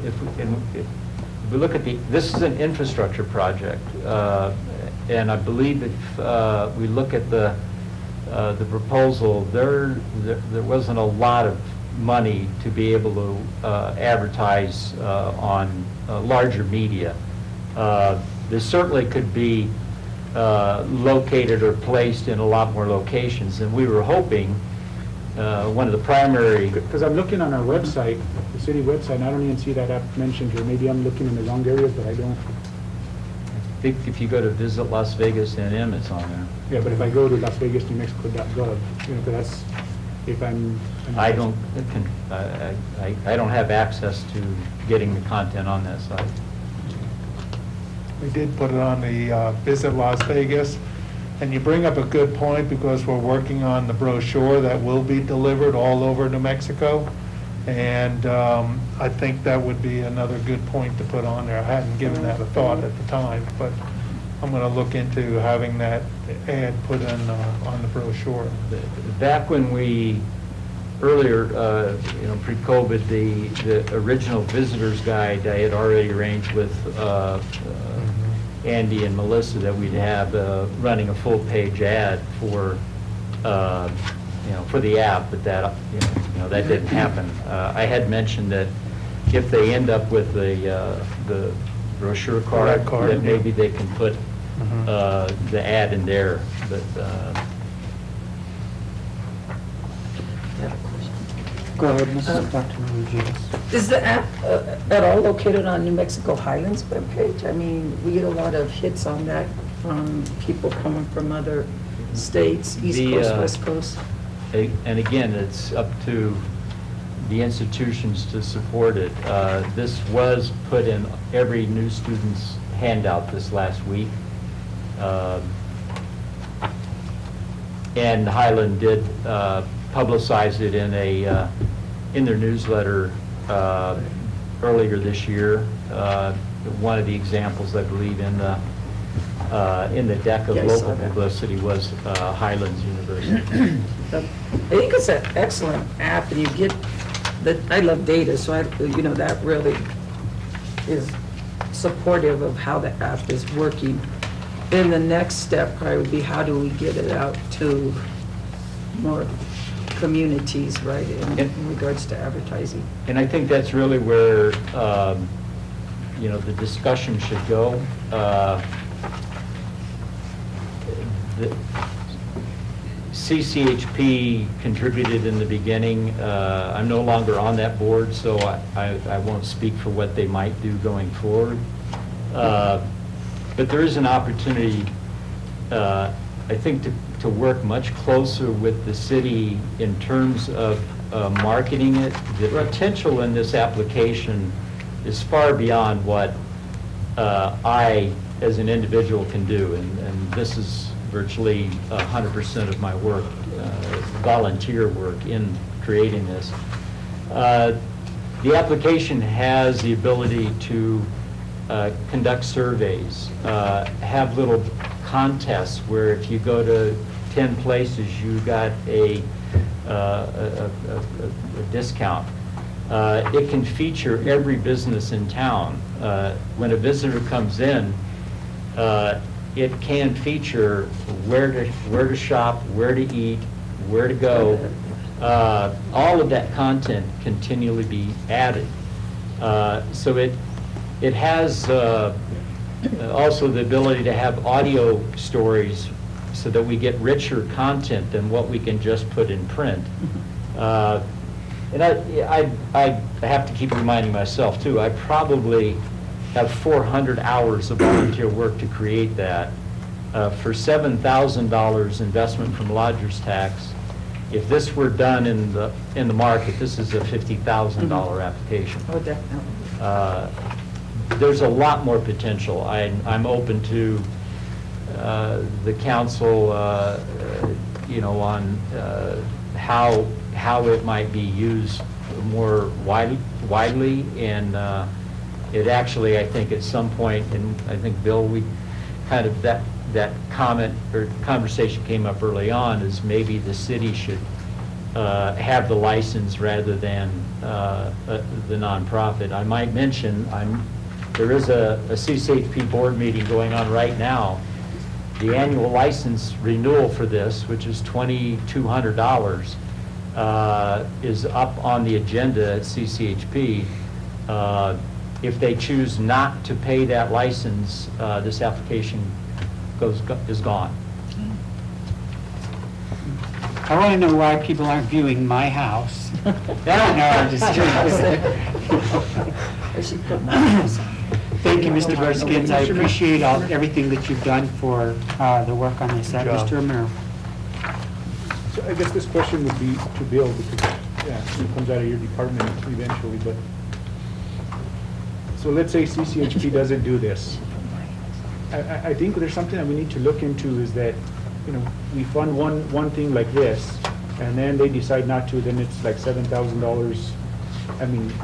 If we look at this is an infrastructure project. And I believe if we look at the proposal, there wasn't a lot of money to be able to advertise on larger media. There certainly could be located or placed in a lot more locations, and we were hoping one of the primary. Because I'm looking on our website, the city website, and I don't even see that app mentioned here. Maybe I'm looking in the wrong areas, but I don't. I think if you go to Visit Las Vegas NM, it's on there. Yeah, but if I go to Las Vegas, New Mexico.gov, because that's, if I'm. I don't have access to getting the content on that site. We did put it on the Visit Las Vegas, and you bring up a good point because we're working on the brochure that will be delivered all over New Mexico. And I think that would be another good point to put on there. I hadn't given that a thought at the time, but I'm going to look into having that ad put in on the brochure. Back when earlier, pre-COVID, the original visitor's guide, I had already arranged with Andy and Melissa that we'd have running a full-page ad for the app, but that didn't happen. I had mentioned that if they end up with the brochure card, that maybe they can put the ad in there, but. Go ahead, Mrs. Dr. Rodriguez. Is the app at all located on New Mexico Highlands webpage? I mean, we get a lot of hits on that from people coming from other states, East Coast, West Coast. And again, it's up to the institutions to support it. This was put in every new student's handout this last week. And Highland did publicize it in their newsletter earlier this year. One of the examples, I believe, in the deck of local publicity was Highlands University. I think it's an excellent app, and you get I love data, so that really is supportive of how the app is working. Then the next step probably would be, how do we get it out to more communities, right, in regards to advertising? And I think that's really where the discussion should go. The CCHP contributed in the beginning. I'm no longer on that board, so I won't speak for what they might do going forward. But there is an opportunity, I think, to work much closer with the city in terms of marketing it. The potential in this application is far beyond what I, as an individual, can do, and this is virtually 100% of my work, volunteer work in creating this. The application has the ability to conduct surveys, have little contests where if you go to 10 places, you got a discount. It can feature every business in town. When a visitor comes in, it can feature where to shop, where to eat, where to go. All of that content continually be added. So it has also the ability to have audio stories so that we get richer content than what we can just put in print. And I have to keep reminding myself too, I probably have 400 hours of volunteer work to create that. For $7,000 investment from lodger's tax, if this were done in the market, this is a $50,000 application. Oh, definitely. There's a lot more potential. I'm open to the council, on how it might be used more widely, and it actually, I think, at some point, and I think, Bill, we kind of that comment or conversation came up early on, is maybe the city should have the license rather than the nonprofit. I might mention, there is a CCHP board meeting going on right now. The annual license renewal for this, which is $2,200, is up on the agenda at CCHP. If they choose not to pay that license, this application is gone. I want to know why people aren't viewing my house. No, I'm just kidding. Thank you, Mr. Burskins. I appreciate everything that you've done for the work on this. Mr. Romero. So I guess this question would be to Bill, because it comes out of your department eventually, but so let's say CCHP doesn't do this. I think there's something that we need to look into, is that, we fund one thing like this, and then they decide not to, then it's like $7,000,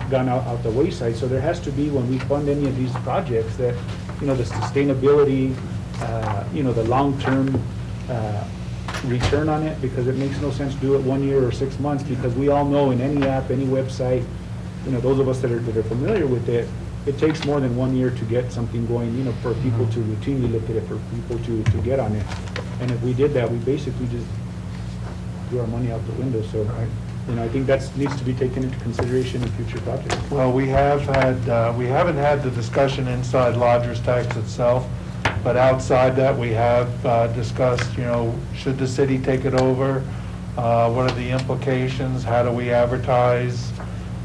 gone out the wayside. So there has to be, when we fund any of these projects, that, the sustainability, the long-term return on it, because it makes no sense to do it 1 year or 6 months, because we all know in any app, any website, those of us that are familiar with it, it takes more than 1 year to get something going, for people to routinely look at it, for people to get on it. And if we did that, we basically just threw our money out the window. So, I think that needs to be taken into consideration in future projects. Well, we haven't had the discussion inside lodger's tax itself, but outside that, we have discussed, should the city take it over? What are the implications? How do we advertise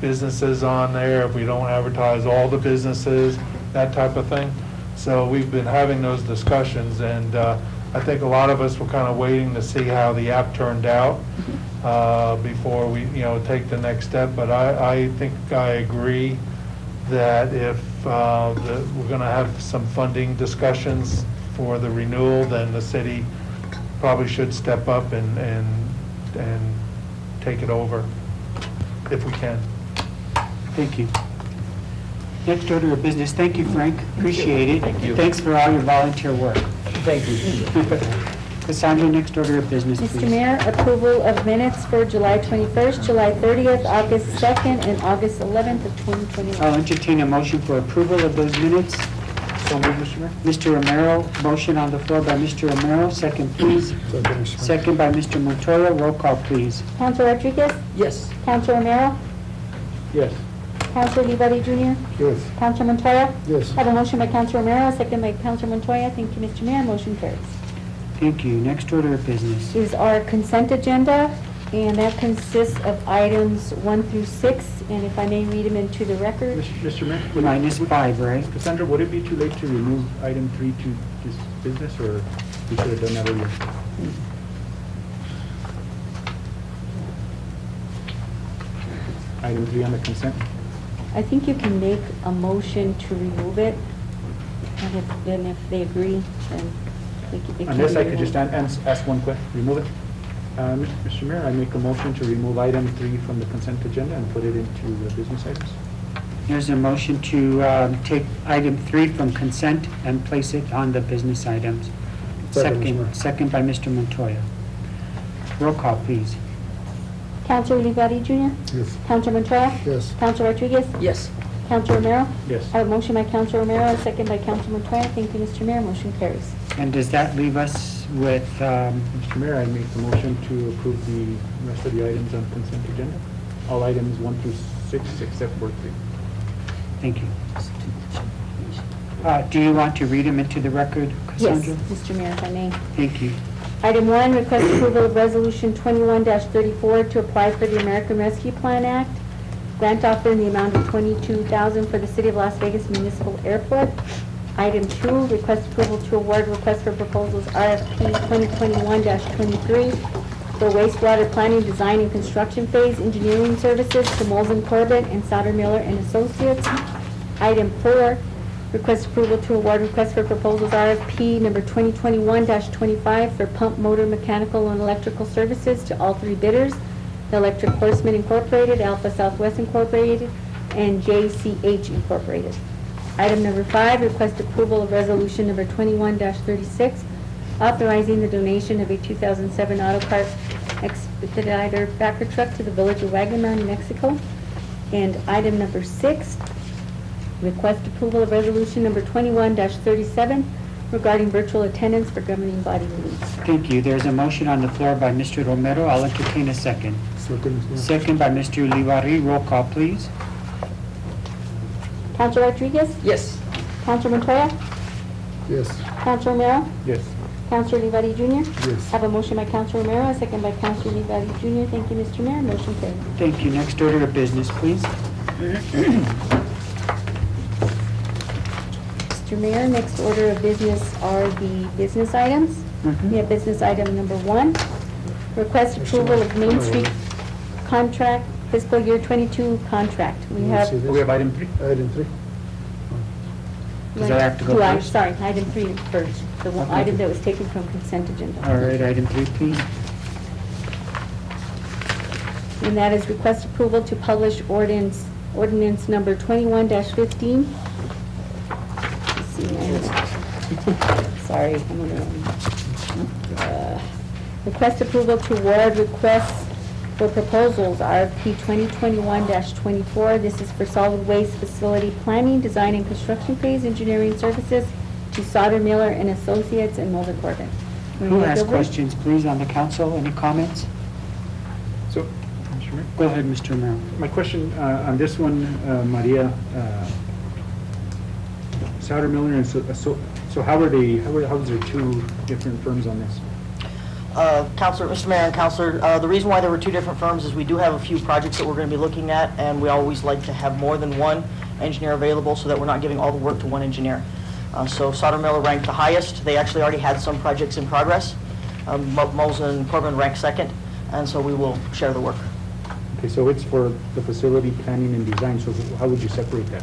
businesses on there if we don't advertise all the businesses, that type of thing? So we've been having those discussions, and I think a lot of us were kind of waiting to see how the app turned out before we, take the next step. But I think I agree that if we're going to have some funding discussions for the renewal, then the city probably should step up and take it over if we can. Thank you. Next order of business. Thank you, Frank. Appreciate it. Thank you. Thanks for all your volunteer work. Thank you. Cassandra, next order of business, please. Mr. Mayor, approval of minutes for July 21st, July 30th, August 2nd, and August 11th of 2021. I'll entertain a motion for approval of those minutes. So moved, Mr. Mayor. Mr. Romero, motion on the floor by Mr. Romero. Second, please. Second by Mr. Montoya. Roll call, please. Councilor Rodriguez? Yes. Councilor Romero? Yes. Councilor Olivari Jr.? Yes. Councilor Montoya? Yes. I have a motion by Councilor Romero, second by Councilor Montoya. Thank you, Mr. Mayor. Motion carries. Thank you. Next order of business. Is our consent agenda, and that consists of items 1 through 6, and if I may read them into the record. Mr. Mayor? would- Minus 5, right? Cassandra, would it be too late to remove item 3 to this business, or we should have done that earlier? Item 3 on the consent? I think you can make a motion to remove it, and if they agree, then it can be Unless I could removed. just ask one question, remove it. Mr. Mayor, I make a motion to remove item 3 from the consent agenda and put it into the business items. There's a motion to take item 3 from consent and place it on the business items. Second, Mr. Mayor. Second by Mr. Montoya. Roll call, please. Councilor Olivari Jr.? Yes. Councilor Montoya? Yes. Councilor Rodriguez? Yes. Councilor Romero? Yes. I have a motion by Councilor Romero, a second by Councilor Montoya. Thank you, Mr. Mayor. Motion carries. And does that leave us with, Mr. Mayor, I make the motion to approve the rest of the items on consent agenda. All items 1 through 6 except for 3. thank you. Do you want to read them into the record, Yes, Cassandra? Mr. Mayor, if I may. Thank you. Item 1, request approval of Resolution 21-34 to apply for the American Rescue Plan Act. Grant offer in the amount of $22,000 for the City of Las Vegas Municipal Airport. Item 2, request approval to award request for proposals RFP 2021-23 for wastewater planning, design, and construction phase engineering services to Molson Corbett and Sauter Miller and Associates. Item 4, request approval to award request for proposals RFP number 2021-25 for pump, motor, mechanical, and electrical services to all 3 bidders, the Electric Horsemen Incorporated, Alpha Southwest Incorporated, and JCH Incorporated. Item number 5, request approval of resolution number 21-36, authorizing the donation of a 2007 Autocart Expediter backer truck to the village of Wagamon, New Mexico. And item number 6, request approval of resolution number 21-37 regarding virtual attendance for governing body meetings. Thank you. There's a motion on the floor by Mr. Romero. I'll entertain a second. Second, yeah. Second by Mr. Olivari. Roll call, please. Councilor Rodriguez? Yes. Councilor Montoya? Yes. Councilor Romero? Yes. Councilor Olivari Jr.? Yes. I have a motion by Councilor Romero, a second by Councilor Olivari Jr. Thank you, Mr. Mayor. Motion carried. Thank you. Next order of business, please. Mr. Mayor, next order of business are the business items. We have business item number 1, request approval of Main Street contract, fiscal year 22 contract. We have, See this? We have item 3. Item 3. Does that have to go Two items, first? sorry, item 3 first, the one Okay. item that was taken from consent agenda. All right, item 3, please. And that is request approval to publish ordinance number 21-15. Let's see, sorry, I'm on the wrong. Request approval to award requests for proposals, RFP 2021-24. This is for solid waste facility planning, design, and construction phase engineering services to Sauter Miller and Associates and Mulder Corbin. Who has questions, please, on the council? Any comments? So, Mr. Mayor? Go ahead, Mr. Romero. My question on this one, Maria, Sauter Miller, and so how are they, how is there 2 different firms on this? Councilor, Mr. Mayor and Councilor, the reason why there were 2 different firms is we do have a few projects that we're going to be looking at, and we always like to have more than one engineer available so that we're not giving all the work to one engineer. So Sauter Miller ranked the highest. They actually already had some projects in progress. Molson Corbin ranked second, and so we will share the work. Okay, so it's for the facility planning and design, so how would you separate that?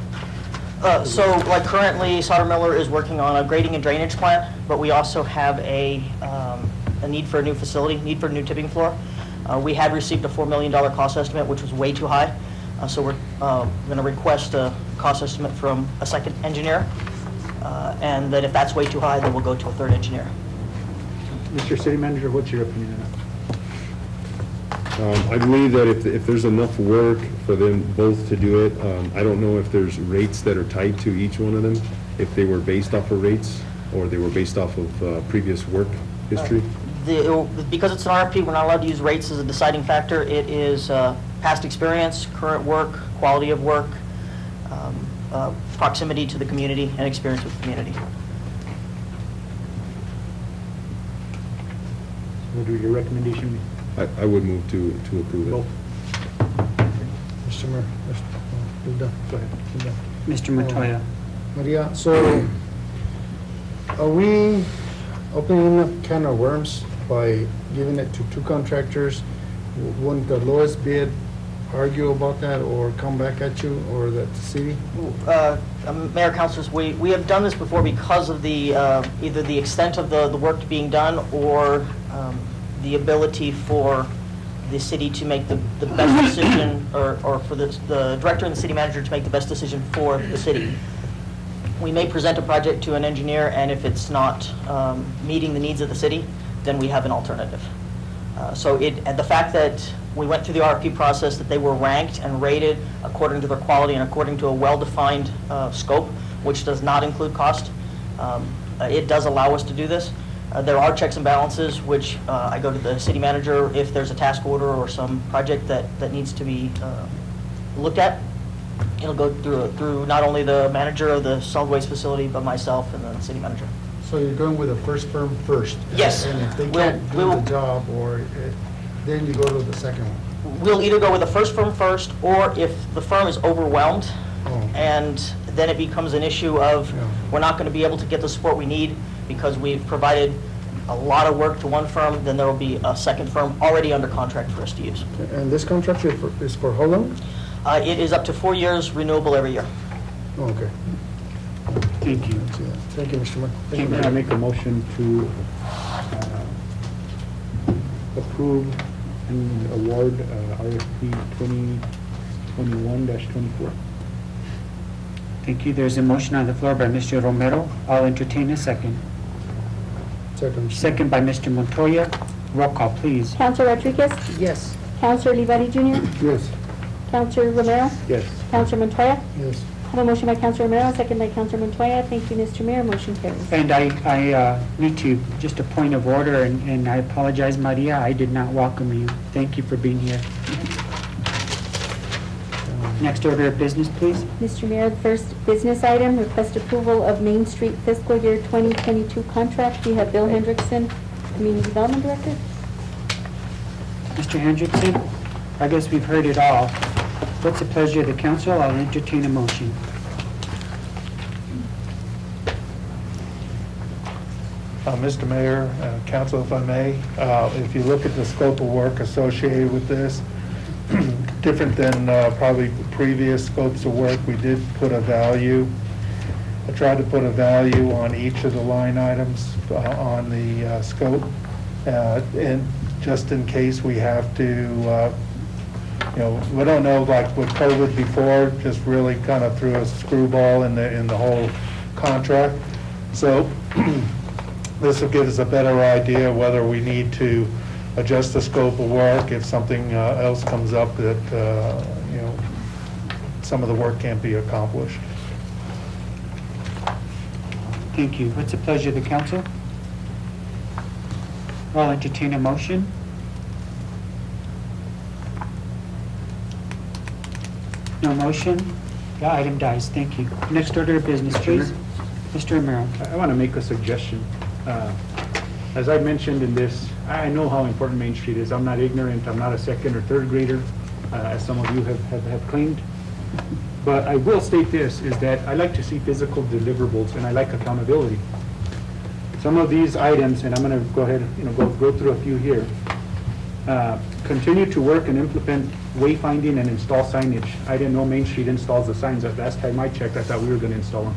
So like currently, Sauter Miller is working on a grading and drainage plan, but we also have a need for a new facility, need for a new tipping floor. We had received a $4 million cost estimate, which was way too high. So we're going to request a cost estimate from a second engineer. And then if that's way too high, then we'll go to a third engineer. Mr. City Manager, what's your opinion on that? I believe that if there's enough work for them both to do it, I don't know if there's rates that are tied to each one of them, if they were based off of rates or they were based off of previous work history. Because it's an RFP, we're not allowed to use rates as a deciding factor. It is past experience, current work, quality of work, proximity to the community, and experience with the community. What would your recommendation be? I would move to approve it. Both? Mr. Mayor, you're done. Go ahead. You're done. Mr. Montoya. Maria, so are we opening up can of worms by giving it to 2 contractors? Wouldn't the lowest bid argue about that or come back at you or the city? Mayor, Councilors, we have done this before because of the either the extent of the work being done or the ability for the city to make the best decision, or for the director and the city manager to make the best decision for the city. We may present a project to an engineer, and if it's not meeting the needs of the city, then we have an alternative. So the fact that we went through the RFP process, that they were ranked and rated according to their quality and according to a well-defined scope, which does not include cost, it does allow us to do this. There are checks and balances, which I go to the city manager if there's a task order or some project that needs to be looked at. It'll go through not only the manager of the solid waste facility, but myself and the city manager. So you're going with the first firm first? Yes. And if they can't do the job, then you go to the second one? We'll either go with the first firm first, or if the firm is overwhelmed, and then it becomes an issue of we're not going to be able to get the support we need because we've provided a lot of work to one firm, then there will be a second firm already under contract for us to use. And this contract is for how long? It is up to 4 years, renewable every year. Oh, okay. Thank you. Thank you, Mr. Mayor. Thank you, I make a motion to approve and award RFP 2021-24. Thank you. There's a motion on the floor by Mr. Romero. I'll entertain a second. Second. Second by Mr. Montoya. Roll call, please. Councilor Rodriguez? Yes. Councilor Olivari Jr.? Yes. Councilor Romero? Yes. Councilor Montoya? Yes. I have a motion by Councilor Romero, a second by Councilor Montoya. Thank you, Mr. Mayor. Motion carries. And I need to, just a point of order, and I apologize, Maria, I did not welcome you. Thank you for being here. Next order of business, please. Mr. Mayor, the first business item, request approval of Main Street fiscal year 2022 contract. We have Bill Hendrickson, Community Development Director. Mr. Hendrickson, I guess we've heard it all. What's the pleasure of the council? I'll entertain a motion. Mr. Mayor, Council, if I may, if you look at the scope of work associated with this, different than probably previous scopes of work, we did put a value. I tried to put a value on each of the line items on the scope, and just in case we have to, we don't know, like with COVID before, just really kind of threw a screwball in the whole contract. So this will give us a better idea whether we need to adjust the scope of work if something else comes up that, some of the work can't be accomplished. Thank you. What's the pleasure of the council? I'll entertain a motion. No motion? The item dies. Thank you. Next order of business, please. Mr. Romero. I want to make a suggestion. As I mentioned in this, I know how important Main Street is. I'm not ignorant. I'm not a second or third grader, as some of you have claimed. But I will state this, is that I like to see physical deliverables, and I like accountability. Some of these items, and I'm going to go ahead, go through a few here. Continue to work and implement wayfinding and install signage. I didn't know Main Street installs the signs. Last time I checked, I thought we were going to install them.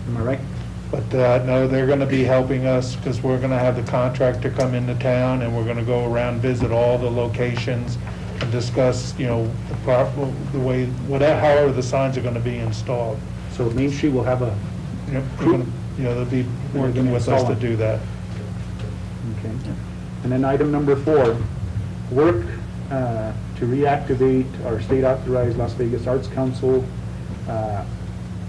Am I right? But no, they're going to be helping us because we're going to have the contractor come into town and we're going to go around, visit all the locations and discuss, the way, however the signs are going to be installed. So Main Street will have a crew? They'll be working with us to do that. Okay. And then item number 4, work to reactivate our state-authorized Las Vegas Arts Council.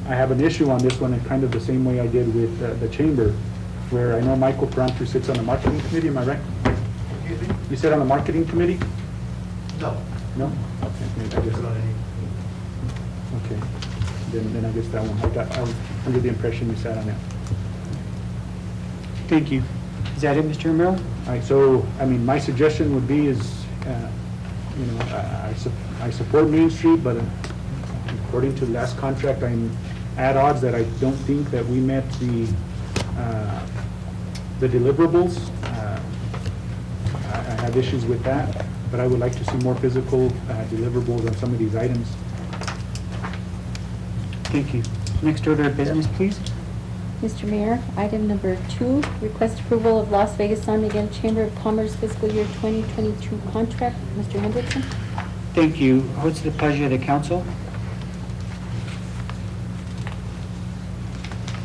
I have an issue on this one in kind of the same way I did with the chamber, where I know Michael Prantu sits on the marketing committee, am I right? Excuse me? You sit on the marketing committee? No. No? Okay, maybe I guess. Okay, then I guess that one, I was under the impression you sat on that. Thank you. Is that it, Mr. Romero? All right, so, my suggestion would be is, I support Main Street, but according to the last contract, I'm at odds that I don't think that we met the deliverables. I have issues with that, but I would like to see more physical deliverables on some of these items. Thank you. Next order of business, please. Mr. Mayor, item number 2, request approval of Las Vegas San Miguel Chamber of Commerce fiscal year 2022 contract. Mr. Hendrickson? Thank you. What's the pleasure of the council?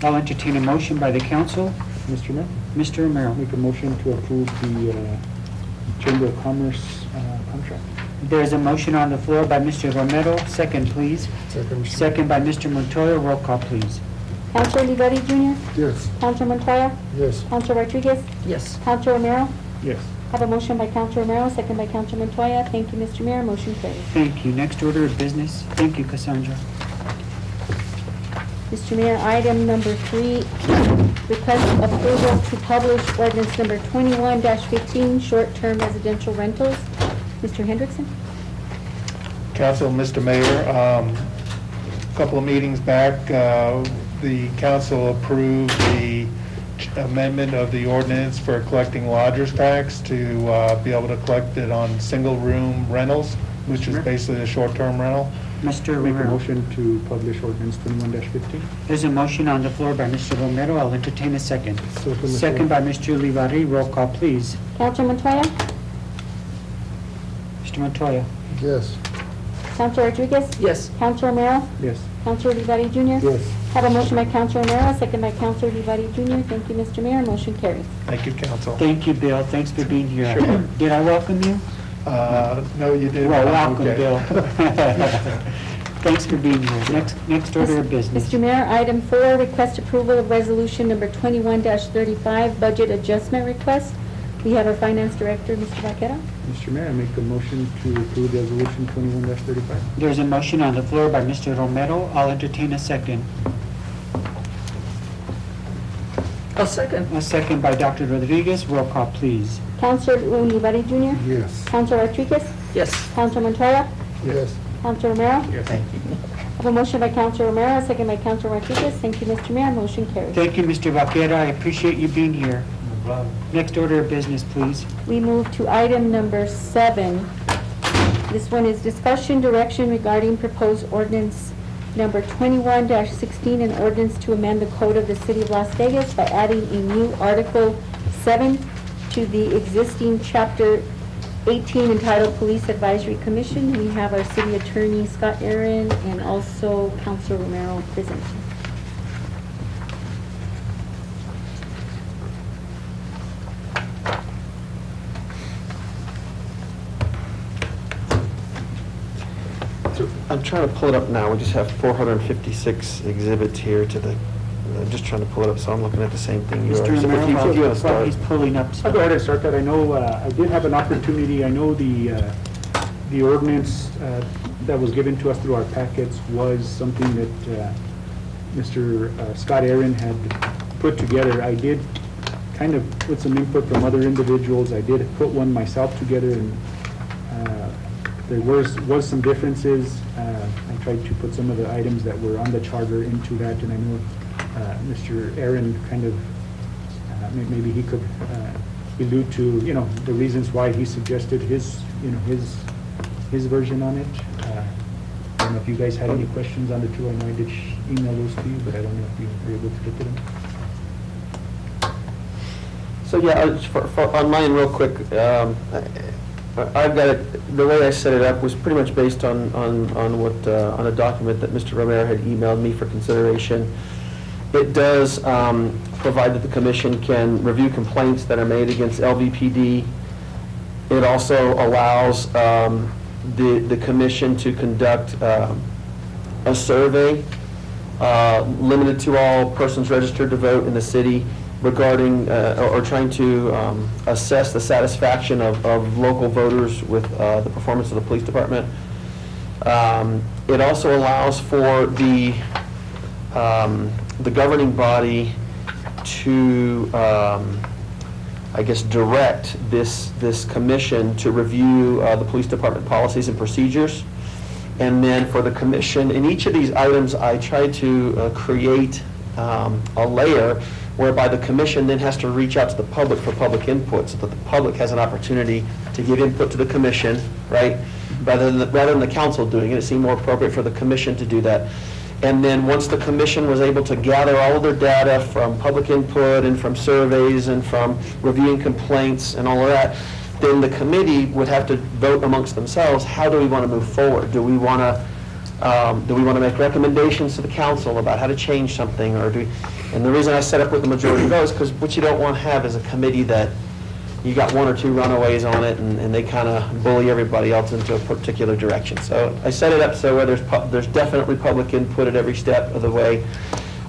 I'll entertain a motion by the council. Mr. Mayor, Mr. Romero. make a motion to approve the Chamber of Commerce contract. There is a motion on the floor by Mr. Romero. Second, please. Second. Second by Mr. Montoya. Roll call, please. Councilor Olivari Jr.? Yes. Councilor Montoya? Yes. Councilor Rodriguez? Yes. Councilor Romero? Yes. Have a motion by Councilor Romero, second by Councilor Montoya. Thank you, Mr. Mayor. Motion carries. Thank you. Next order of business. Thank you, Cassandra. Mr. Mayor, item number 3, request approval to publish ordinance number 21-15, short-term residential rentals. Mr. Hendrickson? Council, Mr. Mayor, a couple of meetings back, the council approved the amendment of the ordinance for collecting lodger's tax to be able to collect it on single-room rentals, which is basically a short-term rental. Mr. Make a Romero. motion to publish ordinance 21-15. There's a motion on the floor by Mr. Romero. I'll entertain a second. Second. Second by Mr. Olivari. Roll call, please. Councilor Montoya? Mr. Montoya. Yes. Councilor Rodriguez? Yes. Councilor Romero? Yes. Councilor Olivari Jr.? Yes. Have a motion by Councilor Romero, second by Councilor Olivari Jr. Thank you, Mr. Mayor. Motion carries. Thank you, council. Thank you, Bill. Thanks for being here. Did I welcome you? No, you didn't. Well, welcome, Okay. Bill. Thanks for being here. Next order of business. Mr. Mayor, item 4, request approval of resolution number 21-35, budget adjustment request. We have our finance director, Mr. Vaquera. Mr. Mayor, I make a motion to approve resolution 21-35. There's a motion on the floor by Mr. Romero. I'll entertain a second. A second. A second by Dr. Rodriguez. Roll call, please. Councilor Olivari Jr.? Yes. Councilor Rodriguez? Yes. Councilor Montoya? Yes. Councilor Romero? Yes. Thank you. Have a motion by Councilor Romero, second by Councilor Rodriguez. Thank you, Mr. Mayor. Motion carries. Thank you, Mr. Vaquera. I appreciate you being here. Next order of business, please. We move to item number 7. This one is discussion direction regarding proposed ordinance number 21-16, an ordinance to amend the code of the City of Las Vegas by adding a new Article 7 to the existing Chapter 18 entitled Police Advisory Commission. We have our city attorney, Scott Aaron, and also Councilor Romero present. I'm trying to pull it up now. We just have 456 exhibits here to the, I'm just trying to pull it up, so I'm looking at the same thing you are. Mr. So if you Romero, want to while start. he's pulling up I'll stuff. go ahead and start that. I know, I did have an opportunity, I know the ordinance that was given to us through our packets was something that Mr. Scott Aaron had put together. I did kind of put some input from other individuals. I did put one myself together, and there was some differences. I tried to put some of the items that were on the charter into that, and I know Mr. Aaron kind of, maybe he could allude to, the reasons why he suggested his version on it. I don't know if you guys had any questions on the two. I know I did email those to you, but I don't know if you were able to get to them. So yeah, on mine real quick, I've got it, the way I set it up was pretty much based on what, on a document that Mr. Romero had emailed me for consideration. It does provide that the commission can review complaints that are made against LVPD. It also allows the commission to conduct a survey limited to all persons registered to vote in the city regarding or trying to assess the satisfaction of local voters with the performance of the police department. It also allows for the governing body to, I guess, direct this commission to review the police department policies and procedures. And then for the commission, in each of these items, I tried to create a layer whereby the commission then has to reach out to the public for public input so that the public has an opportunity to give input to the commission, right? Rather than the council doing it, it seemed more appropriate for the commission to do that. And then once the commission was able to gather all of their data from public input and from surveys and from reviewing complaints and all of that, then the committee would have to vote amongst themselves, how do we want to move forward? Do we want to make recommendations to the council about how to change something, or do we, and the reason I set up with the majority vote is because what you don't want to have is a committee that you got one or two runaways on it, and they kind of bully everybody else into a particular direction. So I set it up so where there's definitely public input at every step of the way.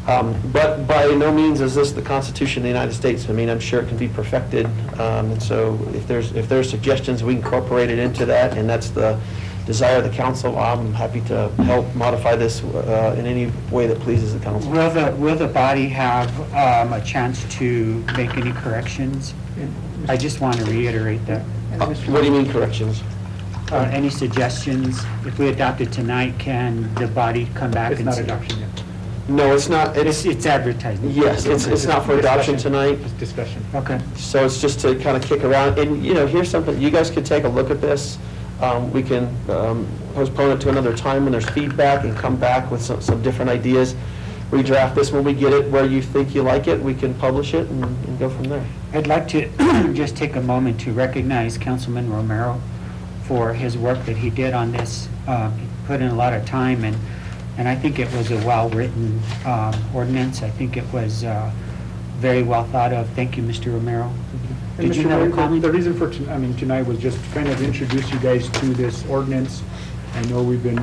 But by no means is this the Constitution of the United States. I mean, I'm sure it can be perfected. And so if there's suggestions, we incorporate it into that, and that's the desire of the council. I'm happy to help modify this in any way that pleases the council. Will the body have a chance to make any corrections? I just want to reiterate that. What do you mean corrections? Any suggestions? If we adopt it tonight, can the body come back and... It's not adoption yet. No, it's not. It's advertising. Yes, it's not for adoption tonight. It's discussion. Okay. So it's just to kind of kick around. And, you know, here's something, you guys could take a look at this. We can postpone it to another time when there's feedback and come back with some different ideas. Redraft this when we get it where you think you like it. We can publish it and go from there. I'd like to just take a moment to recognize Councilman Romero for his work that he did on this. He put in a lot of time, and I think it was a well-written ordinance. I think it was very well thought of. Thank you, Mr. Romero. And Did you Mr. have a Mayor, comment? the reason for, tonight was just to kind of introduce you guys to this ordinance. I know we've been,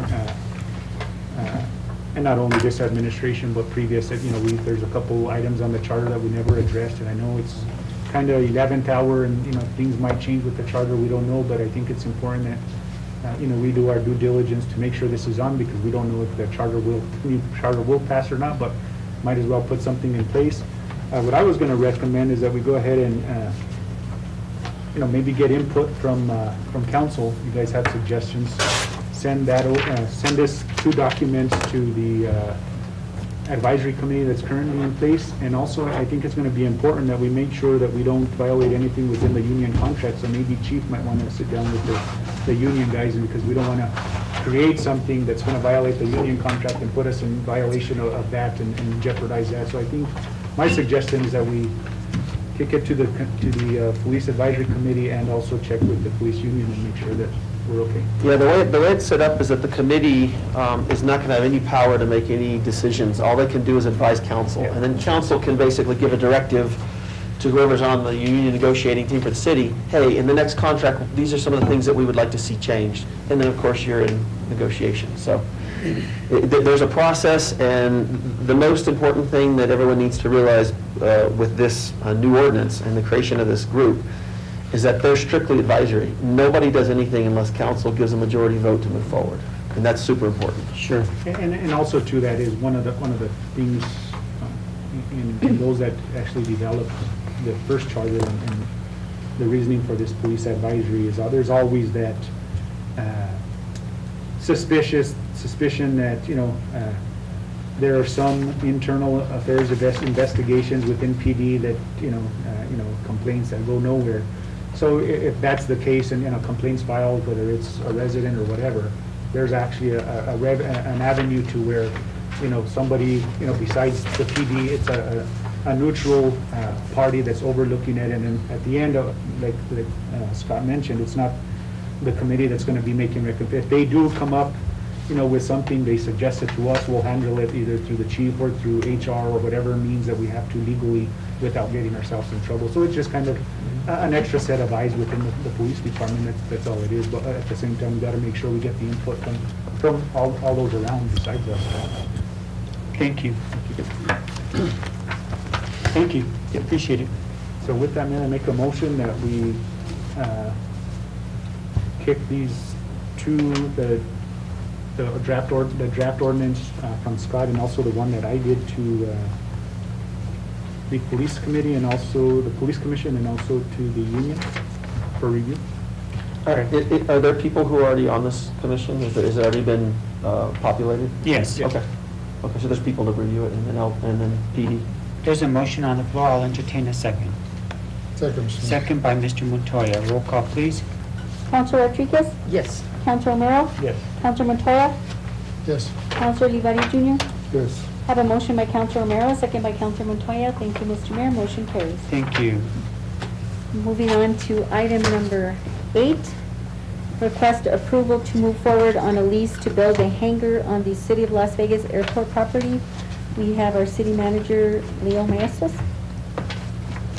and not only this administration, but previous, there's a couple items on the charter that we never addressed, and I know it's kind of 11th hour, and, things might change with the charter, we don't know, but I think it's important that, we do our due diligence to make sure this is on, because we don't know if the new charter will pass or not, but might as well put something in place. What I was going to recommend is that we go ahead and, maybe get input from council. You guys have suggestions. Send us 2 documents to the advisory committee that's currently in place. And also, I think it's going to be important that we make sure that we don't violate anything within the union contract. So maybe Chief might want to sit down with the union guys, and because we don't want to create something that's going to violate the union contract and put us in violation of that and jeopardize that. So I think my suggestion is that we kick it to the police advisory committee and also check with the police union and make sure that we're okay. Yeah, the way it's set up is that the committee is not going to have any power to make any decisions. All they can do is advise council. And then council can basically give a directive to whoever's on the union negotiating team for the city, hey, in the next contract, these are some of the things that we would like to see changed. And then, of course, you're in negotiation. So there's a process, and the most important thing that everyone needs to realize with this new ordinance and the creation of this group is that they're strictly advisory. Nobody does anything unless council gives a majority vote to move forward, and that's super important. Sure. And also to that is one of the things in those that actually developed the first charter and the reasoning for this police advisory is there's always that suspicion that there are some internal affairs investigations within PD that complaints that go nowhere. So if that's the case and complaints filed, whether it's a resident or whatever, there's actually an avenue to where somebody besides the PD, it's a neutral party that's overlooking it, and then at the end of like Scott mentioned, it's not the committee that's going to be making recommendations. If they do come up with something, they suggest it to us, we'll handle it either through the chief or through HR or whatever means that we have to legally without getting ourselves in trouble. So it's just kind of an extra set of eyes within the police department. That's all it is. But at the same time, we got to make sure we get the input from all those around besides us. Thank you. Thank you. Appreciate it. So with that, may I make a motion that we kick these two, the draft ordinance from Scott and also the one that I did to the police committee and also the police commission and also to the union for review. Are there people who are already on this commission? Has it already been populated? Yes. Okay. Okay, so there's people to review it, and then PD. There's a motion on the floor. I'll entertain a second. Second. Second by Mr. Montoya. Roll call, please. Councilor Rodriguez? Yes. Councilor Romero? Yes. Councilor Montoya? Yes. Councilor Olivares Jr.? Yes. Have a motion by Councilor Romero, second by Councilor Montoya. Thank you, Mr. Mayor. Motion carries. Thank you. Moving on to item number 8, request approval to move forward on a lease to build a hangar on the City of Las Vegas airport property. We have our city manager, Leo Maestas.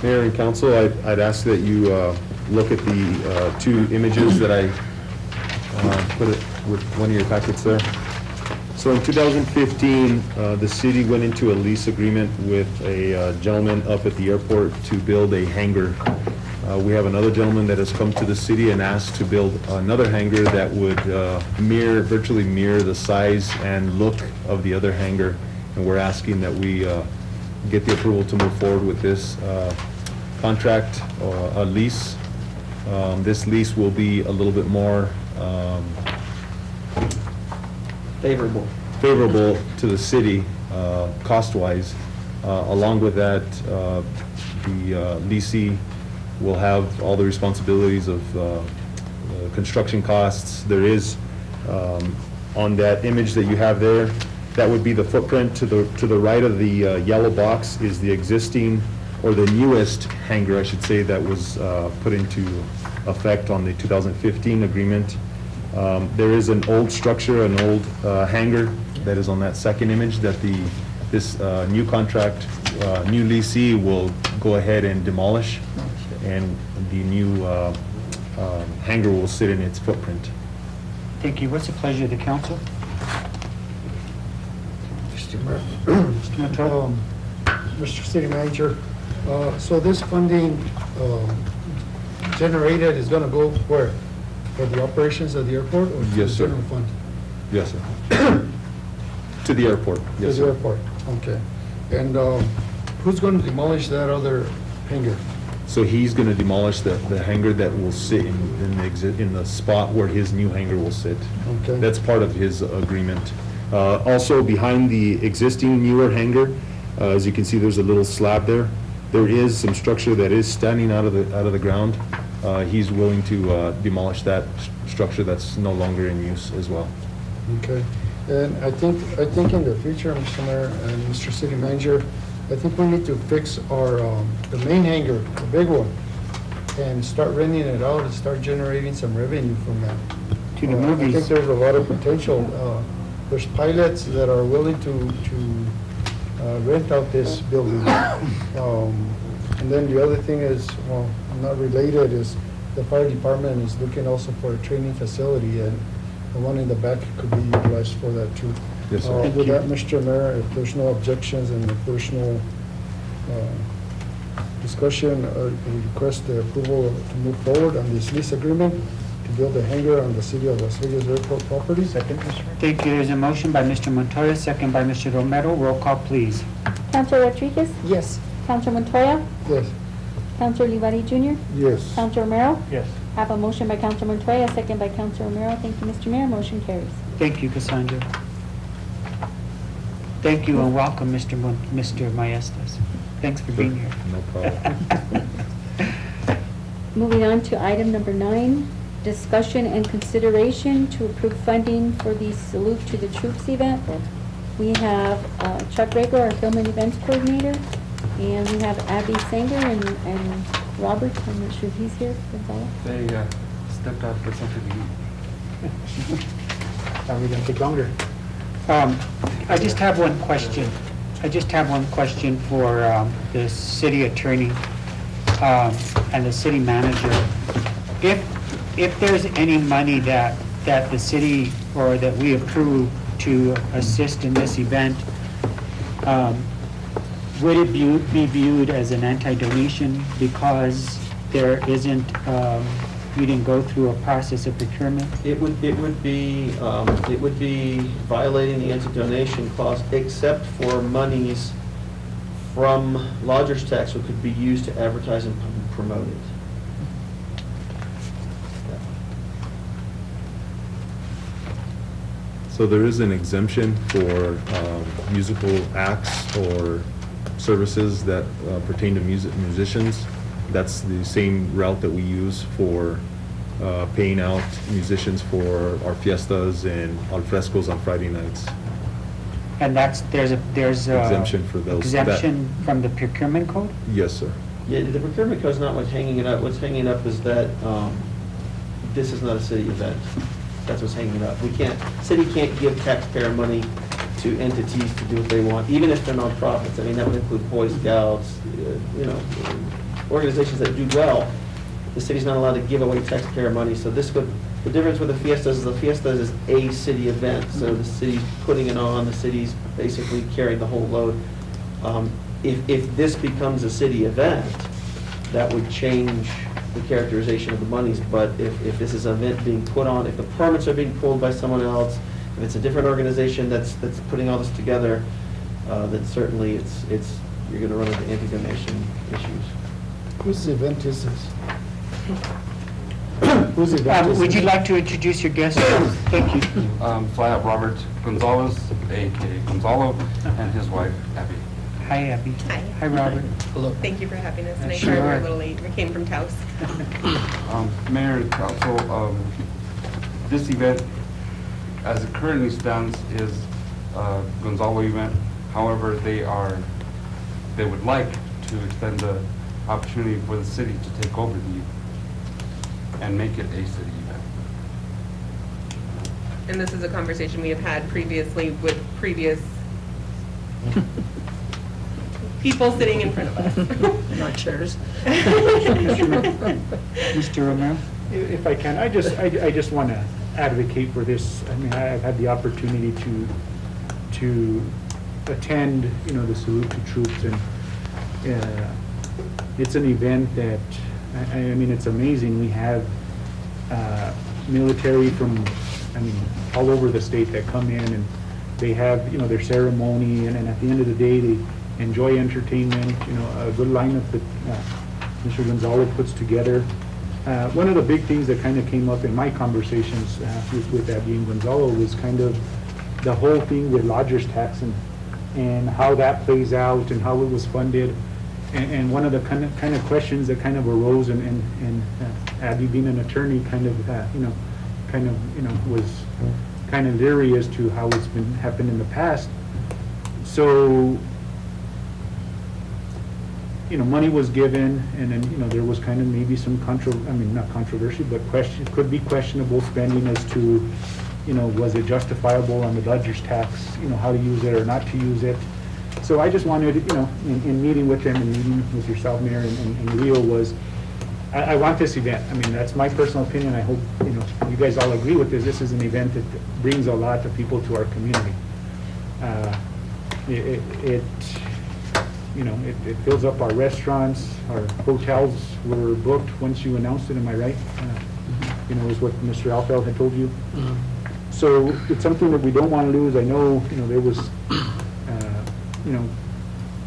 Mayor and council, I'd ask that you look at the 2 images that I put it with one of your packets there. So in 2015, the city went into a lease agreement with a gentleman up at the airport to build a hangar. We have another gentleman that has come to the city and asked to build another hangar that would virtually mirror the size and look of the other hangar. And we're asking that we get the approval to move forward with this contract or a lease. This lease will be a little bit more favorable to the city cost-wise. Along with that, the leasee will have all the responsibilities of construction costs. There is, on that image that you have there, that would be the footprint. To the right of the yellow box is the existing, or the newest hangar, I should say, that was put into effect on the 2015 agreement. There is an old structure, an old hangar that is on that second image that this new contract, new leasee will go ahead and demolish, and the new hangar will sit in its footprint. Thank you. What's the pleasure of the council? Mr. City Manager, so this funding generated is going to go where? For the operations of the airport or to the Yes, sir. general fund? Yes, sir. To the airport. Yes, To the sir. airport, okay. And who's going to demolish that other hangar? So he's going to demolish the hangar that will sit in the spot where his new hangar will sit. Okay. That's part of his agreement. Also, behind the existing newer hangar, as you can see, there's a little slab there. There is some structure that is standing out of the ground. He's willing to demolish that structure that's no longer in use as well. Okay. And I think in the future, Mr. Mayor and Mr. City Manager, I think we need to fix our, the main hangar, the big one, and start renting it out and start generating some revenue from that. To the I movies. think there's a lot of potential. There's pilots that are willing to rent out this building. And then the other thing is, well, not related, is the fire department is looking also for a training facility, and the one in the back could be utilized for that too. Yes, sir. With that, Mr. Mayor, if there's no objections and if there's no discussion, we request the approval to move forward on this lease agreement to build a hangar on the City of Las Vegas airport property. Second, Mr. Mayor. Thank you. There's a motion by Mr. Montoya, second by Mr. Romero. Roll call, please. Councilor Rodriguez? Yes. Councilor Montoya? Yes. Councilor Olivari Jr.? Yes. Councilor Romero? Yes. Have a motion by Councilor Montoya, second by Councilor Romero. Thank you, Mr. Mayor. Motion carries. Thank you, Cassandra. Thank you and welcome, Mr. Maestas. Thanks for being here. No problem. Moving on to item number 9, discussion and consideration to approve funding for the Salute to the Troops event. We have Chuck Rago, our Film and Events Coordinator, and we have Abby Sanger and Robert, I'm not sure if he's here, Gonzalo. They stepped out for something to eat. Probably gonna take longer. I just have one question. For the city attorney and the city manager. If there's any money that the city or that we approve to assist in this event, would it be viewed as an anti-donation because there isn't, you didn't go through a process of procurement? It would be violating the anti-donation clause, except for monies from lodger's tax, which could be used to advertise and promote it. So there is an exemption for musical acts or services that pertain to musicians. That's the same route that we use for paying out musicians for our fiestas and alfrescos on Friday nights. And there's a Exemption for those- that- exemption from the procurement code? Yes, sir. Yeah, the procurement code's not what's hanging it up. What's hanging it up is that this is not a city event. That's what's hanging it up. City can't give taxpayer money to entities to do what they want, even if they're nonprofits. I mean, that would include Boy Scouts, organizations that do well. The city's not allowed to give away taxpayer money, so the difference with the fiestas is the fiestas is a city event, so the city's putting it on, the city's basically carrying the whole load. If this becomes a city event, that would change the characterization of the monies, but if this is an event being put on, if the permits are being pulled by someone else, if it's a different organization that's putting all this together, then certainly you're gonna run into anti-donation issues. Whose event is this? Whose event is Would you this? like to introduce your guest? Thank you. So I have Robert Gonzalez, a.k.a. Gonzalo, and his wife, Abby. Hi, Abby. Hi. Hi, Robert. Hello. Thank you for having us tonight. Sure. Sorry we're a little late. We came from Taos. Mayor and Council, this event, as it currently stands, is a Gonzalo event. However, they would like to extend the opportunity for the city to take over the event and make it a city event. And this is a conversation we have had previously with previous people sitting in front of us. Not chairs. Mr. Romero? If I can, I just want to advocate for this. I mean, I've had the opportunity to attend, the salute to troops, and it's an event that, I mean, it's amazing. We have military from, all over the state that come in, and they have, their ceremony, and then at the end of the day, they enjoy entertainment, a good lineup that Mr. Gonzalo puts together. One of the big things that kind of came up in my conversations with Abby and Gonzalo was kind of the whole thing with lodger's tax and how that plays out and how it was funded. And one of the kind of questions that kind of arose, and Abby being an attorney was kind of leery as to how it's been happened in the past. So, money was given, and then, there was kind of maybe some not controversy, but could be questionable spending as to, was it justifiable on the lodger's tax, how to use it or not to use it. So I just wanted, in meeting with them and meeting with yourself, Mayor, and Leo, was, I want this event. I mean, that's my personal opinion. I hope, you guys all agree with this. This is an event that brings a lot of people to our community. It fills up our restaurants, our hotels were booked once you announced it, am I right? Is what Mr. Alfeld had told you. So it's something that we don't want to lose. I know, there was,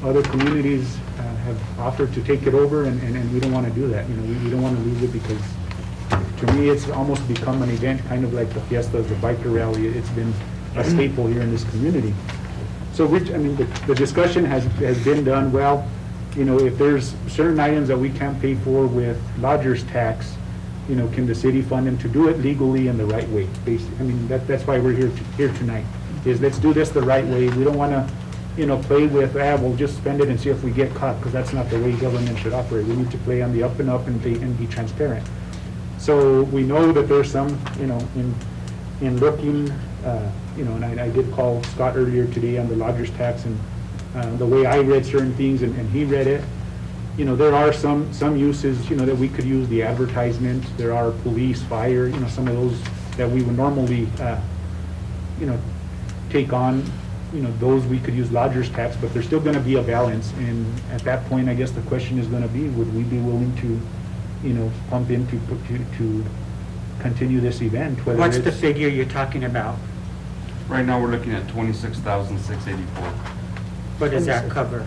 other communities have offered to take it over, and we don't want to do that. We don't want to lose it, because to me, it's almost become an event, kind of like the fiestas, the biker rally. It's been a staple here in this community. So, the discussion has been done well. If there's certain items that we can't pay for with lodger's tax, can the city fund them to do it legally and the right way? Basically, that's why we're here tonight, is let's do this the right way. We don't want to, play with, we'll just spend it and see if we get caught, because that's not the way government should operate. We need to play on the up and up and be transparent. So we know that there's some, in looking, and I did call Scott earlier today on the lodger's tax, and the way I read certain things and he read it, there are some uses, that we could use the advertisement. There are police, fire, some of those that we would normally, take on, those we could use lodger's tax, but there's still going to be a balance. And at that point, I guess the question is going to be, would we be willing to, pump in to continue this event? What's the figure you're talking about? Right now, we're looking at $26,684. What does that cover?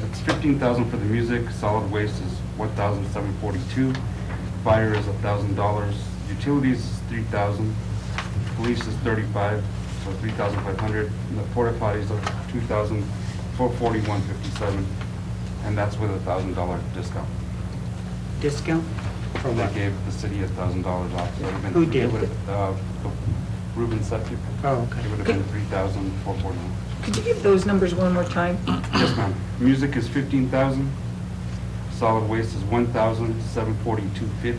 It's $15,000 for the music. Solid waste is $1,742. Fire is $1,000. Utilities is $3,000. Police is $35,000, so $3,500. And the porta potties are $2,441.57, and that's with a $1,000 discount. Discount? For They what? gave the city $1,000 off. So it would've been- Who did? it would've, Ruben Septic. Oh, okay. It would have been $3,441. Could you give those numbers one more time? Yes, ma'am. Music is 15,000. Solid waste is 1,742.50.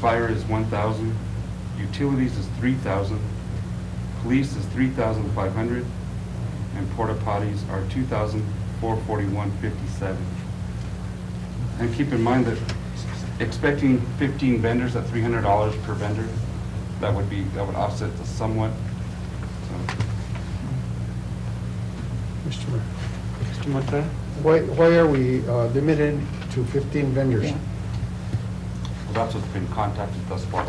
Fire is 1,000. Utilities is 3,000. Police is 3,500. And porta potties are 2,441.57. And keep in mind that expecting 15 vendors at $300 per vendor, that would offset this somewhat. So, Mr. Monta? Why are we limited to 15 vendors? well, that's what's been contacted thus far.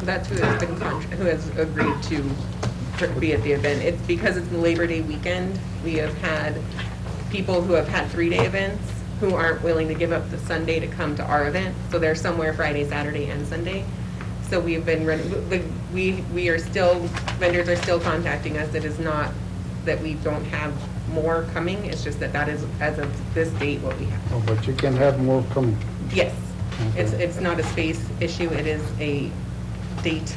That's who has been, who has agreed to be at the event. It's because it's Labor Day weekend. We have had people who have had 3-day events who aren't willing to give up the Sunday to come to our event. So they're somewhere Friday, Saturday, and Sunday. So we've been running, we are still, vendors are still contacting us. It is not that we don't have more coming. It's just that is, as of this date, what we have. Oh, but you can have more coming. Yes. Okay. It's not a space issue. It is a date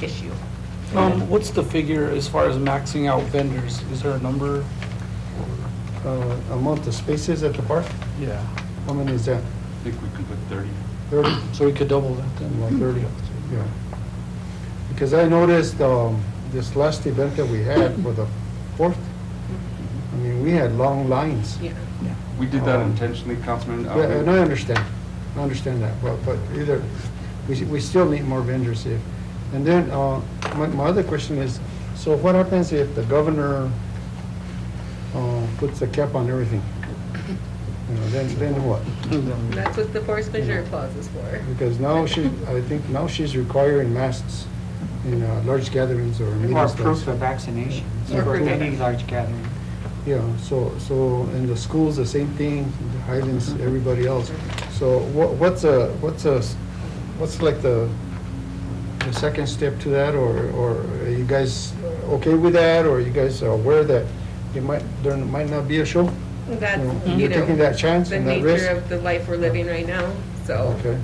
issue. What's the figure as far as maxing out vendors? Is there a number? Amount of spaces at the park? Yeah. How many is that? I think we could put 30. 30? So we could double that then? Well, 30, yeah. Because I noticed this last event that we had for the 4th, I mean, we had long lines. Yeah. We did that intentionally, Councilman. Yeah, and I understand that, but either, we still need more vendors here. And then, my other question is, so what happens if the governor puts a cap on everything? You know, then what? That's what the force majeure clause is for. Because now I think now she's requiring masks in large gatherings or meetings. Or proof of vaccination, Or for proof of any large gathering. Yeah, so in the schools, the same thing, the Highlands, everybody else. So what's like the second step to that, or are you guys okay with that, or you guys are aware that there might not be a show? That's, You're taking that chance the and that risk? nature of the life we're living right now, so. Okay.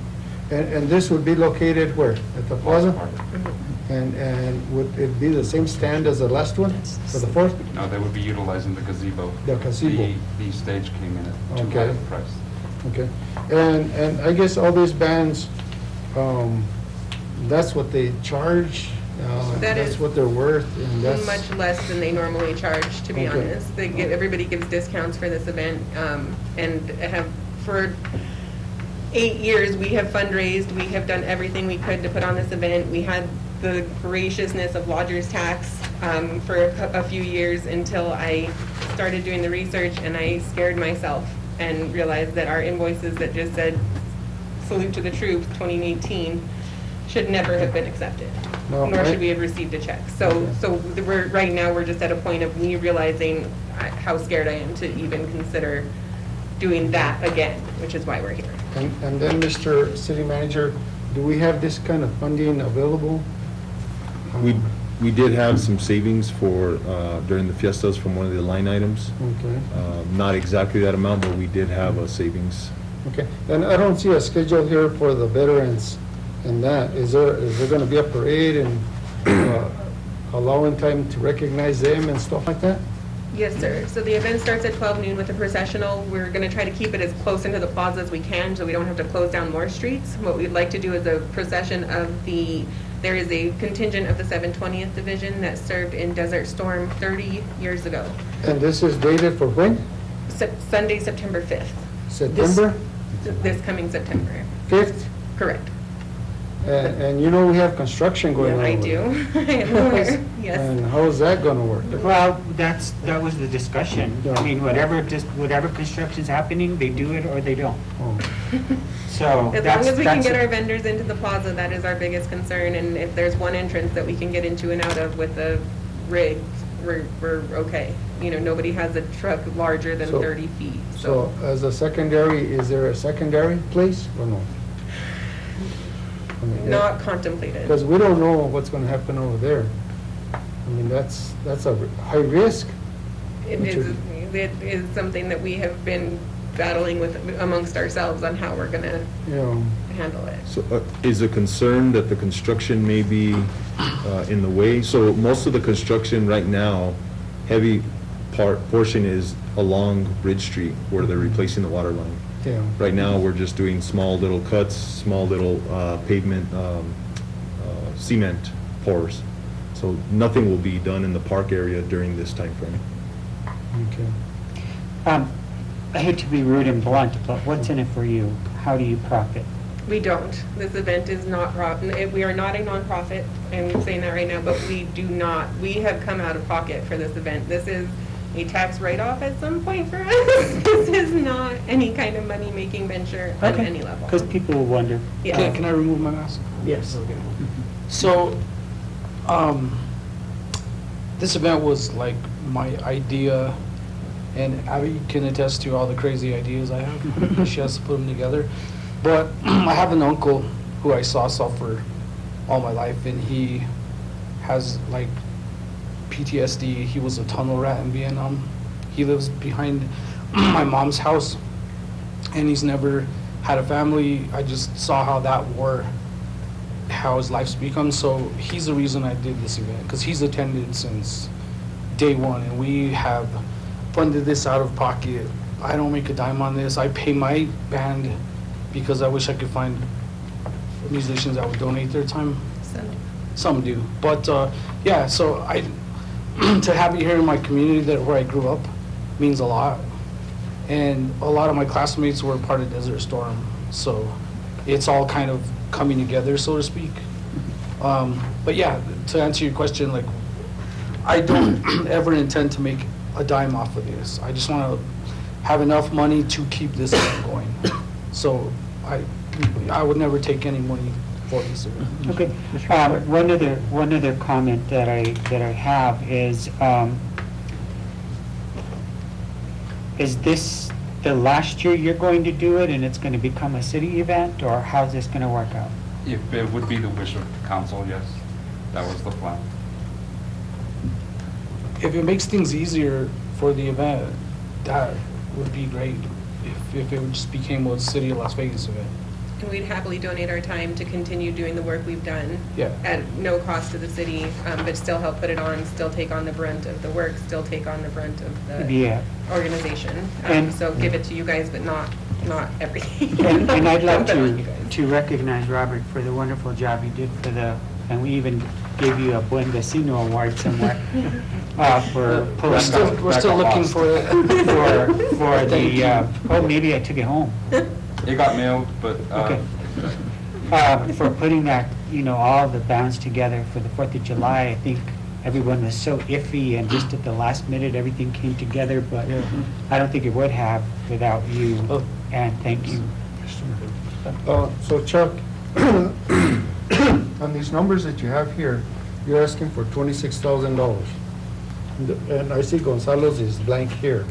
And this would be located where? At the plaza? Mhm. And would it be the same stand as the last one for the 4th? No, they would be utilizing the gazebo. The gazebo. The stage came in at too Okay. high a price. Okay. And I guess all these bands, that's what they charge? That That's is what they're worth, and that's... Much less than they normally charge, to be Okay. honest. Everybody gives discounts for this event, and for 8 years, we have fundraised, we have done everything we could to put on this event. We had the graciousness of lodger's tax for a few years until I started doing the research, and I scared myself and realized that our invoices that just said salute to the troops 2018 should never have been accepted, No, nor I- should we have received a check. So right now, we're just at a point of me realizing how scared I am to even consider doing that again, which is why we're here. And then, Mr. City Manager, do we have this kind of funding available? We did have some savings for, during the fiestas from one of the line items. Okay, Not exactly that amount, but we did have a savings. okay. And I don't see a schedule here for the veterans and that. Is there going to be a parade and allowing time to recognize them and stuff like that? Yes, sir. So the event starts at 12 noon with a processional. We're going to try to keep it as close into the plaza as we can so we don't have to close down more streets. What we'd like to do is a procession of there is a contingent of the 720th Division that served in Desert Storm 30 years ago. And this is dated for when? Sunday, September 5th. September This coming September. 5th? Correct. And you know we have construction going on. I over do. there. I am aware. Yes. And how is that going to work? Well, that was the discussion. I mean, whatever construction's happening, they do it or they don't. Oh. So As long that's... as we can that's get a- our vendors into the plaza, that is our biggest concern. And if there's one entrance that we can get into and out of with a rig, we're okay. You know, nobody has a truck larger than So- 30 feet, So as a secondary, is there a secondary place or no? I mean, Not contemplated. Because we don't know what's going to happen over there. I mean, that's a high risk. It is something that we have been battling with amongst ourselves on how we're gonna You know, handle it. So is a concern that the construction may be in the way? So most of the construction right now heavy portion is along Bridge Street where they're replacing the water line. Yeah. Right now, we're just doing small little cuts, small little pavement, cement pours. So nothing will be done in the park area during this time frame. Okay. I hate to be rude and blunt, but what's in it for you? How do you profit? We don't. This event is not, we are not a nonprofit, I'm saying that right now, but we do not, we have come out of pocket for this event. This is a tax write-off at some point for us. This is not any kind of money-making venture on any level. Because people will wonder. Yeah. Can I remove my mask? Yes. So, this event was like my idea, and Abby can attest to all the crazy ideas I have. She has to put them together. But I have an uncle who I saw suffer all my life, and he has like PTSD. He was a tunnel rat in Vietnam. He lives behind my mom's house, and he's never had a family. I just saw how that war, how his life's become. So he's the reason I did this event, because he's attended since day one, and we have funded this out of pocket. I don't make a dime on this. I pay my band because I wish I could find musicians that would donate their time. Some do. But yeah, so to have it here in my community where I grew up means a lot. And a lot of my classmates were part of Desert Storm. So it's all kind of coming together, so to speak. But yeah, to answer your question, like, I don't ever intend to make a dime off of this. I just want to have enough money to keep this event going. So I would never take any money for this event. Okay. One other comment that I have is this the last year you're going to do it and it's going to become a city event, or how's this going to work out? If it would be the wish of the council, yes, that was the plan. If it makes things easier for the event, that would be great. If it just became a City of Las Vegas event. And we'd happily donate our time to continue doing the work we've done. Yeah. At no cost to the city, but still help put it on, still take on the brunt of the work, still take on the brunt of the organization. So give it to you guys, but not everything. And I'd like Dump it on you guys. to recognize Robert for the wonderful job he did and we even gave you a Buen Vecino award somewhere for pulling. We're still looking for it. for the, maybe I took it home. It got mailed, but. Okay. For putting that, all the bands together for the 4th of July. I think everyone was so iffy, and just at the last minute, everything came together, but I don't think it would have without you, and thank you. So Chuck, on these numbers that you have here, you're asking for $26,000. And I see Gonzalo's is blank here.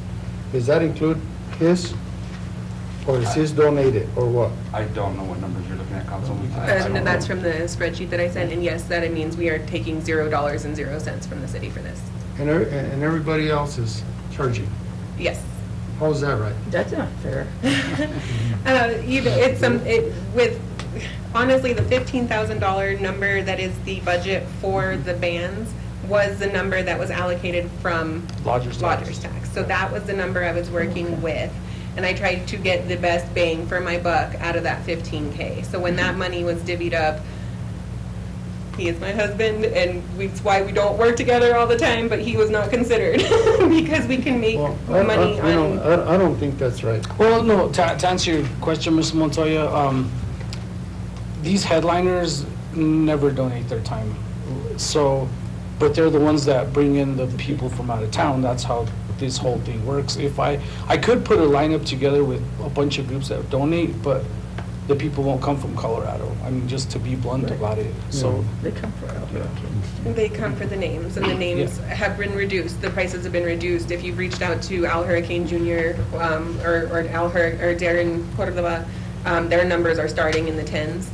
Does that include his? Or is his donated, or what? I don't know what numbers you're looking at, Councilman. And that's from the spreadsheet that I sent, and yes, that means we are taking $0.00 from the city for this. And everybody else is charging? Yes. How's that right? That's not fair. With honestly, the $15,000 number that is the budget for the bands was the number that was allocated from lodger's tax. So that was the number I was working with. And I tried to get the best bang for my buck out of that $15K. So when that money was divvied up, he is my husband, and it's why we don't work together all the time, but he was not considered because we can make money on... I don't think that's right. Well, no, to answer your question, Mr. Montoya, these headliners never donate their time. So, but they're the ones that bring in the people from out of town. That's how this whole thing works. If I could put a lineup together with a bunch of groups that donate, but the people won't come from Colorado. I mean, just to be blunt about it. So they come for Albuquerque. They come for the names, and the names have been reduced. The prices have been reduced. If you've reached out to Al Hurricane Jr. Or Darren Cordova, their numbers are starting in the 10s.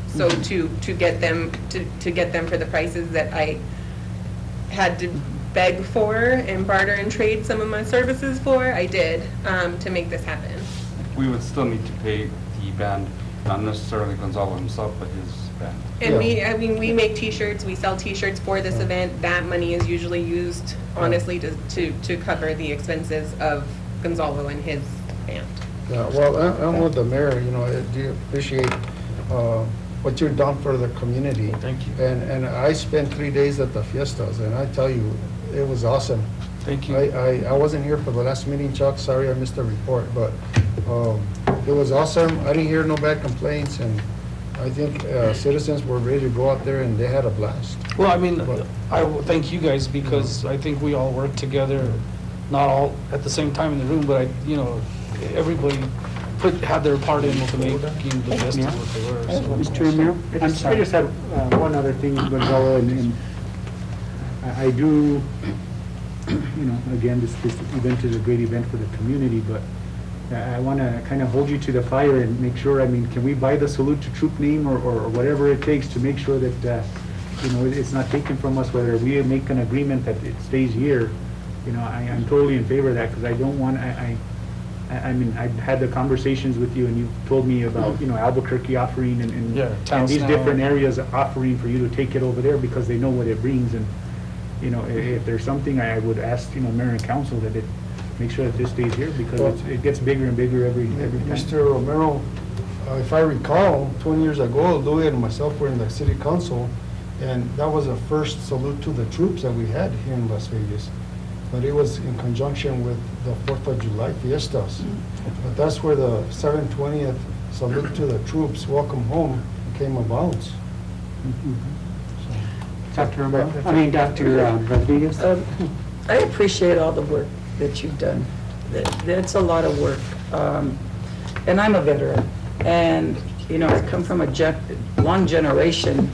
So to get them for the prices that I had to beg for and barter and trade some of my services for, I did to make this happen. We would still need to pay the band, not necessarily Gonzalo himself, but his band. And we make T-shirts, we sell T-shirts for this event. That money is usually used, honestly, to cover the expenses of Gonzalo and his band. Yeah, well, I'm with the mayor, you know, I do appreciate what you've done for the community. Thank you. And I spent 3 days at the fiestas, and I tell you, it was awesome. Thank you. I wasn't here for the last meeting, Chuck, sorry I missed the report, but it was awesome. I didn't hear no bad complaints, and I think citizens were ready to go out there, and they had a blast. Well, I mean, I will thank you guys because I think we all work together, not all at the same time in the room, but everybody had their part in to making the best of what they were. So. Mr. Mayor, I just have one other thing, Gonzalo, and I do, again, this event is a great event for the community, but I want to kind of hold you to the fire and make sure, can we buy the salute to troop name or whatever it takes to make sure that, it's not taken from us, whether we make an agreement that it stays here. I'm totally in favor of that because I don't want, I've had the conversations with you and you've told me about, Albuquerque offering and these different areas offering for you to take it over there because they know what it brings. And, if there's something I would ask, mayor and council that it make sure that this stays here because it gets bigger and bigger every time. Mr. Romero, if I recall, 20 years ago, Louis and myself were in the city council, and that was the first salute to the troops that we had here in Las Vegas. But it was in conjunction with the 4th of July fiestas. But that's where the 720th salute to the troops, welcome home, came about. Dr. Rodriguez? I appreciate all the work that you've done. That's a lot of work. And I'm a veteran. And, I come from one generation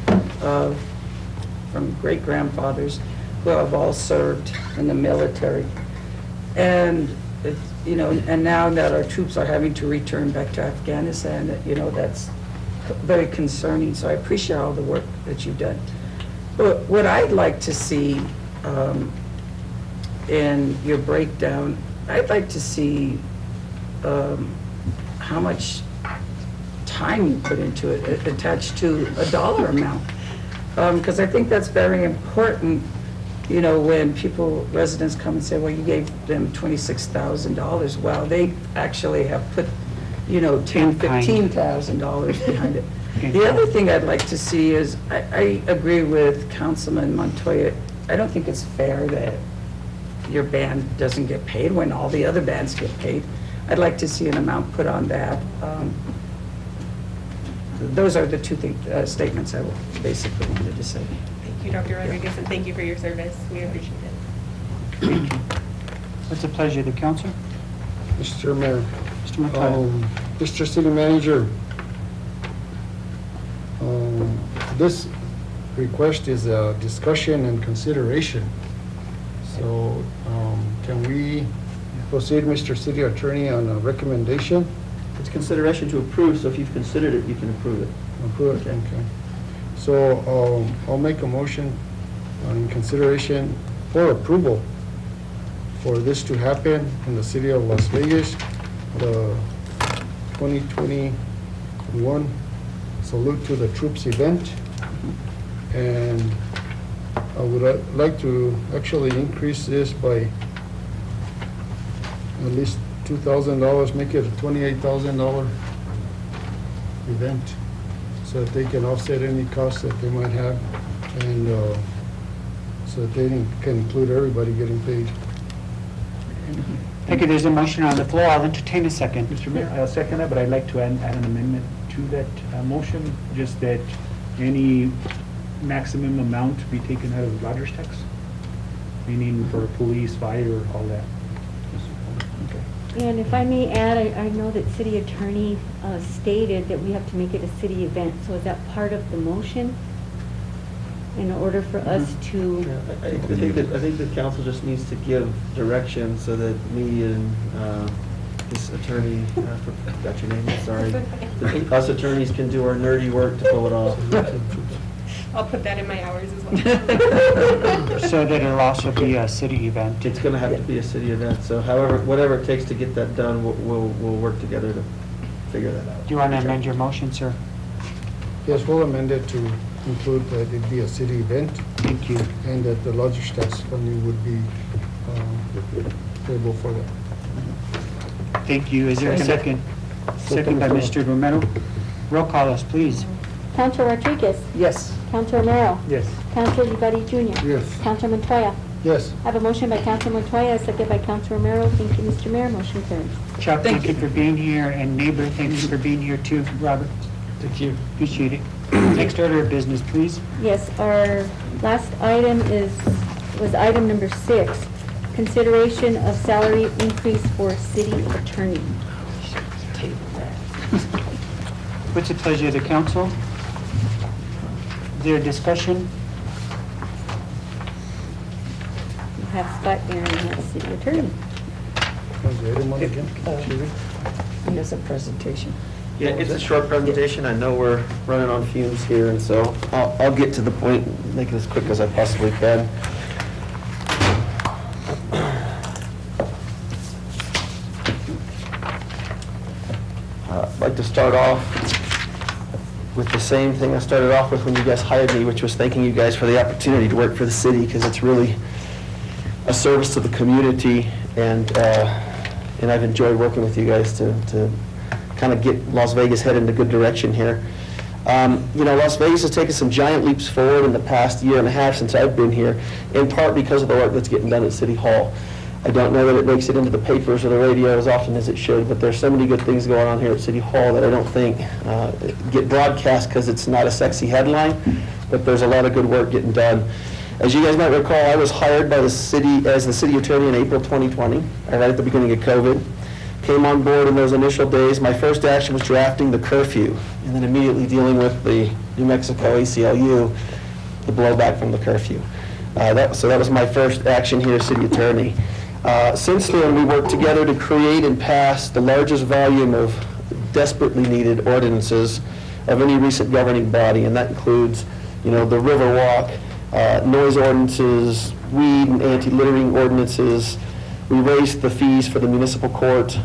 from great-grandfathers who have all served in the military. And, and now that our troops are having to return back to Afghanistan, that's very concerning. So I appreciate all the work that you've done. But what I'd like to see in your breakdown, I'd like to see how much time you put into it attached to a dollar amount. Because I think that's very important, when residents come and say, well, you gave them $26,000. Well, they actually have put, $10,000, $15,000 behind it. The other thing I'd like to see is, I agree with Councilman Montoya. I don't think it's fair that your band doesn't get paid when all the other bands get paid. I'd like to see an amount put on that. Those are the two statements I basically wanted to say. Thank you, Dr. Rodriguez, and thank you for your service. We appreciate it. Thank you. What's the pleasure of the council? Mr. Mayor. Mr. Montoya. Mr. City Manager, this request is a discussion and consideration. So can we proceed, Mr. City Attorney, on a recommendation? It's consideration to approve, so if you've considered it, you can approve it. Approve it, okay. So I'll make a motion on consideration for approval for this to happen in the city of Las Vegas, the 2021 Salute to the Troops event. And I would like to actually increase this by at least $2,000, make it a $28,000 event, so that they can offset any costs that they might have, and so that they can include everybody getting paid. Thank you. There's a motion on the floor. I'll entertain a second. Mr. Mayor, I'll second that, but I'd like to add an amendment to that motion, just that any maximum amount be taken out of Rogers tax, meaning for police, fire, all that. And if I may add, I know that city attorney stated that we have to make it a city event, so is that part of the motion? In order for us to... I think the council just needs to give direction so that me and this attorney, I forgot your name, sorry, us attorneys can do our nerdy work to pull it off. I'll put that in my hours as well. So that it'll also be a city event. It's going to have to be a city event, so whatever it takes to get that done, we'll work together to figure that out. Do you want to amend your motion, sir? Yes, we'll amend it to include that it'd be a city event. Thank you. And that the larger tax funding would be able for that. Thank you. Is there a second? Second by Mr. Romero. Roll call us, please. Councilor Rodriguez? Yes. Councilor Romero? Yes. Councilor Ugarte Jr.? Yes. Councilor Montoya? Yes. I have a motion by Councilor Montoya, a second by Councilor Romero. Thank you, Mr. Mayor. Motion carries. Chuck, thank you for being here, and neighbor, thank you for being here too. Robert? Thank you. Appreciate it. Next order of business, please. Yes, our last item was item number 6, consideration of salary increase for city attorney. What's the pleasure of the council? Is there a discussion? You have Scott Aaron as city attorney. He has a presentation. Yeah, it's a short presentation. I know we're running on fumes here, and so I'll get to the point, make it as quick as I possibly can. I'd like to start off with the same thing I started off with when you guys hired me, which was thanking you guys for the opportunity to work for the city, because it's really a service to the community, and I've enjoyed working with you guys to kind of get Las Vegas headed in a good direction here. You know, Las Vegas has taken some giant leaps forward in the past year and a half since I've been here, in part because of the work that's getting done at City Hall. I don't know that it makes it into the papers or the radio as often as it should, but there's so many good things going on here at City Hall that I don't think get broadcast because it's not a sexy headline, but there's a lot of good work getting done. As you guys might recall, I was hired by the city as the city attorney in April 2020, right at the beginning of COVID. Came on board in those initial days. My first action was drafting the curfew, and then immediately dealing with the New Mexico ACLU, the blowback from the curfew. So that was my first action here as city attorney. Since then, we worked together to create and pass the largest volume of desperately needed ordinances of any recent governing body, and that includes, you know, the Riverwalk, noise ordinances, weed and anti-littering ordinances. We raised the fees for the municipal court.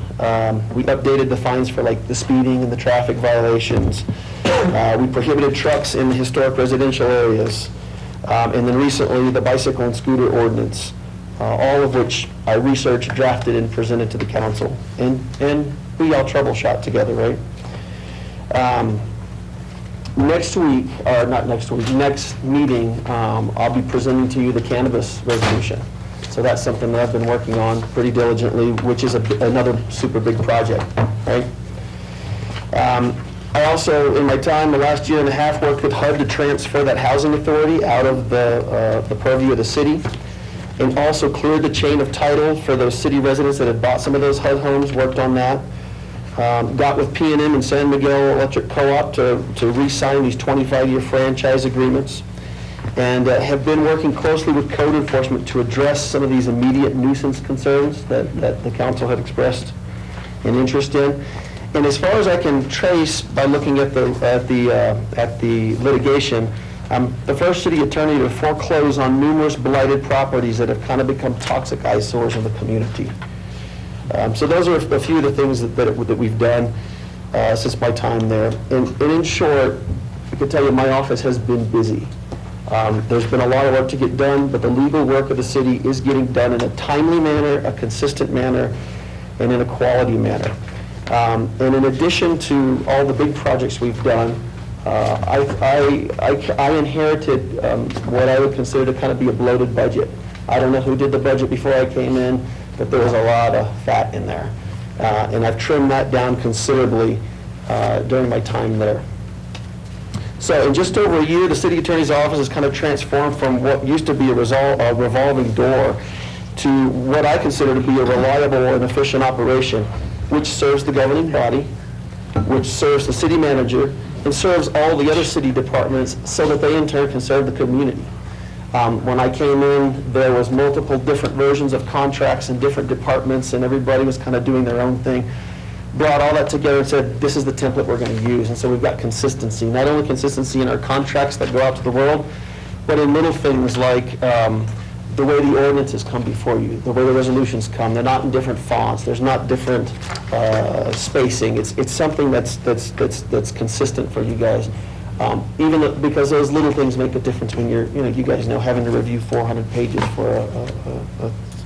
We updated the fines for like the speeding and the traffic violations. We prohibited trucks in historic residential areas. And then recently, the bicycle and scooter ordinance, all of which I researched, drafted, and presented to the council. And we all troubleshot together, right? Next week, or not next week, next meeting, I'll be presenting to you the cannabis resolution. So that's something that I've been working on pretty diligently, which is another super big project, right? I also, in my time, the last year and a half, worked with HUD to transfer that housing authority out of the purview of the city, and also cleared the chain of title for those city residents that had bought some of those HUD homes, worked on that. Got with P&M and San Miguel Electric Co-op to re-sign these 25-year franchise agreements, and have been working closely with code enforcement to address some of these immediate nuisance concerns that the council had expressed an interest in. And as far as I can trace by looking at the litigation, I'm the first city attorney to foreclose on numerous blighted properties that have kind of become toxic eyesores in the community. So those are a few of the things that we've done since my time there. And in short, I can tell you my office has been busy. There's been a lot of work to get done, but the legal work of the city is getting done in a timely manner, a consistent manner, and in a quality manner. And in addition to all the big projects we've done, I inherited what I would consider to kind of be a bloated budget. I don't know who did the budget before I came in, but there was a lot of fat in there. And I've trimmed that down considerably during my time there. So in just over a year, the city attorney's office has kind of transformed from what used to be a revolving door to what I consider to be a reliable and efficient operation, which serves the governing body, which serves the city manager, and serves all the other city departments so that they in turn can serve the community. When I came in, there was multiple different versions of contracts in different departments, and everybody was kind of doing their own thing. Brought all that together and said, this is the template we're going to use. And so we've got consistency, not only consistency in our contracts that go out to the world, but in little things like the way the ordinances come before you, the way the resolutions come. They're not in different fonts. There's not different spacing. It's something that's consistent for you guys. Because those little things make a difference when you're, you guys know, having to review 400 pages for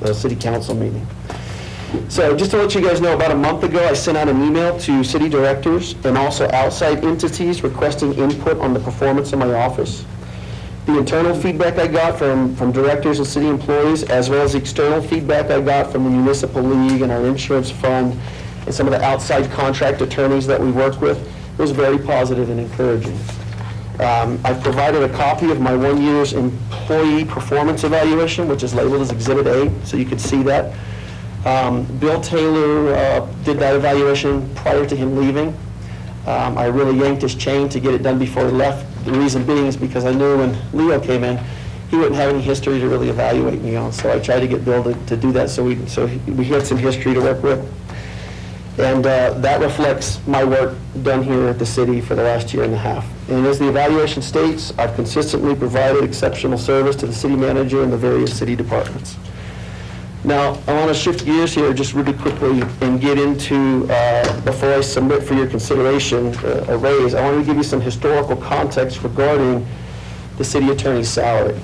a city council meeting. So just to let you guys know, about a month ago, I sent out an email to city directors and also outside entities requesting input on the performance of my office. The internal feedback I got from directors and city employees, as well as the external feedback I got from the municipal league and our insurance fund and some of the outside contract attorneys that we work with, was very positive and encouraging. I've provided a copy of my 1 year's employee performance evaluation, which is labeled as Exhibit A, so you can see that. Bill Taylor did that evaluation prior to him leaving. I really yanked his chain to get it done before he left. The reason being is because I knew when Leo came in, he wouldn't have any history to really evaluate me on, so I tried to get Bill to do that so we had some history to work with. And that reflects my work done here at the city for the last year and a half. And as the evaluation states, I've consistently provided exceptional service to the city manager and the various city departments. Now, I want to shift gears here just really quickly and get into, before I submit for your consideration a raise, I want to give you some historical context regarding the city attorney's salary.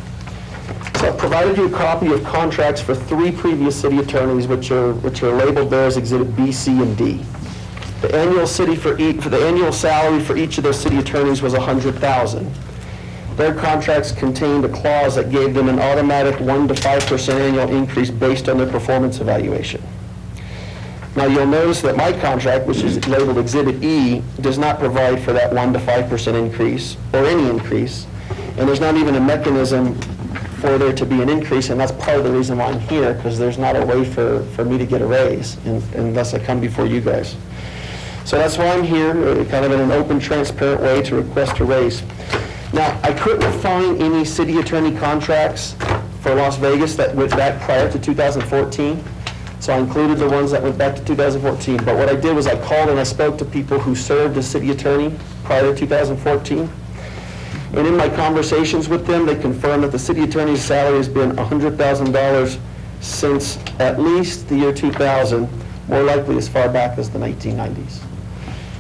So I've provided you a copy of contracts for 3 previous city attorneys, which are labeled there as Exhibit B, C, and D. The annual annual salary for each of those city attorneys was $100,000. Their contracts contained a clause that gave them an automatic 1 to 5% annual increase based on their performance evaluation. Now you'll notice that my contract, which is labeled Exhibit E, does not provide for that 1 to 5% increase or any increase, and there's not even a mechanism for there to be an increase, and that's part of the reason why I'm here, because there's not a way for me to get a raise unless I come before you guys. So that's why I'm here, kind of in an open, transparent way to request a raise. Now, I couldn't find any city attorney contracts for Las Vegas that went back prior to 2014, so I included the ones that went back to 2014. But what I did was I called and I spoke to people who served as city attorney prior to 2014. And in my conversations with them, they confirmed that the city attorney's salary has been $100,000 since at least the year 2000, more likely as far back as the 1990s.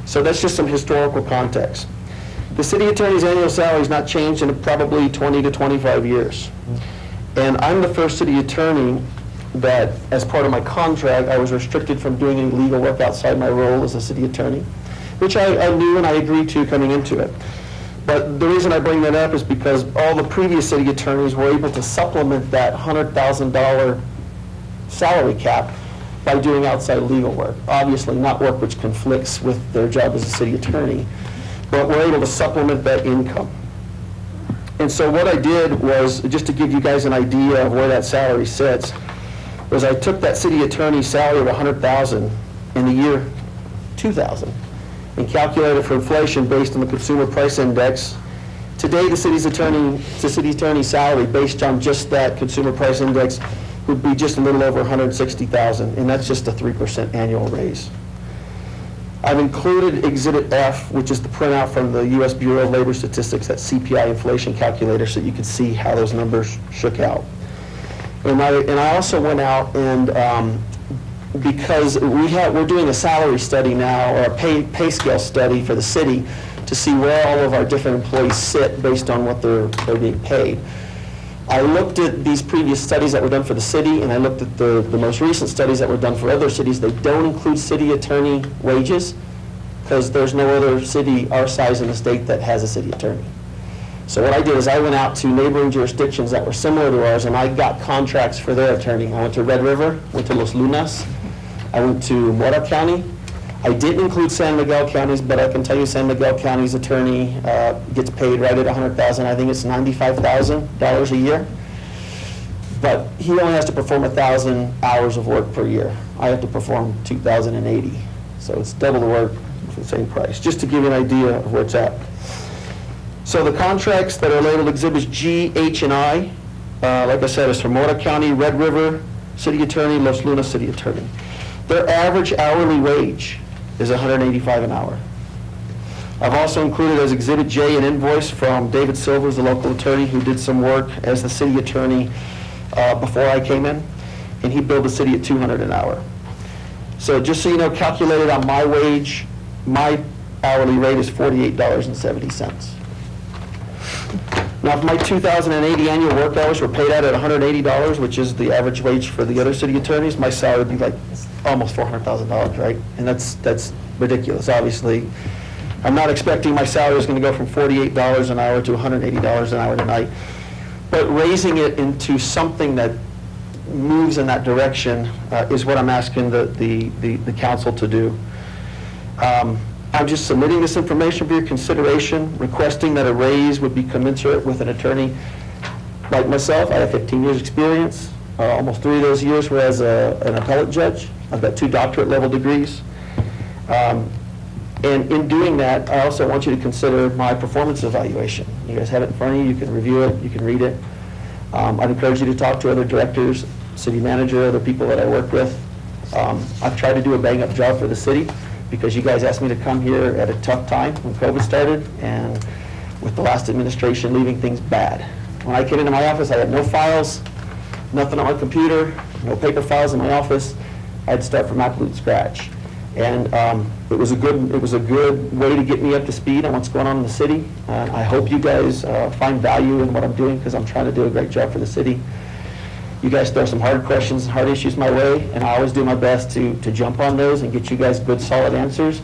So that's just some historical context. The city attorney's annual salary has not changed in probably 20 to 25 years. And I'm the first city attorney that, as part of my contract, I was restricted from doing any legal work outside my role as a city attorney, which I knew and I agreed to coming into it. But the reason I bring that up is because all the previous city attorneys were able to supplement that $100,000 salary cap by doing outside legal work. Obviously not work which conflicts with their job as a city attorney, but we're able to supplement that income. And so what I did was, just to give you guys an idea of where that salary sits, was I took that city attorney's salary of $100,000 in the year 2000 and calculated for inflation based on the consumer price index. Today, the city attorney's salary based on just that consumer price index would be just a little over $160,000, and that's just a 3% annual raise. I've included Exhibit F, which is the printout from the U.S. Bureau of Labor Statistics, that CPI inflation calculator, so you can see how those numbers shook out. And I also went out and, because we're doing a salary study now, or a pay scale study for the city, to see where all of our different employees sit based on what they're being paid. I looked at these previous studies that were done for the city, and I looked at the most recent studies that were done for other cities. They don't include city attorney wages, because there's no other city our size in the state that has a city attorney. So what I did is I went out to neighboring jurisdictions that were similar to ours, and I got contracts for their attorney. I went to Red River, went to Los Lunas, I went to Mora County. I didn't include San Miguel counties, but I can tell you San Miguel County's attorney gets paid right at $100,000. I think it's $95,000 a year. But he only has to perform 1,000 hours of work per year. I have to perform 2,080. So it's double the work for the same price, just to give you an idea of where it's at. So the contracts that are labeled Exhibits G, H, and I, like I said, is from Mora County, Red River, City Attorney, Los Lunas City Attorney. Their average hourly wage is $185 an hour. I've also included as Exhibit J an invoice from David Silvers, the local attorney who did some work as the city attorney before I came in, and he billed the city at $200 an hour. So just so you know, calculated on my wage, my hourly rate is $48.70. Now, if my 2,080 annual work hours were paid out at $180, which is the average wage for the other city attorneys, my salary would be like almost $400,000, right? And that's ridiculous, obviously. I'm not expecting my salary is going to go from $48 an hour to $180 an hour tonight. But raising it into something that moves in that direction is what I'm asking the council to do. I'm just submitting this information for your consideration, requesting that a raise would be commensurate with an attorney like myself. I have 15 years' experience. Almost 3 of those years were as an appellate judge. I've got 2 doctorate level degrees. And in doing that, I also want you to consider my performance evaluation. You guys have it in front of you. You can review it. You can read it. I'd encourage you to talk to other directors, city manager, other people that I work with. I've tried to do a bang-up job for the city because you guys asked me to come here at a tough time when COVID started and with the last administration leaving things bad. When I came into my office, I had no files, nothing on my computer, no paper files in my office. I had to start from absolute scratch. And it was a good way to get me up to speed on what's going on in the city. I hope you guys find value in what I'm doing because I'm trying to do a great job for the city. You guys throw some hard questions and hard issues my way, and I always do my best to jump on those and get you guys good, solid answers.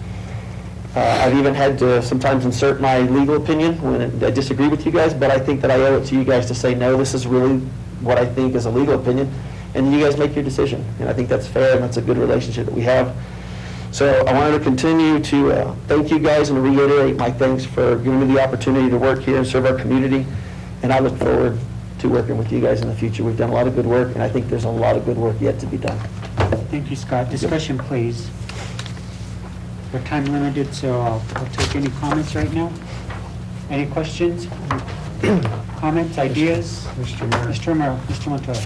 I've even had to sometimes insert my legal opinion when I disagree with you guys, but I think that I owe it to you guys to say, no, this is really what I think is a legal opinion, and you guys make your decision. And I think that's fair, and that's a good relationship that we have. So I wanted to continue to thank you guys and reiterate my thanks for giving me the opportunity to work here and serve our community, and I look forward to working with you guys in the future. We've done a lot of good work, and I think there's a lot of good work yet to be done. Thank you, Scott. Discussion, please. We're time limited, so I'll take any comments right now. Any questions? Comments, ideas? Mr. Mayor. Mr. Montoya.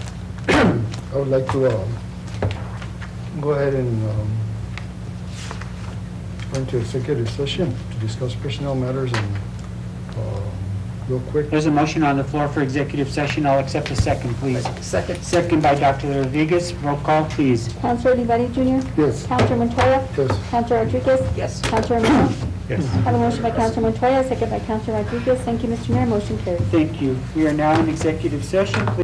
I would like to go ahead and go into executive session to discuss personnel matters and real quick. There's a motion on the floor for executive session. I'll accept a second, please. Second. Second by Dr. Rodriguez. Roll call, please. Councilor Olivari Jr.? Yes. Councilor Montoya? Yes. Councilor Rodriguez? Yes. Councilor Romero? Yes. I have a motion by Councilor Montoya, second by Councilor Rodriguez. Thank you, Mr. Mayor. Motion carries. Thank you. We are now in executive session. Please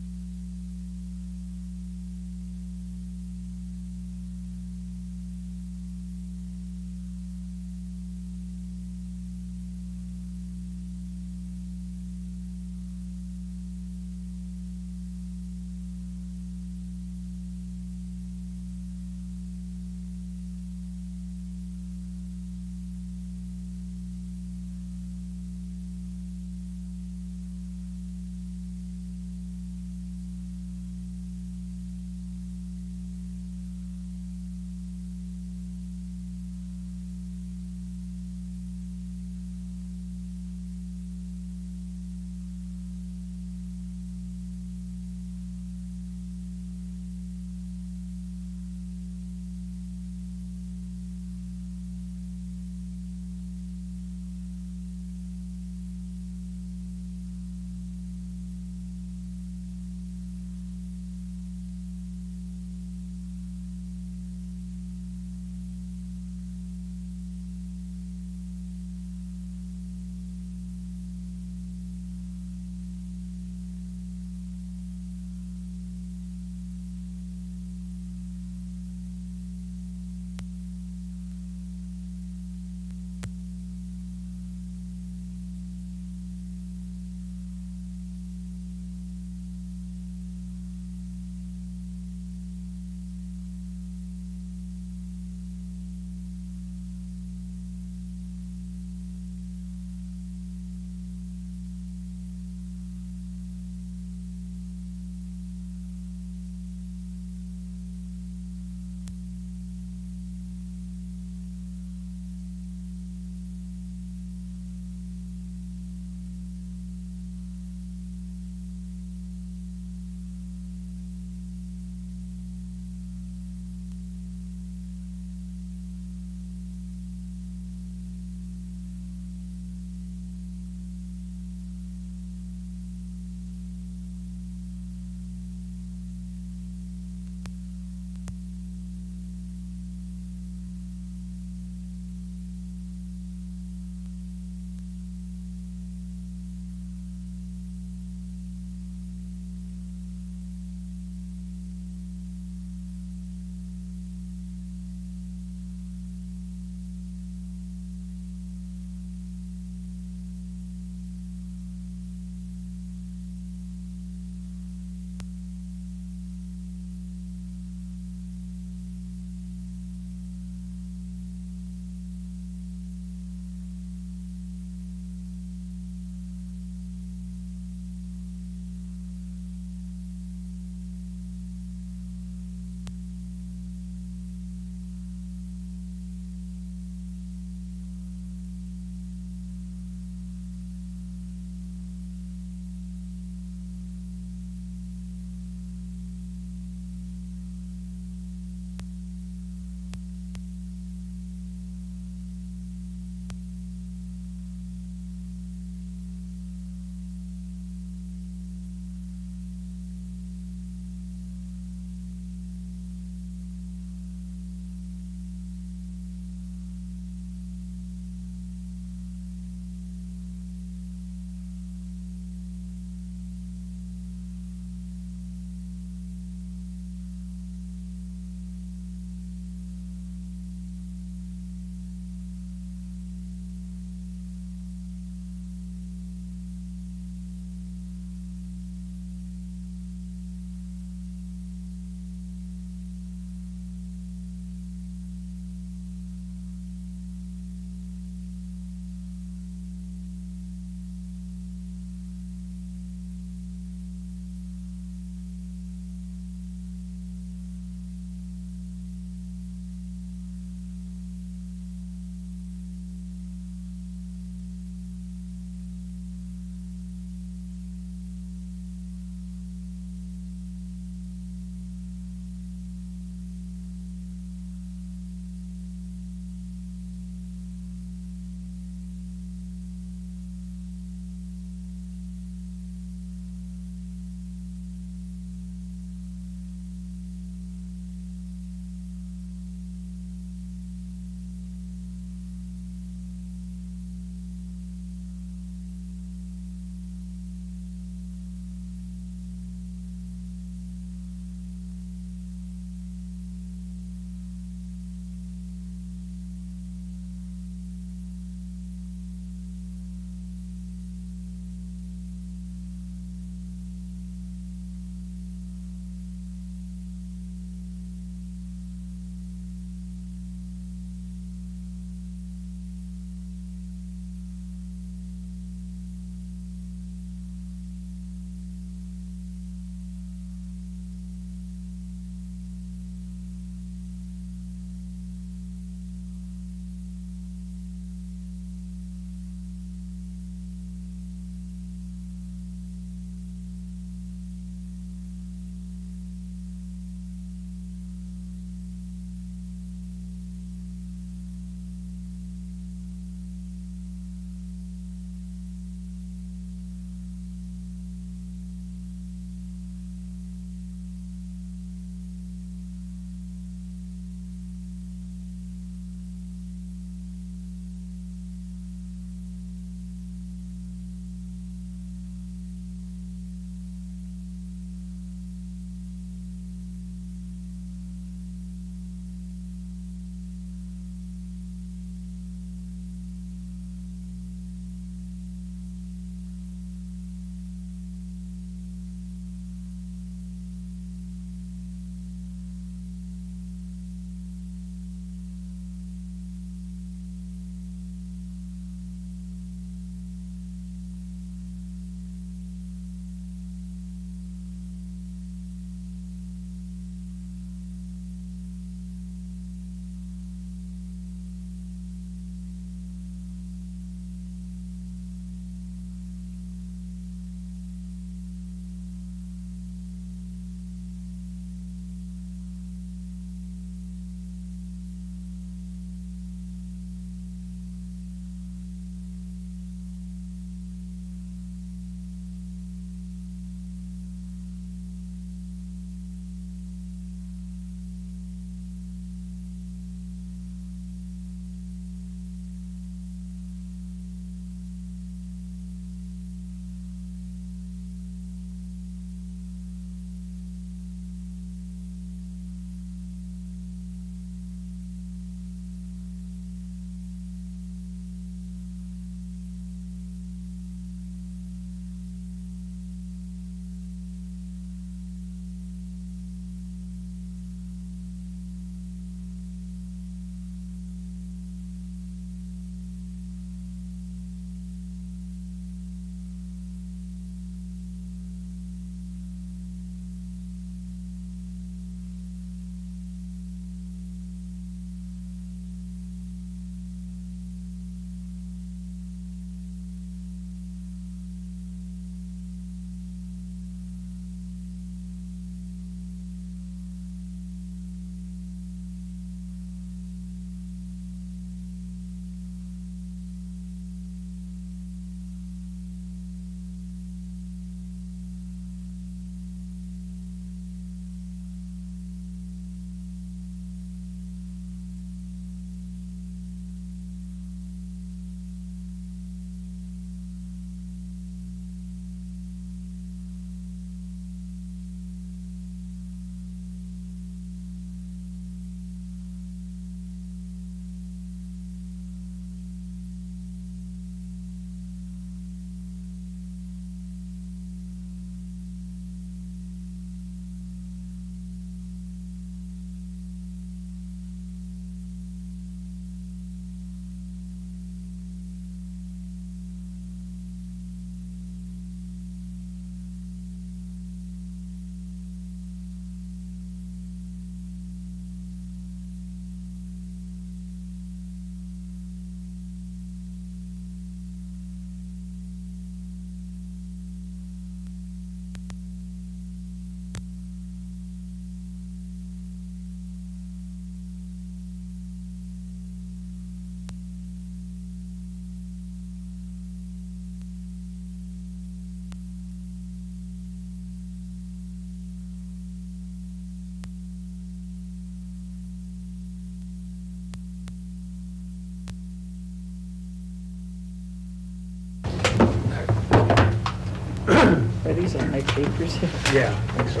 these on my papers? Yeah, I think so.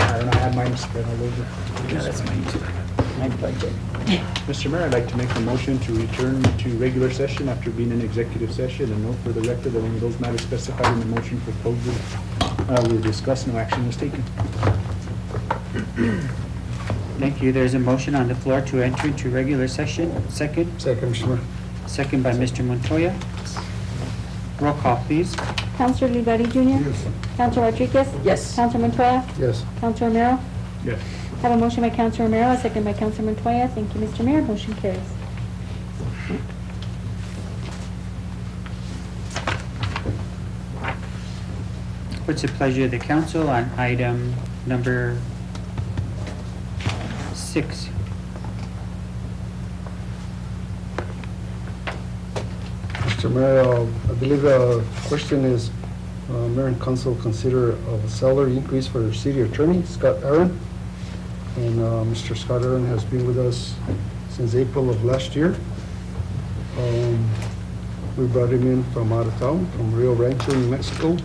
I don't know, I have mine spread all over. Yeah, that's mine too. My budget. Mr. Mayor, I'd like to make a motion to return to regular session after being in executive session and note for the record that any of those matters specified in the motion for COVID were discussed, no action was taken. Thank you. There's a motion on the floor to enter into regular session. Second? Second, Mr. Mayor. Second by Mr. Montoya. Roll call, please. Councilor Olivari Jr.? Yes. Councilor Rodriguez? Yes. Councilor Montoya? Yes. Councilor Romero? Yes. I have a motion by Councilor Romero, a second by Councilor Montoya. Thank you, Mr. Mayor. Motion carries. What's the pleasure of the council on item number 6? Mr. Mayor, I believe the question is, Mayor and Council consider a salary increase for the city attorney, Scott Aaron. And Mr. Scott Aaron has been with us since April of last year. We brought him in from out of town, from Rio Rancho, New Mexico.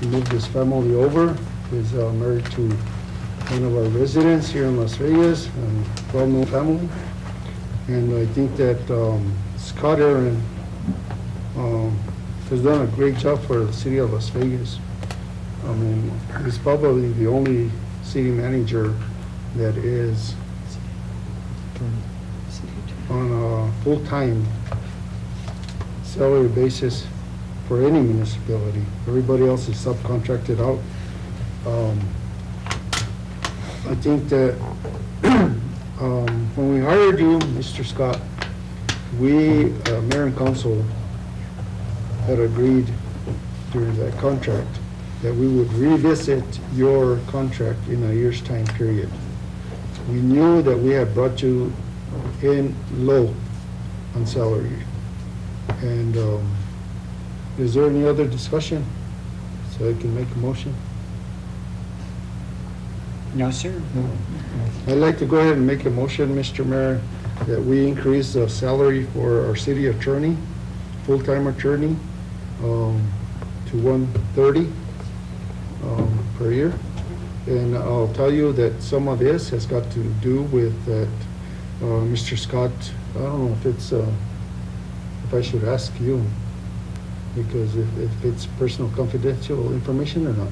He moved his family over. He's married to one of our residents here in Las Vegas, and well-known family. And I think that Scott Aaron has done a great job for the city of Las Vegas. I mean, he's probably the only city manager that is on a full-time salary basis for any municipality. Everybody else is subcontracted out. I think that when we hired you, Mr. Scott, we, Mayor and Council, had agreed during that contract that we would revisit your contract in a year's time period. We knew that we had brought you in low on salary. And is there any other discussion? So I can make a motion? No, sir. No. I'd like to go ahead and make a motion, Mr. Mayor, that we increase the salary for our city attorney, full-time attorney, to $130 per year. And I'll tell you that some of this has got to do with that Mr. Scott, I don't know if it's, if I should ask you, because if it's personal confidential information or not.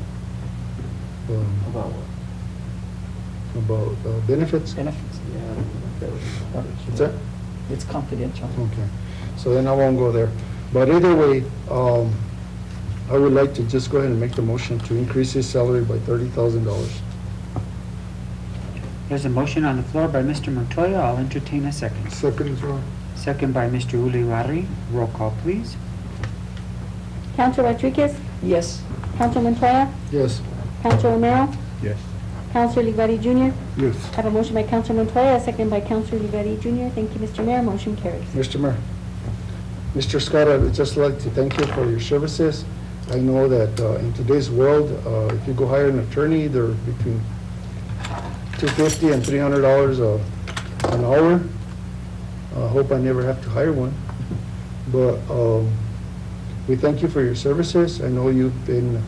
About what? About benefits? Benefits, yeah. What's that? It's confidential. Okay, so then I won't go there. But either way, I would like to just go ahead and make the motion to increase his salary by $30,000. There's a motion on the floor by Mr. Montoya. I'll entertain a second. Second is wrong. Second by Mr. Ulibarri. Roll call, please. Councilor Rodriguez? Yes. Councilor Montoya? Yes. Councilor Romero? Yes. Councilor Olivari Jr.? Yes. I have a motion by Councilor Montoya, a second by Councilor Olivari Jr. Thank you, Mr. Mayor. Motion carries. Mr. Mayor. Mr. Scott, I would just like to thank you for your services. I know that in today's world, if you go hire an attorney, they're between $250 and $300 an hour. I hope I never have to hire one. But we thank you for your services. I know you've been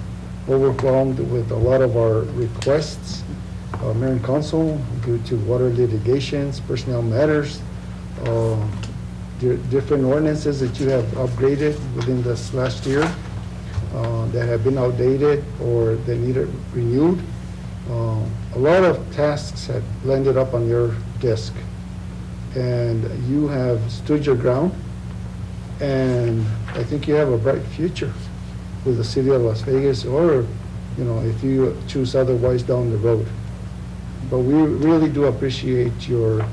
overwhelmed with a lot of our requests, Mayor and Council, due to water litigations, personnel matters, different ordinances that you have upgraded within this last year that have been outdated or they needed renewed. A lot of tasks have landed up on your desk, and you have stood your ground, and I think you have a bright future with the city of Las Vegas, or, you know, if you choose otherwise down the road. But we really do appreciate your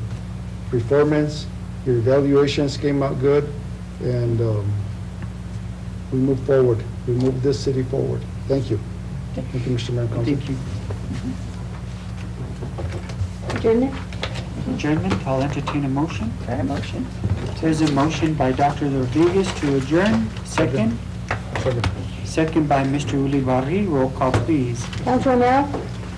performance. Your evaluations came out good, and we move forward. We move this city forward. Thank you. Thank you, Mr. Mayor and Council. Thank you. Adjournment? Adjournment, I'll entertain a motion. Motion. There's a motion by Dr. Rodriguez to adjourn. Second? Second. Second by Mr. Ulibarri. Roll call, please. Councilor Romero?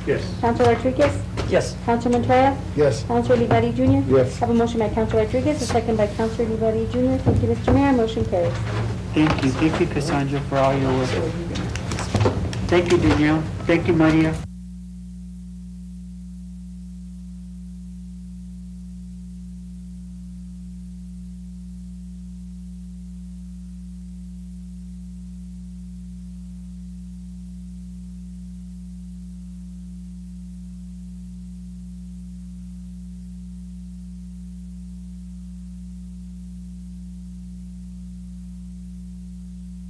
Yes. Councilor Rodriguez? Yes. Councilor Montoya? Yes. Councilor Olivari Jr.? Yes. I have a motion by Councilor Rodriguez, a second by Councilor Olivari Jr. Thank you, Mr. Mayor. Motion carries. Thank you. Thank you, Cassandra, for all your work. Thank you, Danielle. Thank you, Maria.